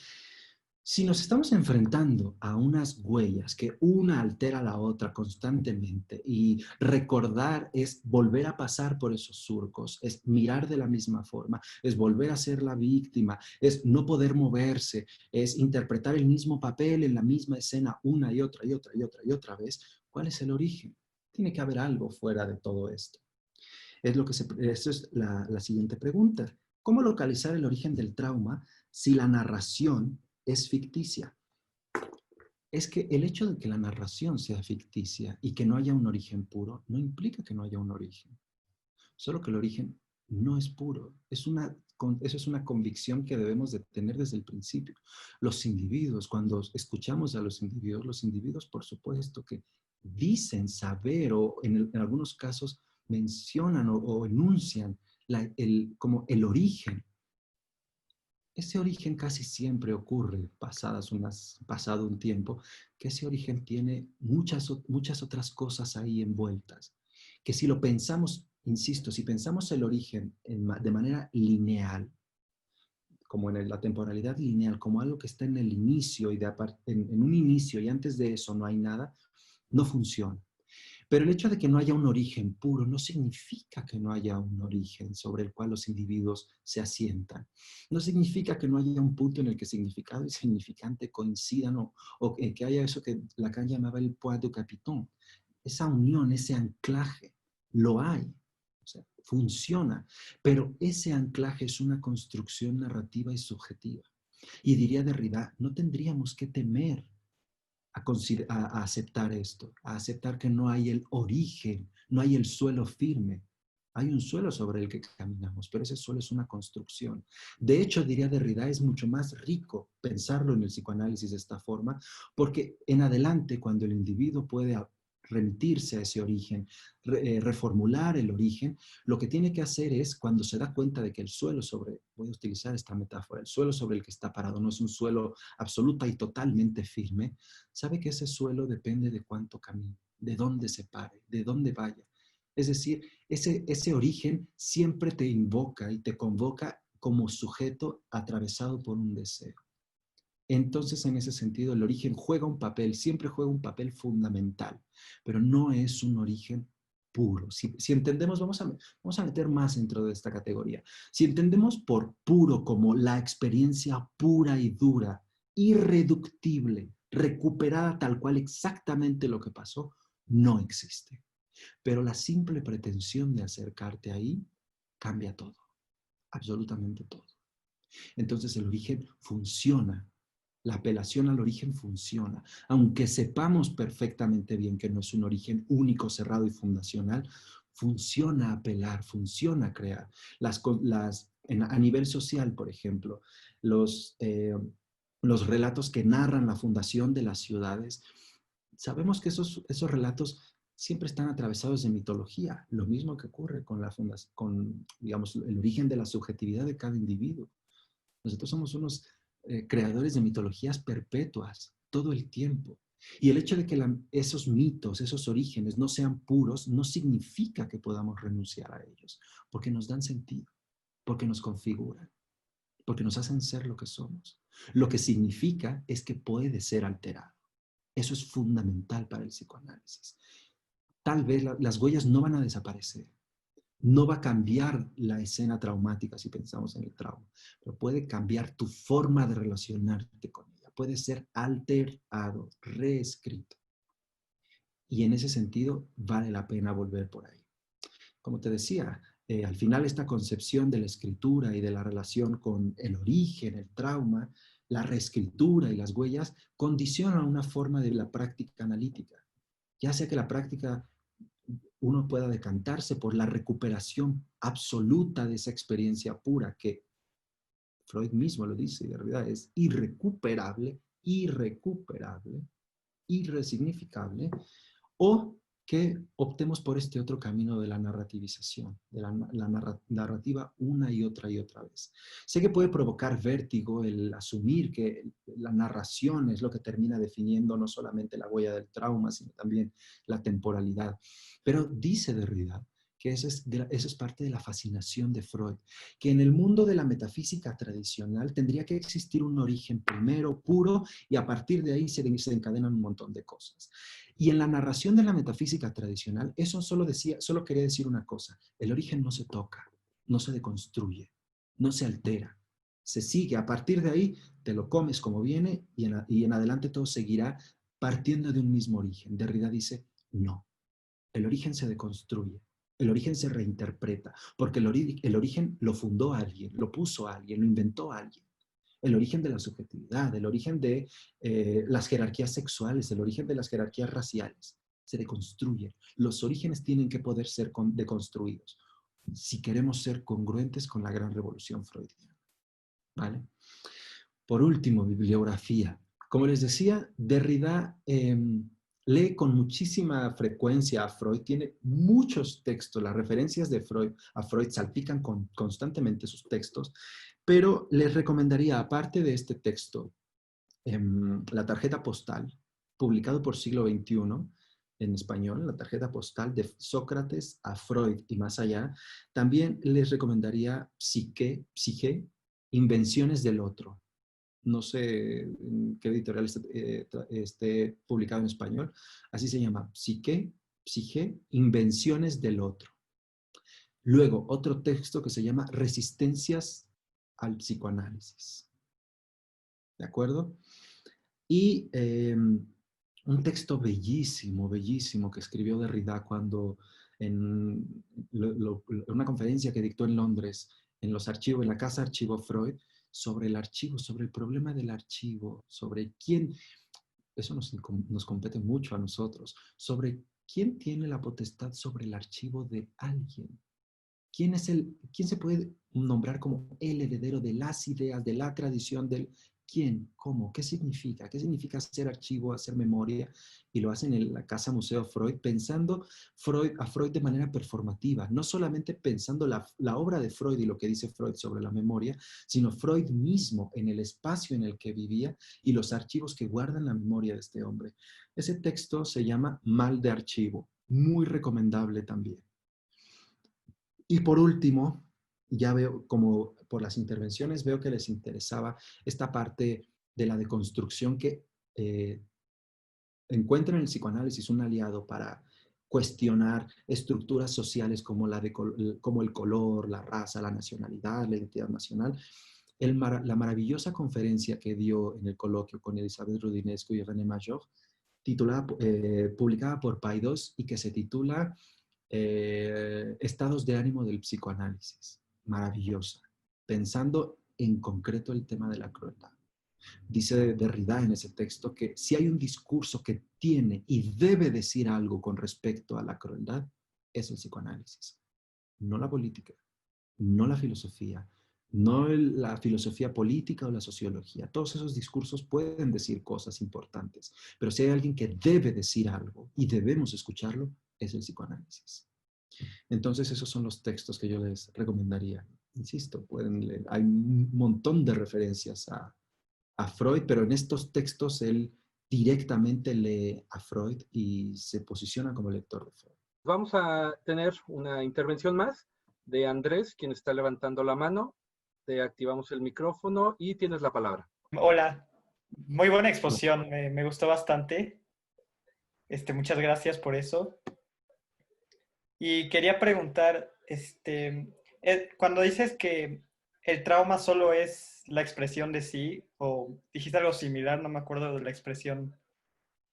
Si nos estamos enfrentando a unas huellas que una altera a la otra constantemente y recordar es volver a pasar por esos surcos, es mirar de la misma forma, es volver a ser la víctima, es no poder moverse, es interpretar el mismo papel en la misma escena una y otra y otra y otra y otra vez, ¿cuál es el origen? Tiene que haber algo fuera de todo esto. Eso es la siguiente pregunta. ¿Cómo localizar el origen del trauma si la narración es ficticia? Es que el hecho de que la narración sea ficticia y que no haya un origen puro, no implica que no haya un origen. Solo que el origen no es puro. Eso es una convicción que debemos de tener desde el principio. Los individuos, cuando escuchamos a los individuos, por supuesto que dicen saber o en algunos casos mencionan o enuncian como el origen. Ese origen casi siempre ocurre, pasado un tiempo, que ese origen tiene muchas otras cosas ahí envueltas, que si lo pensamos, insisto, si pensamos el origen de manera lineal, como en la temporalidad lineal, como algo que está en el inicio y en un inicio y antes de eso no hay nada, no funciona. Pero el hecho de que no haya un origen puro no significa que no haya un origen sobre el cual los individuos se asientan. No significa que no haya un punto en el que significado y significante coincidan o que haya eso que Lacan llamaba el point du capiton. Esa unión, ese anclaje, lo hay. O sea, funciona. Pero ese anclaje es una construcción narrativa y subjetiva. Y diría Derrida, no tendríamos que temer a aceptar esto, a aceptar que no hay el origen, no hay el suelo firme. Hay un suelo sobre el que caminamos, pero ese suelo es una construcción. De hecho, diría Derrida, es mucho más rico pensarlo en el psicoanálisis de esta forma, porque en adelante, cuando el individuo puede remitirse a ese origen, reformular el origen, lo que tiene que hacer es, cuando se da cuenta de que el suelo voy a utilizar esta metáfora, el suelo sobre el que está parado no es un suelo absoluta y totalmente firme, sabe que ese suelo depende de cuánto camine, de dónde se pare, de dónde vaya. Es decir, ese origen siempre te invoca y te convoca como sujeto atravesado por un deseo. Entonces, en ese sentido, el origen juega un papel, siempre juega un papel fundamental, pero no es un origen puro. Si entendemos, vamos a meter más dentro de esta categoría. Si entendemos por puro como la experiencia pura y dura, irreductible, recuperada tal cual exactamente lo que pasó, no existe. Pero la simple pretensión de acercarte ahí cambia todo, absolutamente todo. Entonces el origen funciona. La apelación al origen funciona. Aunque sepamos perfectamente bien que no es un origen único, cerrado y fundacional, funciona apelar, funciona crear. A nivel social, por ejemplo, los relatos que narran la fundación de las ciudades, sabemos que esos relatos siempre están atravesados de mitología, lo mismo que ocurre con digamos, el origen de la subjetividad de cada individuo. Nosotros somos unos creadores de mitologías perpetuas todo el tiempo. Y el hecho de que esos mitos, esos orígenes no sean puros, no significa que podamos renunciar a ellos, porque nos dan sentido, porque nos configuran, porque nos hacen ser lo que somos. Lo que significa es que puede ser alterado. Eso es fundamental para el psicoanálisis. Tal vez las huellas no van a desaparecer. No va a cambiar la escena traumática si pensamos en el trauma, pero puede cambiar tu forma de relacionarte con ella. Puede ser alterado, reescrito. Y en ese sentido vale la pena volver por ahí. Como te decía, al final esta concepción de la escritura y de la relación con el origen, el trauma, la reescritura y las huellas condicionan una forma de la práctica analítica. Ya sea que la práctica uno pueda decantarse por la recuperación absoluta de esa experiencia pura que Freud mismo lo dice, de verdad es irrecuperable, irresignificable, o que optemos por este otro camino de la narrativización, de la narrativa una y otra vez. Sé que puede provocar vértigo el asumir que la narración es lo que termina definiendo no solamente la huella del trauma, sino también la temporalidad. Pero dice Derrida que eso es parte de la fascinación de Freud, que en el mundo de la metafísica tradicional tendría que existir un origen primero, puro, y a partir de ahí se encadenan un montón de cosas. Y en la narración de la metafísica tradicional, eso solo quería decir una cosa: el origen no se toca, no se deconstruye, no se altera, se sigue. A partir de ahí te lo comes como viene y en adelante todo seguirá partiendo de un mismo origen. Derrida dice, no, el origen se deconstruye, el origen se reinterpreta, porque el origen lo fundó alguien, lo puso alguien, lo inventó alguien. El origen de la subjetividad, el origen de las jerarquías sexuales, el origen de las jerarquías raciales, se deconstruyen. Los orígenes tienen que poder ser deconstruidos si queremos ser congruentes con la gran revolución freudiana. ¿Vale? Por último, bibliografía. Como les decía, Derrida lee con muchísima frecuencia a Freud, tiene muchos textos, las referencias de Freud a Freud salpican constantemente sus textos, pero les recomendaría, aparte de este texto, La tarjeta postal, publicado por Siglo XXI en español, La tarjeta postal de Sócrates a Freud y más allá. También les recomendaría Psique, Invenciones del otro. No sé en qué editorial esté publicado en español. Así se llama, Psique, Invenciones del otro. Luego, otro texto que se llama Resistencias al psicoanálisis. ¿De acuerdo? Y un texto bellísimo, bellísimo que escribió Derrida cuando en una conferencia que dictó en Londres, en los archivos, en la casa Archivo Freud, sobre el archivo, sobre el problema del archivo, sobre quién, eso nos compete mucho a nosotros, sobre quién tiene la potestad sobre el archivo de alguien. ¿Quién se puede nombrar como el heredero de las ideas, de la tradición, del quién, cómo, qué significa? ¿Qué significa hacer archivo, hacer memoria? Y lo hacen en la Casa Museo Freud, pensando a Freud de manera performativa, no solamente pensando la obra de Freud y lo que dice Freud sobre la memoria, sino Freud mismo en el espacio en el que vivía y los archivos que guardan la memoria de este hombre. Ese texto se llama Mal de archivo, muy recomendable también. Y por último, ya veo, como por las intervenciones, veo que les interesaba esta parte de la deconstrucción que encuentra en el psicoanálisis un aliado para cuestionar estructuras sociales como el color, la raza, la nacionalidad, la identidad nacional. La maravillosa conferencia que dio en el coloquio con Elizabeth Roudinesco y René Major, publicada por Paidós y que se titula Estados de ánimo del psicoanálisis. Maravillosa. Pensando en concreto el tema de la crueldad. Dice Derrida en ese texto que si hay un discurso que tiene y debe decir algo con respecto a la crueldad, es el psicoanálisis, no la política, no la filosofía, no la filosofía política o la sociología. Todos esos discursos pueden decir cosas importantes, pero si hay alguien que debe decir algo y debemos escucharlo, es el psicoanálisis. Entonces esos son los textos que yo les recomendaría. Insisto, pueden leer. Hay un montón de referencias a Freud, pero en estos textos él directamente lee a Freud y se posiciona como lector de Freud. Vamos a tener una intervención más de Andrés, quien está levantando la mano. Te activamos el micrófono y tienes la palabra. Hola, muy buena exposición, me gustó bastante. Muchas gracias por eso. Y quería preguntar, cuando dices que el trauma solo es la expresión de sí, o dijiste algo similar, no me acuerdo de la expresión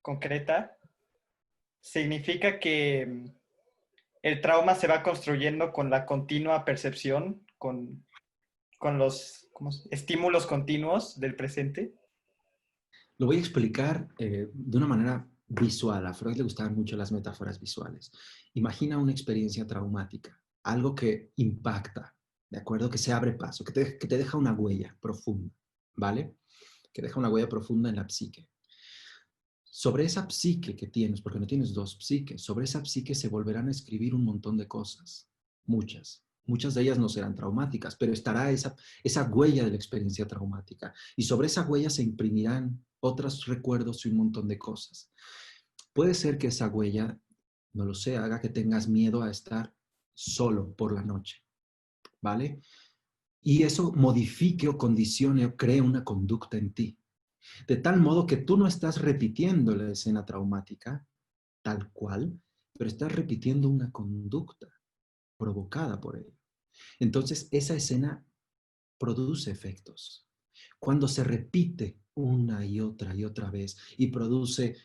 concreta, ¿significa que el trauma se va construyendo con la continua percepción, con los estímulos continuos del presente? Lo voy a explicar de una manera visual. A Freud le gustaban mucho las metáforas visuales. Imagina una experiencia traumática, algo que impacta, ¿de acuerdo? Que se abre paso, que te deja una huella profunda, ¿vale? Que deja una huella profunda en la psique. Sobre esa psique que tienes, porque no tienes dos psiques, sobre esa psique se volverán a escribir un montón de cosas, muchas. Muchas de ellas no serán traumáticas, pero estará esa huella de la experiencia traumática. Y sobre esa huella se imprimirán otros recuerdos y un montón de cosas. Puede ser que esa huella, no lo sé, haga que tengas miedo a estar solo por la noche, ¿vale? Y eso modifique o condicione o cree una conducta en ti. De tal modo que tú no estás repitiendo la escena traumática tal cual, pero estás repitiendo una conducta provocada por ello. Entonces, esa escena produce efectos. Cuando se repite una y otra vez y produce,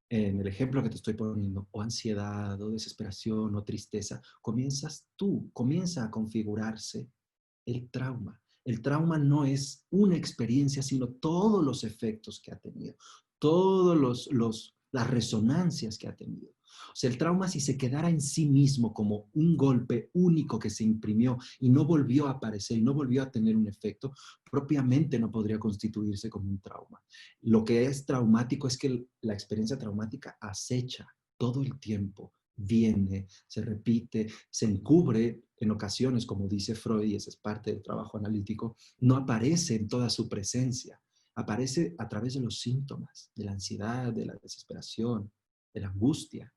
en el ejemplo que te estoy poniendo, o ansiedad, o desesperación, o tristeza, comienza a configurarse el trauma. El trauma no es una experiencia, sino todos los efectos que ha tenido, todas las resonancias que ha tenido. O sea, el trauma, si se quedara en sí mismo como un golpe único que se imprimió y no volvió a aparecer y no volvió a tener un efecto, propiamente no podría constituirse como un trauma. Lo que es traumático es que la experiencia traumática acecha todo el tiempo, viene, se repite, se encubre en ocasiones, como dice Freud, y ese es parte del trabajo analítico, no aparece en toda su presencia, aparece a través de los síntomas, de la ansiedad, de la desesperación, de la angustia.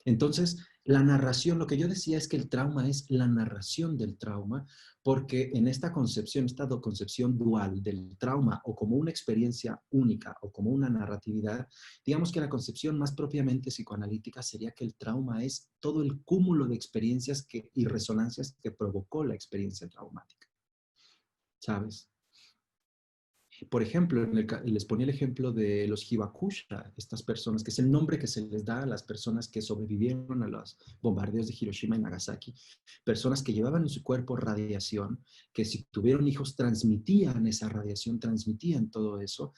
Entonces, la narración, lo que yo decía es que el trauma es la narración del trauma, porque en esta concepción dual del trauma o como una experiencia única o como una narratividad, digamos que la concepción más propiamente psicoanalítica sería que el trauma es todo el cúmulo de experiencias y resonancias que provocó la experiencia traumática. ¿Sabes? Por ejemplo, les ponía el ejemplo de los Hibakusha, estas personas, que es el nombre que se les da a las personas que sobrevivieron a los bombardeos de Hiroshima y Nagasaki, personas que llevaban en su cuerpo radiación, que si tuvieron hijos transmitían esa radiación, transmitían todo eso,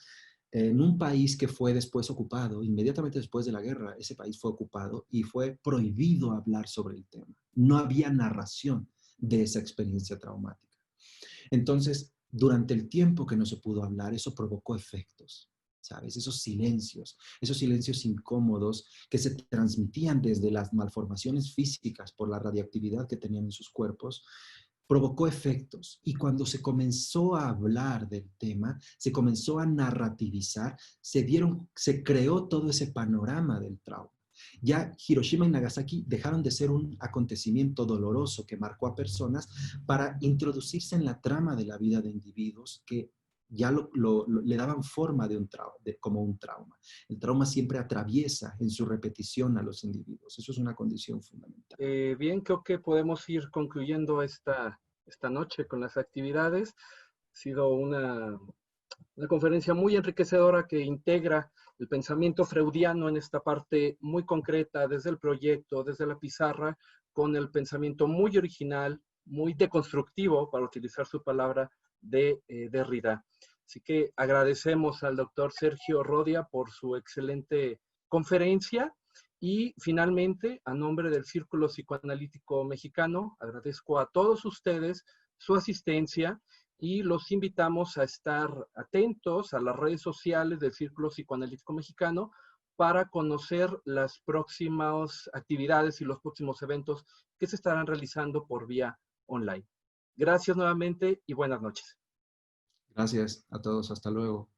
en un país que fue después ocupado, inmediatamente después de la guerra, ese país fue ocupado y fue prohibido hablar sobre el tema. No había narración de esa experiencia traumática. Entonces, durante el tiempo que no se pudo hablar, eso provocó efectos, ¿sabes? Esos silencios incómodos que se transmitían desde las malformaciones físicas por la radioactividad que tenían en sus cuerpos, provocó efectos. Y cuando se comenzó a hablar del tema, se comenzó a narrativizar, se creó todo ese panorama del trauma. Ya Hiroshima y Nagasaki dejaron de ser un acontecimiento doloroso que marcó a personas para introducirse en la trama de la vida de individuos que ya le daban forma de como un trauma. El trauma siempre atraviesa en su repetición a los individuos. Eso es una condición fundamental. Bien, creo que podemos ir concluyendo esta noche con las actividades. Ha sido una conferencia muy enriquecedora que integra el pensamiento freudiano en esta parte muy concreta, desde el proyecto, desde la pizarra, con el pensamiento muy original, muy deconstructivo, para utilizar su palabra, de Derrida. Así que agradecemos al doctor Sergio Rodia por su excelente conferencia. Y finalmente, a nombre del Círculo Psicoanalítico Mexicano, agradezco a todos ustedes su asistencia y los invitamos a estar atentos a las redes sociales del Círculo Psicoanalítico Mexicano para conocer las próximas actividades y los próximos eventos que se estarán realizando por vía online. Gracias nuevamente y buenas noches. Gracias a todos. Hasta luego.